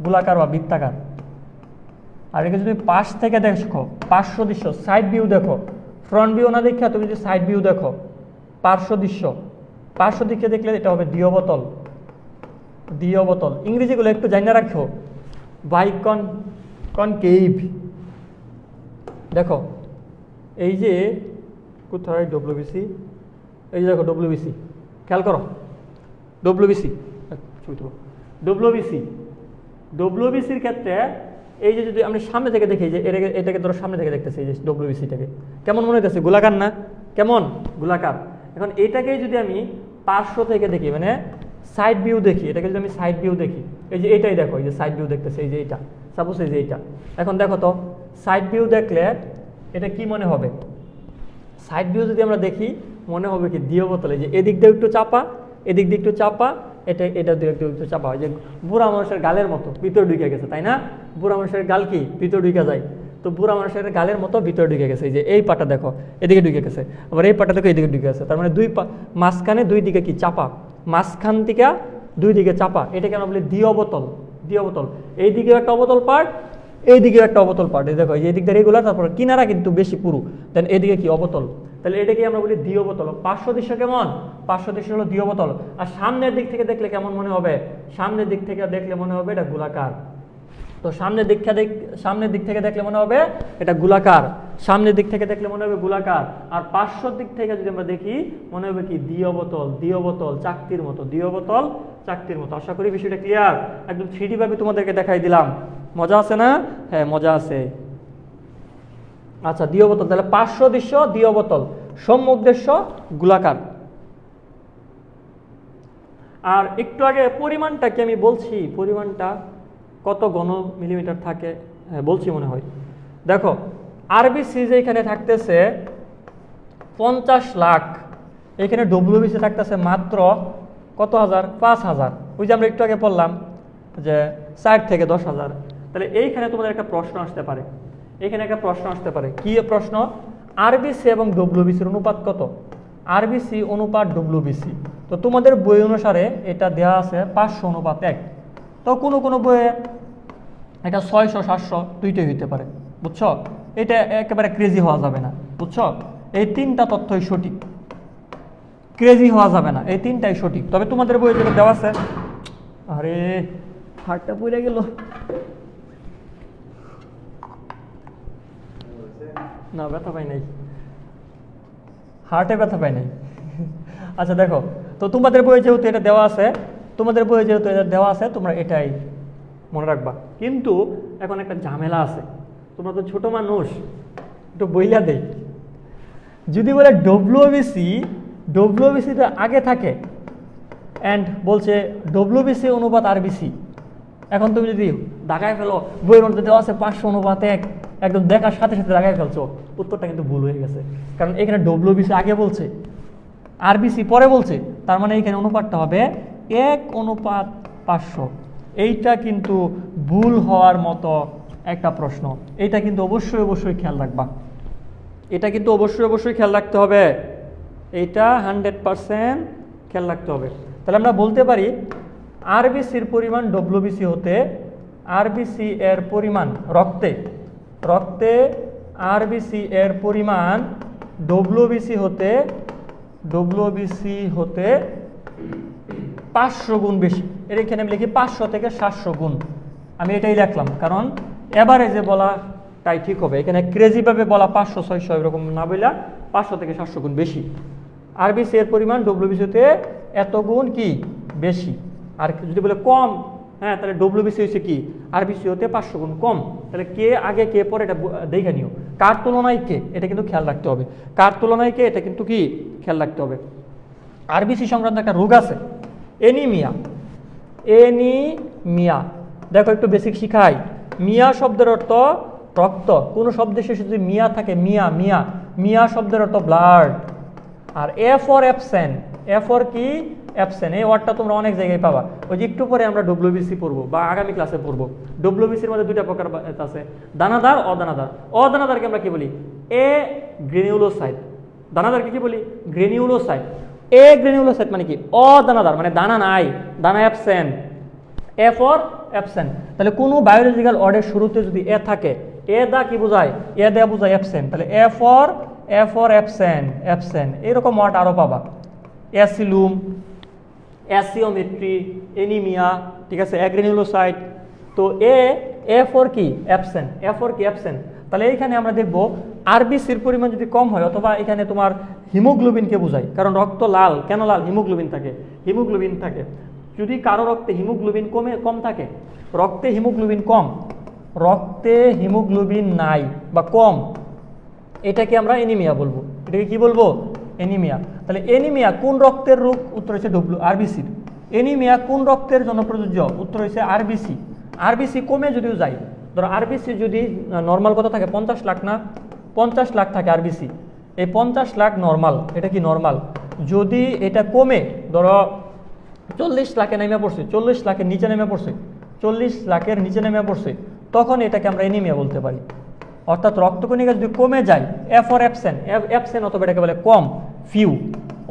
গোলাকার বা বৃত্তাকার। আর একে যদি পাশ থেকে দেখো, পার্শ্ব দৃশ্য, সাইড ভিউ দেখো, ফ্রন্ট ভিউ না দেখে তুমি যদি সাইড ভিউ দেখো, পার্শ্ব দিকে দেখলে এটা হবে দ্বিঅবতল। ইংরেজিগুলো একটু জানিয়ে রাখো। কনকেভ। দেখো এই যে কোথায় ডব্লিউবিসি, এই যে দেখো ডব্লিউবিসি, খেয়াল করো ডব্লিউবিসির ক্ষেত্রে এই যে যদি আমরা সামনে থেকে দেখি, যে এটাকে ধরো সামনে থেকে দেখতেছি, এই যে ডব্লিউবিসিটাকে কেমন মনে হইতেছে? গোলাকার না? কেমন? গোলাকার। এখন এটাকে যদি আমি পার্শ্ব থেকে দেখি, মানে সাইড ভিউ দেখি, এটাকে যদি আমি সাইড ভিউ দেখি, এই যে এটাই দেখো, এই যে সাইড ভিউ দেখতেছে, এই যে এইটা, সাপোজ এই যে এইটা। এখন দেখো তো সাইড ভিউ দেখলে এটা কি মনে হবে? সাইড ভিউ যদি আমরা দেখি মনে হবে কি দ্বিঅবতল। এই যে এদিক দিয়ে একটু চাপা, এদিক দিয়ে একটু চাপা, এটা দিয়ে একটু চাপা হয়, যে বুড়া মানুষের গালের মতো ভিতরে ঢুকে গেছে, তাই না? বুড়া মানুষের গাল কি ভিতরে ঢুকে যায়, তো বুড়া মানুষের গালের মতো ভিতরে ঢুকে গেছে। এই যে এই পাটা দেখো এদিকে ঢুকে গেছে, আবার এই পাটা দেখো এদিকে ঢুকে গেছে, তার মানে মাঝখানে দুই দিকে কি চাপা, মাঝখান থেকে দুই দিকে চাপা। এটাকে আমরা বলি দ্বিঅবতল। এইদিকে একটা অবতল পার্ট, এইদিকে একটা অবতল পার্ট। এই দেখো এই দিক দিয়ে রেগুলার, তারপর কিনারা কিন্তু বেশি পুরু, দেন এদিকে কি অবতল। তাহলে এটাকে আমরা বলি দ্বিঅবতল। পার্শ্ব দৃশ্য কেমন? পার্শ্ব দৃশ্য হলো দ্বিঅবতল। আর সামনের দিক থেকে দেখলে কেমন মনে হবে? সামনের দিক থেকে দেখলে মনে হবে এটা গোলাকার। তো সামনের দিক থেকে দেখলে মনে হবে এটা গোলাকার, সামনের দিক থেকে দেখলে মনে হবে গোলাকার। আর পার্শ্ব দিক থেকে যদি আমরা দেখি মনে হবে কি দ্বিঅবতল, চাকতির মতো। আশা করি বিষয়টা ক্লিয়ার। একদম 3D ভাবে তোমাদেরকে দেখাই দিলাম। মজা আছে না? হ্যাঁ মজা আছে। আচ্ছা, দ্বিঅবতল। তাহলে পার্শ্ব দৃশ্য দ্বিঅবতল, সম্মুখ দৃশ্য গোলাকার। আর একটু আগে পরিমাণটা কি আমি বলছি, পরিমাণটা কত ঘন মিলিমিটার থাকে, হ্যাঁ বলছি মনে হয়। দেখো আরবিসি যে এখানে থাকতেছে 50 লাখ, এখানে ডব্লিউবিসি থাকতেছে মাত্র কত হাজার, 5,000। ওই যে আমরা একটু আগে বললাম যে 60 থেকে 10,000। তাহলে এইখানে তোমাদের একটা প্রশ্ন আসতে পারে, এখানে একটা প্রশ্ন আসতে পারে, কি প্রশ্ন? আরবিসি এবং ডব্লিউবিসির অনুপাত কত? আরবিসি অনুপাত ডব্লিউবিসি। তো তোমাদের বই অনুসারে এটা দেওয়া আছে 500:1। তো কোনো কোনো বইয়ে এটা 600-700 দুইটাই হইতে পারে, বুঝছো? এটা একেবারে ক্রেজি হওয়া যাবে না, বুঝছো? এই তিনটা তথ্যই সঠিক, ক্রেজি হওয়া যাবে না, এই তিনটাই সঠিক। তবে তোমাদের বইয়ে যেটা দেওয়া আছে, আরে হাতটা পড়ে গেল, না ব্যথা পাই নাই, হার্টে ব্যথা পাই নাই। আচ্ছা দেখো, তো তোমাদের বইয়ে যেহেতু এটা দেওয়া আছে, তোমাদের বইয়ে যেহেতু এটা দেওয়া আছে, তোমরা এটাই মনে রাখবা। কিন্তু এখন একটা ঝামেলা আছে, তোমরা তো ছোট মানুষ, একটু বইলা দেই। যদি বলে ডব্লিউবিসিটা আগে থাকে অ্যান্ড বলছে ডব্লিউবিসি অনুপাত আরবিসি, এখন তুমি যদি দাগায় ফেলো বইয়ের মধ্যে দেওয়া আছে 500:1, একদম দেখার সাথে সাথে দাগায় ফেলছো, উত্তরটা কিন্তু ভুল হয়ে গেছে। কারণ এখানে ডব্লিউবিসি আগে বলছে, আরবিসি পরে বলছে, তার মানে এখানে অনুপাতটা হবে 1:500। এইটা কিন্তু ভুল হওয়ার মতো একটা প্রশ্ন, এইটা কিন্তু অবশ্যই অবশ্যই খেয়াল রাখবা, এটা কিন্তু অবশ্যই অবশ্যই খেয়াল রাখতে হবে, এইটা 100% খেয়াল রাখতে হবে। তাহলে আমরা বলতে পারি আরবিসির পরিমাণ ডব্লিউবিসি হতে, আরবিসি এর পরিমাণ রক্তে আরবিসি এর পরিমাণ ডব্লিউবিসি হতে 500 গুণ বেশি। এর এখানে আমি লিখি 500 থেকে 700 গুণ, আমি এটাই লিখলাম, কারণ এভারেজে বলাটাই ঠিক হবে। এখানে ক্রেজিভাবে বলা 500-600 এরকম না বলা, 500 থেকে 700 গুণ বেশি। আরবিসি এর পরিমাণ ডব্লিউবিসিতে এত গুণ কি বেশি। আর যদি বলে কম, হ্যাঁ, তাহলে ডব্লিউবিসি হচ্ছে কি আরবিসি হতে 500 গুণ কম। তাহলে কে আগে কে পরে এটা দেখে নিও, কার তুলনায় কে, এটা কিন্তু খেয়াল রাখতে হবে, কার তুলনায় কে, এটা কিন্তু কি খেয়াল রাখতে হবে। আরবিসি সংক্রান্ত একটা রোগ আছে, এনিমিয়া। দেখো একটু বেসিক শিখাই। মিয়া শব্দের অর্থ রক্ত, কোনো শব্দের শেষে যদি মিয়া থাকে, মিয়া শব্দের অর্থ ব্লাড। আর এ ফর কি অ্যাবসেন্ট, এই ওয়ার্ডটা তোমরা অনেক জায়গায় পাবা। ওই যে একটু পরে আমরা ডব্লিউবিসি পড়বো বা আগামী ক্লাসে পড়বো। ডব্লিউবিসির মধ্যে দুইটা প্রকার আছে, দানাদার, অদানাদার। অদানাদারকে আমরা কি বলি? এ গ্রেনিউলোসাইট। দানাদারকে কি বলি? গ্রেনিউলোসাইট। এ গ্রেনিউলোসাইট মানে কি? অদানাদার, মানে দানা নাই, দানা অ্যাবসেন্ট। A for absent. তাহলে কোনো বায়োলজিক্যাল ওয়ার্ডের শুরুতে যদি এ থাকে, এ দা কি বোঝায়? এ দেয়া বোঝায় অ্যাবসেন্ট। তাহলে এ ফর অ্যাবসেন্ট। এরকম ওয়ার্ড আরও পাবা, অ্যাসিলুম, অ্যাসিওমেট্রি, এনিমিয়া, ঠিক আছে, অ্যাগ্রেনুলোসাইট। তো এ ফর কি অ্যাবসেন্ট। তাহলে এইখানে আমরা দেখব আরবিসির পরিমাণ যদি কম হয়, অথবা এখানে তোমার হিমোগ্লোবিনকে বোঝায়, কারণ রক্ত লাল, কেন লাল? হিমোগ্লোবিন থাকে। যদি কারো রক্তে হিমোগ্লোবিন কম থাকে, রক্তে হিমোগ্লোবিন নাই বা কম, এটাকে আমরা এনিমিয়া বলবো। এটাকে কি বলবো? এনিমিয়া। তাহলে এনিমিয়া কোন রক্তের রোগ? উত্তর হচ্ছে আরবিসির। এনিমিয়া কোন রক্তের জন্য প্রযোজ্য? উত্তর হচ্ছে আরবিসি। আরবিসি কমে যদিও যায়, ধরো আরবিসি যদি নর্মাল কত থাকে? 50 লাখ না? 50 লাখ থাকে আরবিসি। এই 50 লাখ নর্মাল, এটা কি নর্মাল? যদি এটা কমে, ধরো 40 লাখে নেমে পড়ছে, 40 লাখের নিচে নেমে পড়ছে, তখন এটাকে আমরা এনিমিয়া বলতে পারি। অর্থাৎ রক্তকণিকা যদি কমে যায়, এ ফর অ্যাবসেন্ট, অথবা এটাকে বলে কম, ফিউ,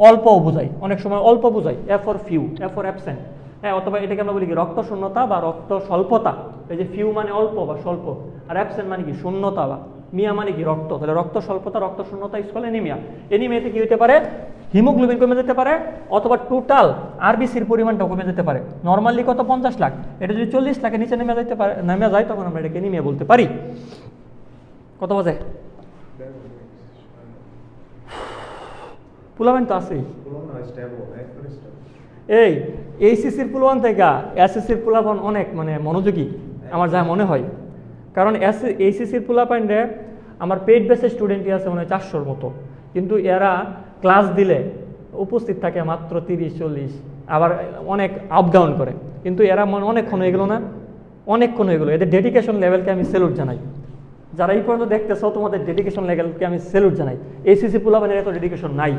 অল্পও বোঝায়, অনেক সময় অল্প বোঝায়, A for few, A for absent. হ্যাঁ, অথবা এটাকে আমরা বলি কি রক্ত শূন্যতা বা রক্ত স্বল্পতা। এই যে ফিউ মানে অল্প বা স্বল্প, আর অ্যাবসেন্ট মানে কি শূন্যতা, বা মিয়া মানে কি রক্ত। তাহলে রক্ত স্বল্পতা, রক্ত শূন্যতা ইসকল এনিমিয়া। এনিমিয়াতে কি হতে পারে? হিমোগ্লোবিন কমে যেতে পারে, অথবা টোটাল আরবিসির পরিমাণটাও কমে যেতে পারে। নর্মালি কত? 50 লাখ। এটা যদি 40 লাখের নিচে নেমে যায়, তখন আমরা এটাকে এনিমিয়া বলতে পারি। কত বাজে? পুলাবেন তো আছেই। এই এইচএসসির পুলাবান থেকে এসএসসির পুলাবান অনেক মানে মনোযোগী আমার যা মনে হয়। কারণ এইচএসসির পুলাপাইন্ডে আমার পেইড বেসের স্টুডেন্টই আছে মনে হয় 400-র মতো, কিন্তু এরা ক্লাস দিলে উপস্থিত থাকে মাত্র 30-40, আবার অনেক আপ ডাউন করে। কিন্তু এরা অনেকক্ষণ হয়ে গেল না, অনেকক্ষণ হয়ে গেলো, এদের ডেডিকেশন লেভেলকে আমি সেলুট জানাই। যারা এই পর্যন্ত দেখতেছো তোমাদের ডেডিকেশন লেভেলকে আমি সেলুট জানাই। এসিসি পোলাপানের এত ডেডিকেশন নাই,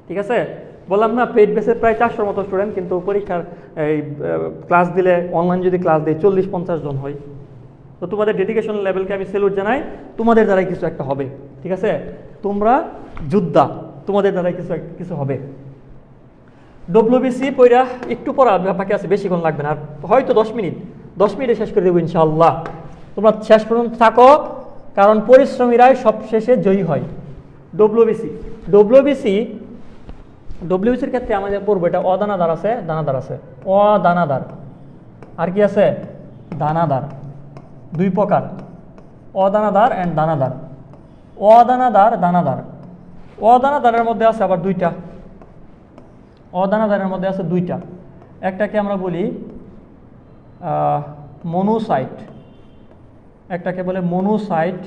ঠিক আছে? বললাম না পেইড বেসে প্রায় 400 মতো স্টুডেন্ট, কিন্তু পরীক্ষার এই ক্লাস দিলে অনলাইন যদি ক্লাস দেয় 40-50 জন হয়। তো তোমাদের ডেডিকেশন লেভেলকে আমি সেলুট জানাই, তোমাদের দ্বারাই কিছু একটা হবে, ঠিক আছে? তোমরা যোদ্ধা, তোমাদের দ্বারাই কিছু হবে। ডব্লিউবিসি পড়া একটু পড়া বাকি আছে, বেশিক্ষণ লাগবে না, আর হয়তো 10 মিনিটে শেষ করে দেবো ইনশাআল্লাহ। তোমরা শেষ পর্যন্ত থাকো, কারণ পরিশ্রমীরাই সব শেষে জয়ী হয়। ডব্লিউবিসির ক্ষেত্রে আমাদের পড়বো এটা অদানাদার আছে, দানাদার আছে, অদানাদার আর কি আছে, দানাদার। দুই প্রকার, অদানাদার অ্যান্ড দানাদার। অদানাদার, দানাদার। অদানাদারের মধ্যে আছে আবার দুইটা, অদানাদারের মধ্যে আছে দুইটা। একটাকে আমরা বলি মনোসাইট, একটাকে বলে মনোসাইট,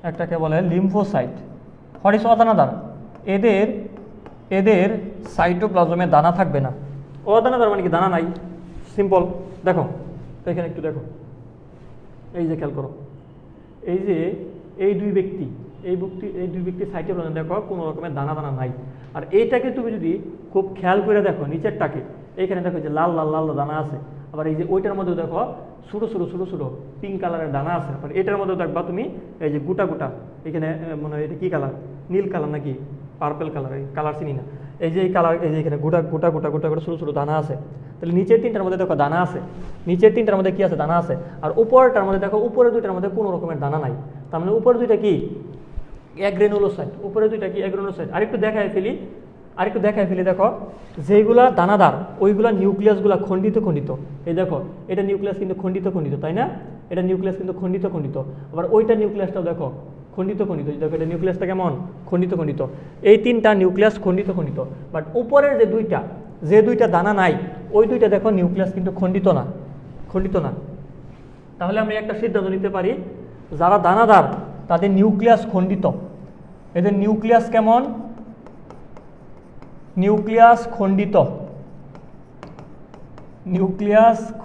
একটাকে বলে লিম্ফোসাইট। What is অদানাদার? এদের সাইটোপ্লাজমে দানা থাকবে না। অদানাদার মানে কি দানা নাই, সিম্পল। দেখো এখানে একটু দেখো, এই যে খেয়াল করো, এই যে এই দুই ব্যক্তি সাইটোপ্লাজমে দেখো কোনো রকমের দানা নাই। আর এইটাকে তুমি যদি খুব খেয়াল করে দেখো, নিচেরটাকে এইখানে দেখো যে লাল লাল লাল দানা আছে, আবার এই যে ওইটার মধ্যে দেখো ছোটো ছোটো ছোটো ছোটো পিঙ্ক কালারের দানা আছে। আবার এটার মধ্যে দেখবা তুমি এই যে গোটা গোটা, এখানে মনে হয় এটা কী কালার, নীল কালার নাকি পার্পেল কালার, এই কালার চিনি না। এই যে এই কালার, এই যে এখানে গোটা গোটা গোটা গোটা গোটা ছোটো ছোটো দানা আছে। তাহলে নিচের তিনটার মধ্যে দেখো দানা আছে, নিচের তিনটার মধ্যে কি আছে, দানা আছে। আর উপরটার মধ্যে দেখো উপরের দুইটার মধ্যে কোনো রকমের দানা নাই। তার মানে উপরের দুইটা কি অ্যাগ্রেনুলোসাইট, উপরের দুইটা কি অ্যাগ্রেনুলোসাইট। আরেকটু দেখায় ফেলি, দেখো যেইগুলা দানাদার ওইগুলা নিউক্লিয়াসগুলা খণ্ডিত। এই দেখো এটা নিউক্লিয়াস কিন্তু খণ্ডিত, তাই না? এটা নিউক্লিয়াস কিন্তু খণ্ডিত। আবার ওইটা নিউক্লিয়াসটাও দেখো খণ্ডিত। দেখো এটা নিউক্লিয়াসটা কেমন খণ্ডিত। এই তিনটা নিউক্লিয়াস খণ্ডিত। বাট উপরের যে দুইটা দানা নাই, ওই দুইটা দেখো নিউক্লিয়াস কিন্তু খণ্ডিত না। তাহলে আমরা একটা সিদ্ধান্ত নিতে পারি, যারা দানাদার তাদের নিউক্লিয়াস খণ্ডিত। এদের নিউক্লিয়াস কেমন, নিউক্লিয়াস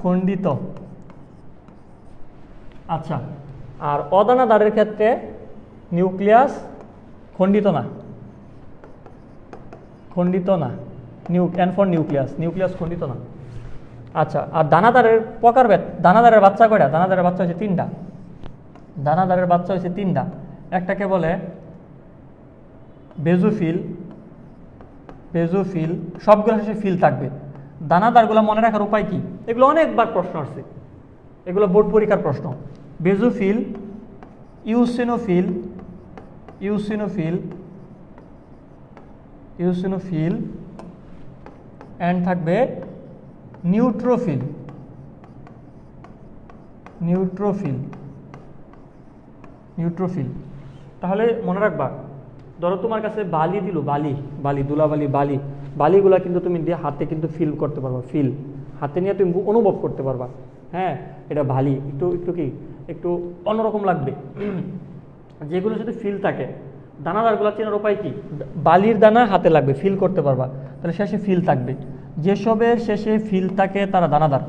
খণ্ডিত। আচ্ছা, আর অদানাদারের ক্ষেত্রে নিউক্লিয়াস খণ্ডিত না। নিউক্লিয়াস খণ্ডিত না। আচ্ছা, আর দানাদারের প্রকারভেদ, দানাদারের বাচ্চা কয়টা? দানাদারের বাচ্চা হচ্ছে তিনটা। একটাকে বলে বেজোফিল, সবগুলো শেষে ফিল থাকবে। দানাদারগুলো মনে রাখার উপায় কি? এগুলো অনেকবার প্রশ্ন আসছে, এগুলো বোর্ড পরীক্ষার প্রশ্ন। বেজোফিল, ইউসিনোফিল অ্যান্ড থাকবে নিউট্রোফিল। তাহলে মনে রাখবা, ধরো তোমার কাছে বালি দিল, বালিগুলা কিন্তু তুমি দিয়ে হাতে কিন্তু ফিল করতে পারবা, হাতে নিয়ে তুমি অনুভব করতে পারবা। হ্যাঁ, এটা বালি, একটু অন্যরকম লাগবে। যেগুলো যদি ফিল থাকে, দানাদারগুলো চেনার উপায় কি? বালির দানা হাতে লাগবে, ফিল করতে পারবা, তাহলে শেষে ফিল থাকবে। যেসবের শেষে ফিল থাকে তারা দানাদার।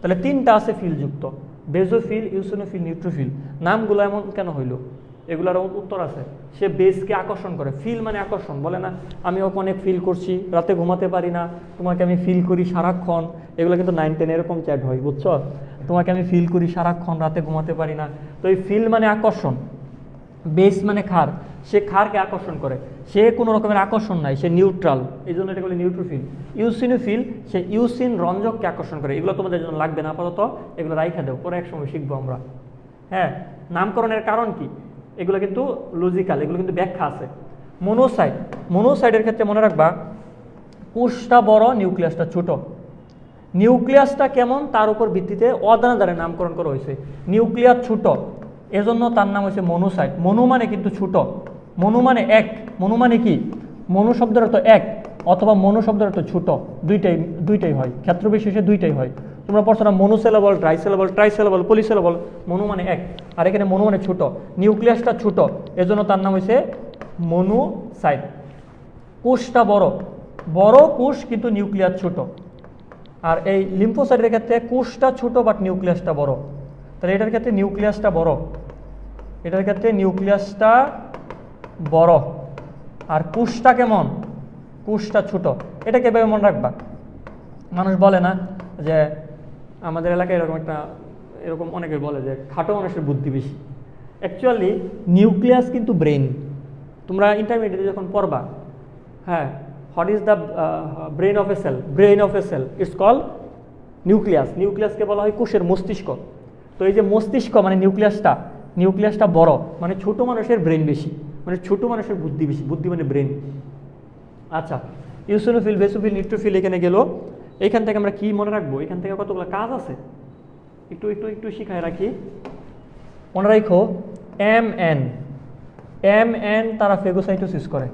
তাহলে তিনটা আছে ফিলযুক্ত, বেজোফিল, ইউসিনোফিল, নিউট্রোফিল। নামগুলো এমন কেন হইল? এগুলোর উত্তর আছে। সে বেসকে আকর্ষণ করে। ফিল মানে আকর্ষণ, বলে না আমি ওকে অনেক ফিল করছি, রাতে ঘুমাতে পারি না, তোমাকে আমি ফিল করি সারাক্ষণ। এগুলো কিন্তু 9-10 এরকম চ্যাট হয়, বুঝছো? তোমাকে আমি ফিল করি সারাক্ষণ, রাতে ঘুমাতে পারি না। তো এই ফিল মানে আকর্ষণ, বেস মানে ক্ষার, সে ক্ষারকে আকর্ষণ করে। সে কোনো রকমের আকর্ষণ নাই, সে নিউট্রাল, এই জন্য এটা বলে নিউট্রোফিল। ইউসিনোফিল, সে ইউসিন রঞ্জককে আকর্ষণ করে। এগুলো তোমাদের জন্য লাগবে না আপাতত, এগুলো রাইখা দেবো, পরে এক সময় শিখবো আমরা। হ্যাঁ, নামকরণের কারণ কি? এগুলো কিন্তু লজিক্যাল, এগুলো কিন্তু ব্যাখ্যা আছে। মনোসাইটের ক্ষেত্রে মনে রাখবা, কোষটা বড়, নিউক্লিয়াসটা ছোট। নিউক্লিয়াসটা কেমন তার উপর ভিত্তিতে অদানাদারের নামকরণ করা হয়েছে। নিউক্লিয়াস ছোট, এজন্য তার নাম হয়েছে মনোসাইট। মনো মানে কিন্তু ছোট, মনো মানে এক। মনো মানে কি? মনো শব্দের অর্থ এক, অথবা মনো শব্দের অর্থ ছোট, দুইটাই হয়, ক্ষেত্র বিশেষে দুইটাই হয়। তোমরা পড়ছো না মনোসেলেবল, ট্রাইসেলেবল, পলিসেলেবল। মনো মানে এক, আর এখানে মনো মানে ছোট। নিউক্লিয়াসটা ছোট, এজন্য তার নাম হয়েছে মনোসাইট। কোষটা বড় কোষ, কিন্তু নিউক্লিয়াস ছোট। আর এই লিম্ফোসাইটের ক্ষেত্রে কোষটা ছোট বাট নিউক্লিয়াসটা বড়। তাহলে এটার ক্ষেত্রে নিউক্লিয়াসটা বড়, এটার ক্ষেত্রে নিউক্লিয়াসটা বড়, আর কোষটা কেমন, কোষটা ছোট। এটাকে এভাবে মনে রাখবা। মানুষ বলে না যে আমাদের এলাকায় এরকম অনেকে বলে যে খাটো মানুষের বুদ্ধি বেশি। অ্যাকচুয়ালি নিউক্লিয়াস কিন্তু ব্রেন। তোমরা ইন্টারমিডিয়েটে যখন পড়বা, হ্যাঁ, what is the brain of a cell, brain of a cell it's call nucleus. নিউক্লিয়াসকে বলা হয় কোষের মস্তিষ্ক। তো এই যে মস্তিষ্ক মানে নিউক্লিয়াসটা বড়, মানে ছোট মানুষের ব্রেন বেশি, মানে ছোট মানুষের বুদ্ধি বেশি, বুদ্ধি মানে ব্রেন। আচ্ছা, ইউসিনোফিল, বেসোফিল, নিউট্রোফিল এখানে গেল। এইখান থেকে আমরা কি মনে রাখবো, এখান থেকে কতগুলো কাজ আছে একটু শিখায় রাখি। মনে রাখো এম এন তারা ফেগোসাইটোসিস করে,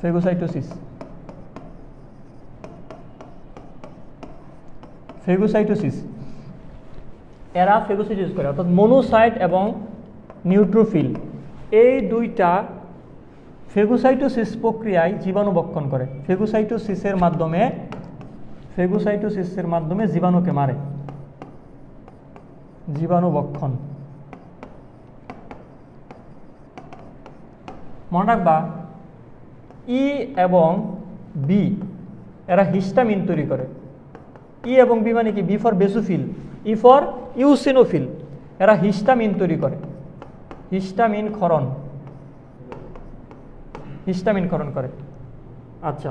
ফেগোসাইটোসিস এরা ফেগোসাইটোসিস করে, অর্থাৎ মনোসাইট এবং নিউট্রোফিল এই দুইটা ফেগোসাইটোসিস প্রক্রিয়ায় জীবাণু ভক্ষণ করে। ফেগোসাইটোসিসের মাধ্যমে জীবাণুকে মারে, জীবাণু ভক্ষণ। মনে রাখবা ই এবং বি এরা হিস্টামিন তৈরি করে। ই এবং বি মানে কি, B for basophil, E for eosinophil. এরা হিস্টামিন তৈরি করে, হিস্টামিন ক্ষরণ করে। আচ্ছা,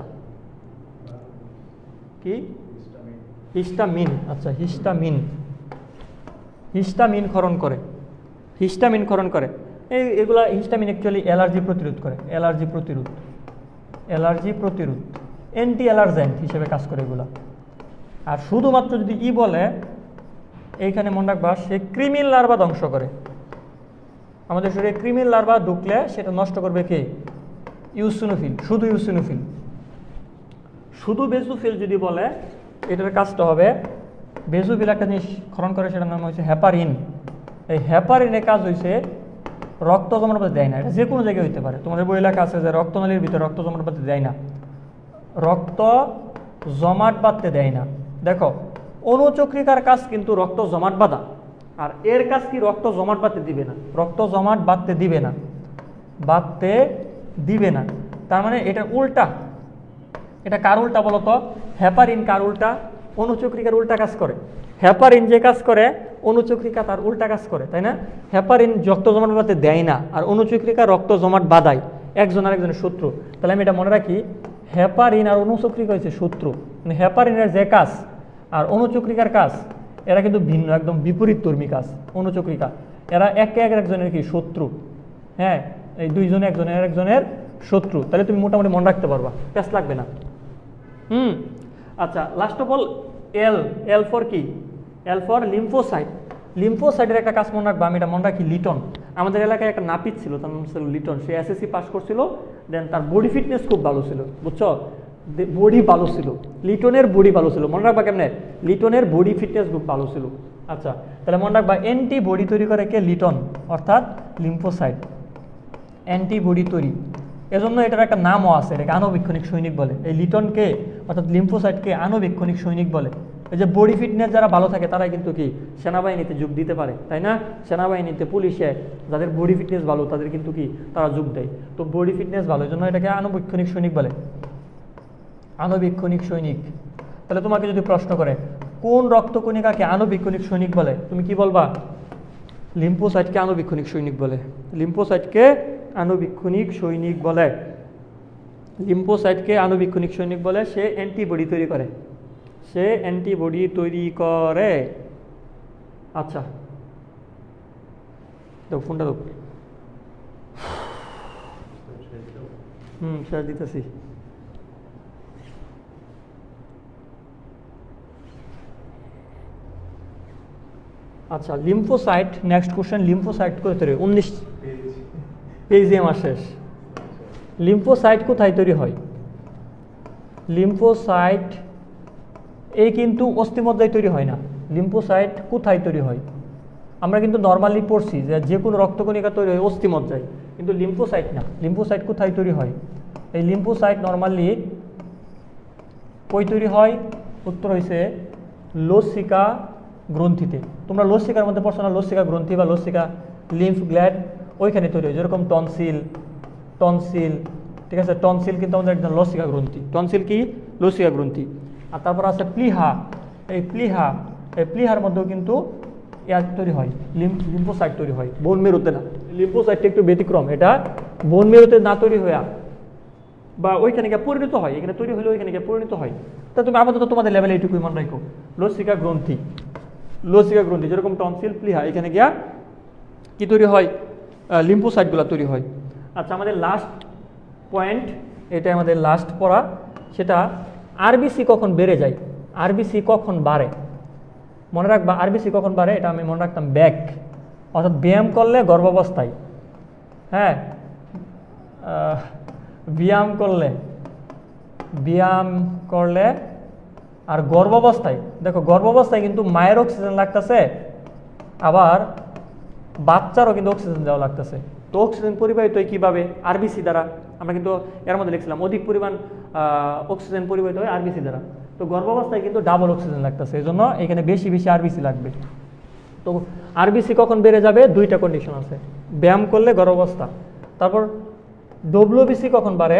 কি হিস্টামিন, আচ্ছা হিস্টামিন ক্ষরণ করে। এগুলা হিস্টামিন অ্যাকচুয়ালি অ্যালার্জি প্রতিরোধ করে, অ্যালার্জি প্রতিরোধ, অ্যান্টি অ্যালার্জেন্ট হিসেবে কাজ করে এগুলা। আর শুধুমাত্র যদি ই বলে, এইখানে মনে রাখবা সে ক্রিমিল লার্ভা ধ্বংস করে। আমাদের শরীরে ক্রিমিল লার্ভা ঢুকলে সেটা নষ্ট করবে কে, ইউসিনোফিল, শুধু ইউসিনোফিল। শুধু বেসোফিল যদি বলে, এটার কাজটা হবে, বেসোফিল একটা জিনিস ক্ষরণ করে, সেটার নাম হচ্ছে হেপারিন। এই হেপারিনের কাজ হয়েছে রক্ত জমাট বাঁধতে দেয় না। এটা যে কোনো জায়গায় হইতে পারে, তোমাদের বই লেখা আছে যে রক্তনালীর ভিতরে রক্ত জমাট বাঁধতে দেয় না, রক্ত জমাট বাঁধতে দেয় না। দেখো, অনুচক্রিকার কাজ কিন্তু রক্ত জমাট বাঁধা, আর এর কাজ কি রক্ত জমাট বাঁধতে দিবে না, রক্ত জমাট বাঁধতে দিবে না। তার মানে এটা উল্টা। এটা কার উল্টা বলো তো? হেপারিন কার উল্টা? অনুচক্রিকার উল্টা কাজ করে। হেপারিন যে কাজ করে, অনুচক্রিকা তার উল্টা কাজ করে, তাই না? হেপারিন রক্ত জমাট বাঁধতে দেয় না, আর অনুচক্রিকা রক্ত জমাট বাঁধায়, একজন আরেকজনের শত্রু। তাহলে আমি এটা মনে রাখি, হেপারিন আর অনুচক্রিকা হচ্ছে শত্রু। মানে হেপারিনের যে কাজ আর অনুচক্রিকার কাজ, এরা কিন্তু ভিন্ন, একদম বিপরীত ধর্মী কাজ। অনুচক্রিকা এরা একে একজনের কি শত্রু, হ্যাঁ, এই দুইজনে একজনের শত্রু। তাহলে তুমি মোটামুটি মনে রাখতে পারবা, প্যাস লাগবে না। আচ্ছা, last of all L for কি, এল ফর লিম্ফোসাইট। লিম্ফোসাইটের একটা কাজ মনে রাখবা, আমি এটা মনে রাখি লিটন। আমাদের এলাকায় একটা নাপিত ছিল, তার নাম ছিল লিটন। সে এসএসসি পাস করছিল, দেন তার বডি ফিটনেস খুব ভালো ছিল, বুঝছো, বডি ভালো ছিল, লিটনের বডি ভালো ছিল। মনে রাখবা কেমনে, লিটনের বডি ফিটনেস খুব ভালো ছিল। আচ্ছা, তাহলে মনে রাখবা অ্যান্টিবডি তৈরি করে কে, লিটন, অর্থাৎ লিম্ফোসাইট অ্যান্টিবডি তৈরি। এজন্য এটার একটা নামও আছে, এটাকে আণুবীক্ষণিক সৈনিক বলে। এই লিটনকে অর্থাৎ লিম্ফোসাইটকে আণুবীক্ষণিক সৈনিক বলে। এই যে বডি ফিটনেস যারা ভালো থাকে তারাই কিন্তু কি সেনাবাহিনীতে যোগ দিতে পারে, তাই না? সেনাবাহিনীতে, পুলিশে যাদের বডি ফিটনেস ভালো তাদের কিন্তু কি তারা যোগ দেয়। তো বডি ফিটনেস ভালো, এই জন্য এটাকে আণুবীক্ষণিক সৈনিক বলে, আণুবীক্ষণিক সৈনিক। তাহলে তোমাকে যদি প্রশ্ন করে কোন রক্তকণিকাকে আণুবীক্ষণিক সৈনিক বলে, তুমি কি বলবা? লিম্ফোসাইটকে আণুবীক্ষণিক সৈনিক বলে, লিম্ফোসাইটকে আণুবীক্ষণিক সৈনিক বলে, লিম্ফোসাইটকে আণুবীক্ষণিক সৈনিক বলে। সে অ্যান্টিবডি তৈরি করে, সে অ্যান্টিবডি তৈরি করে। আচ্ছা, দেখো ফোনটা দেখো, শেয়ার দিতেছি। আচ্ছা, লিম্ফোসাইট, নেক্সট কোশ্চেন, লিম্ফোসাইট কোথায় তৈরি? 19 পেজে আমার শেষ। লিম্ফোসাইট কোথায় তৈরি হয়? লিম্ফোসাইট এই কিন্তু অস্থিমজ্জায় তৈরি হয় না। লিম্ফোসাইট কোথায় তৈরি হয়? আমরা কিন্তু নর্মালি পড়ছি যে কোনো রক্তকণিকা তৈরি হয় অস্থিমজ্জায়, কিন্তু লিম্ফোসাইট না। লিম্ফোসাইট কোথায় তৈরি হয়? এই লিম্ফোসাইট নর্মালি কই তৈরি হয়? উত্তর হয়েছে লসিকা গ্রন্থিতে। তোমরা লসিকার মধ্যে পড়ছো না, লসিকা গ্রন্থি বা লসিকা লিম্ফ গ্ল্যান্ড ওইখানে তৈরি হয়, যেরকম টনসিল, ঠিক আছে, টনসিল কিন্তু আমাদের একদম লসিকা গ্রন্থি, টনসিল কি লসিকা গ্রন্থি। আর তারপর আছে প্লিহা, এই প্লিহার মধ্যেও কিন্তু ইয়ার তৈরি হয়, লিম্ফোসাইট তৈরি হয়, বোন মেরুতে না, লিম্ফোসাইটটা একটু ব্যতিক্রম, এটা বোন মেরুতে না তৈরি হয়ে বা ওইখানে গিয়ে পরিণত হয়, এখানে তৈরি হলে ওইখানে গিয়ে পরিণত হয়। তা তুমি আপাতত তোমাদের লেভেলে এইটুকুই মনে রাখো, লসিকা গ্রন্থি, যেরকম টনসিল প্লিহা, এখানে গিয়া কি তৈরি হয়, লিম্ফোসাইটগুলো তৈরি হয়। আচ্ছা, আমাদের লাস্ট পয়েন্ট, এটা আমাদের লাস্ট পড়া, সেটা আরবিসি কখন বেড়ে যায়, আরবিসি কখন বাড়ে। মনে রাখবা আরবিসি কখন বাড়ে, এটা আমি মনে রাখতাম ব্যাক, অর্থাৎ ব্যায়াম করলে গর্ভাবস্থায়, হ্যাঁ, ব্যায়াম করলে আর গর্ভাবস্থায়, দেখো গর্ভাবস্থায় কিন্তু মায়ের অক্সিজেন লাগতেছে, আবার বাচ্চারও কিন্তু অক্সিজেন দেওয়া লাগতেছে। তো অক্সিজেন পরিবাহিত হয় কীভাবে, আরবিসি দ্বারা। আমরা কিন্তু এর মধ্যে লিখছিলাম অধিক পরিমাণ অক্সিজেন পরিবাহিত হয় আরবিসি দ্বারা। তো গর্ভাবস্থায় কিন্তু ডাবল অক্সিজেন লাগতেছে, এই জন্য এখানে বেশি বেশি আরবিসি লাগবে। তো আরবিসি কখন বেড়ে যাবে, দুইটা কন্ডিশন আছে, ব্যায়াম করলে গর্ভাবস্থা, তারপর ডব্লিউবিসি কখন বাড়ে,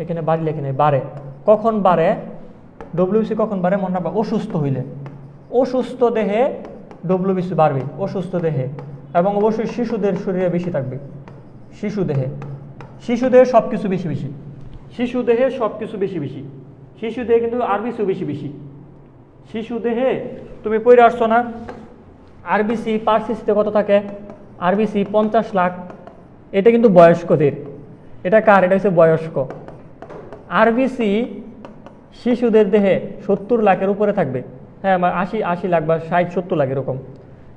এখানে বাড়লে এখানে বাড়ে, কখন বাড়ে, ডব্লিউবিসি কখন বাড়ে মনে রাখবা, অসুস্থ হইলে, অসুস্থ দেহে ডব্লিউবিসি বাড়বে, অসুস্থ দেহে, এবং অবশ্যই শিশুদের শরীরে বেশি থাকবে, শিশু দেহে সব কিছু বেশি বেশি, শিশু দেহে কিন্তু আরবিসিও বেশি বেশি। শিশু দেহে তুমি পড়ে আসছো না, আরবিসি পার সিসিতে কত থাকে, আরবিসি 50 লাখ, এটা কিন্তু বয়স্কদের, এটা কার, এটা হচ্ছে বয়স্ক। আরবিসি শিশুদের দেহে 70 লাখের উপরে থাকবে, হ্যাঁ 80 লাখ বা 60-70 লাখ এরকম,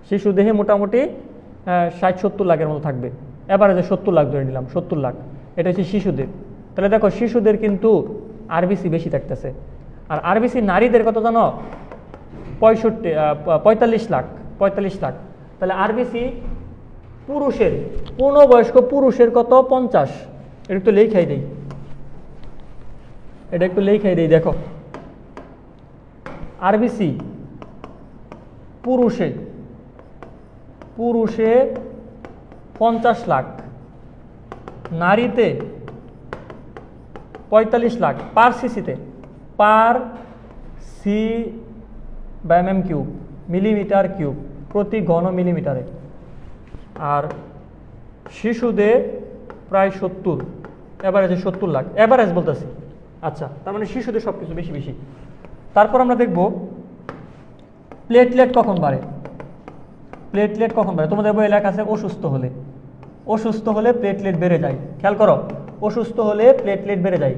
শিশু দেহে মোটামুটি 60-70 লাখের মতো থাকবে, এভারেজে 70 লাখ ধরে নিলাম, 70 লাখ, এটা হচ্ছে শিশুদের। তাহলে দেখো শিশুদের কিন্তু আরবিসি বেশি থাকতেছে। আর আরবিসি নারীদের কত জানো, 45 লাখ, তাহলে আরবিসি পুরুষের, পূর্ণবয়স্ক পুরুষের কত, 50। এটা একটু লেখাই দেই, দেখো আরবিসি পুরুষে 50 লাখ, নারীতে 45 লাখ পার সিসিতে, পার সি বা mm কিউব, মিলিমিটার কিউব, প্রতি ঘন মিলিমিটারে। আর শিশুদের প্রায় 70, এভারেজে 70 লাখ, এভারেজ বলতেছি। আচ্ছা, তার মানে শিশুদের সব কিছু বেশি বেশি। তারপর আমরা দেখব প্লেটলেট কখন বাড়ে, তোমাদের বই লেখা আছে অসুস্থ হলে প্লেটলেট বেড়ে যায়, খেয়াল করো, অসুস্থ হলে প্লেটলেট বেড়ে যায়,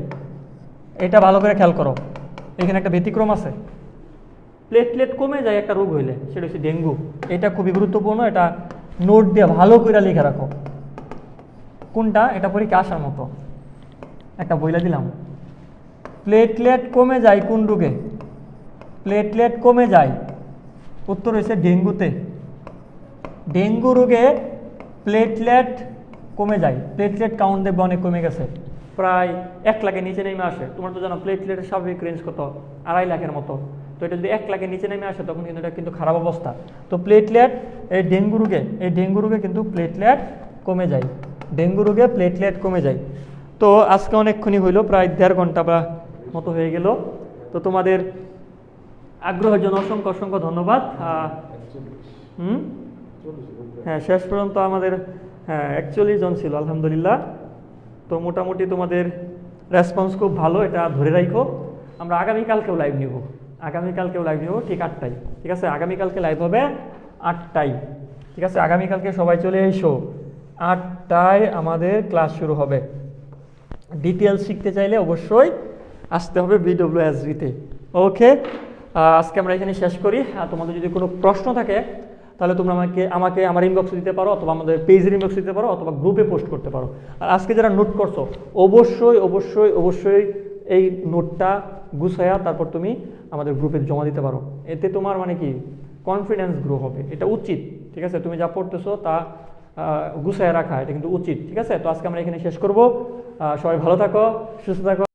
এটা ভালো করে খেয়াল করো। এখানে একটা ব্যতিক্রম আছে, প্লেটলেট কমে যায় একটা রোগ হইলে, সেটা হচ্ছে ডেঙ্গু। এটা খুবই গুরুত্বপূর্ণ, এটা নোট দিয়ে ভালো করে লিখে রাখো। কোনটা, এটা পরীক্ষা আসার মতো, একটা বইলা দিলাম। প্লেটলেট কমে যায় কোন রোগে, প্লেটলেট কমে যায়, উত্তর হয়েছে ডেঙ্গুতে। ডেঙ্গু রোগে প্লেটলেট কমে যায়, প্লেটলেট কাউন্ট দেখবে অনেক কমে গেছে, প্রায় 1 লাখের নিচে নেমে আসে। তোমরা তো জানো প্লেটলেটের স্বাভাবিক রেঞ্জ কত, 2.5 লাখের মতো। তো এটা যদি 1 লাখের নিচে নেমে আসে তখন কিন্তু এটা কিন্তু খারাপ অবস্থা। তো প্লেটলেট এই ডেঙ্গু রোগে কিন্তু প্লেটলেট কমে যায়, তো আজকে অনেকক্ষণই হইলো, প্রায় 1.5 ঘন্টা বা মতো হয়ে গেল। তো তোমাদের আগ্রহের জন্য অসংখ্য ধন্যবাদ। হ্যাঁ, শেষ পর্যন্ত আমাদের 41 জন ছিল, আলহামদুলিল্লাহ। তো মোটামুটি তোমাদের রেসপন্স খুব ভালো, এটা ধরে রাখো। আমরা আগামীকালকেও লাইভ নিব, ঠিক 8টায়, ঠিক আছে, আগামীকালকে লাইভ হবে 8টায়, ঠিক আছে। আগামীকালকে সবাই চলে এসো, 8টায় আমাদের ক্লাস শুরু হবে। ডিটেলস শিখতে চাইলে অবশ্যই আসতে হবে BWSV-তে। ওকে, আজকে আমরা এখানে শেষ করি। তোমাদের যদি কোনো প্রশ্ন থাকে তাহলে তোমরা আমাকে আমার ইনবক্সে দিতে পারো, অথবা আমাদের পেজের ইনবক্সে দিতে পারো, অথবা গ্রুপে পোস্ট করতে পারো। আর আজকে যারা নোট করছো অবশ্যই এই নোটটা গুছায়া তারপর তুমি আমাদের গ্রুপে জমা দিতে পারো। এতে তোমার মানে কি কনফিডেন্স গ্রো হবে, এটা উচিত, ঠিক আছে। তুমি যা পড়তেছো তা গুছায়া রাখা, এটা কিন্তু উচিত, ঠিক আছে। তো আজকে আমরা এখানে শেষ করব। সবাই ভালো থাকো, সুস্থ থাকো।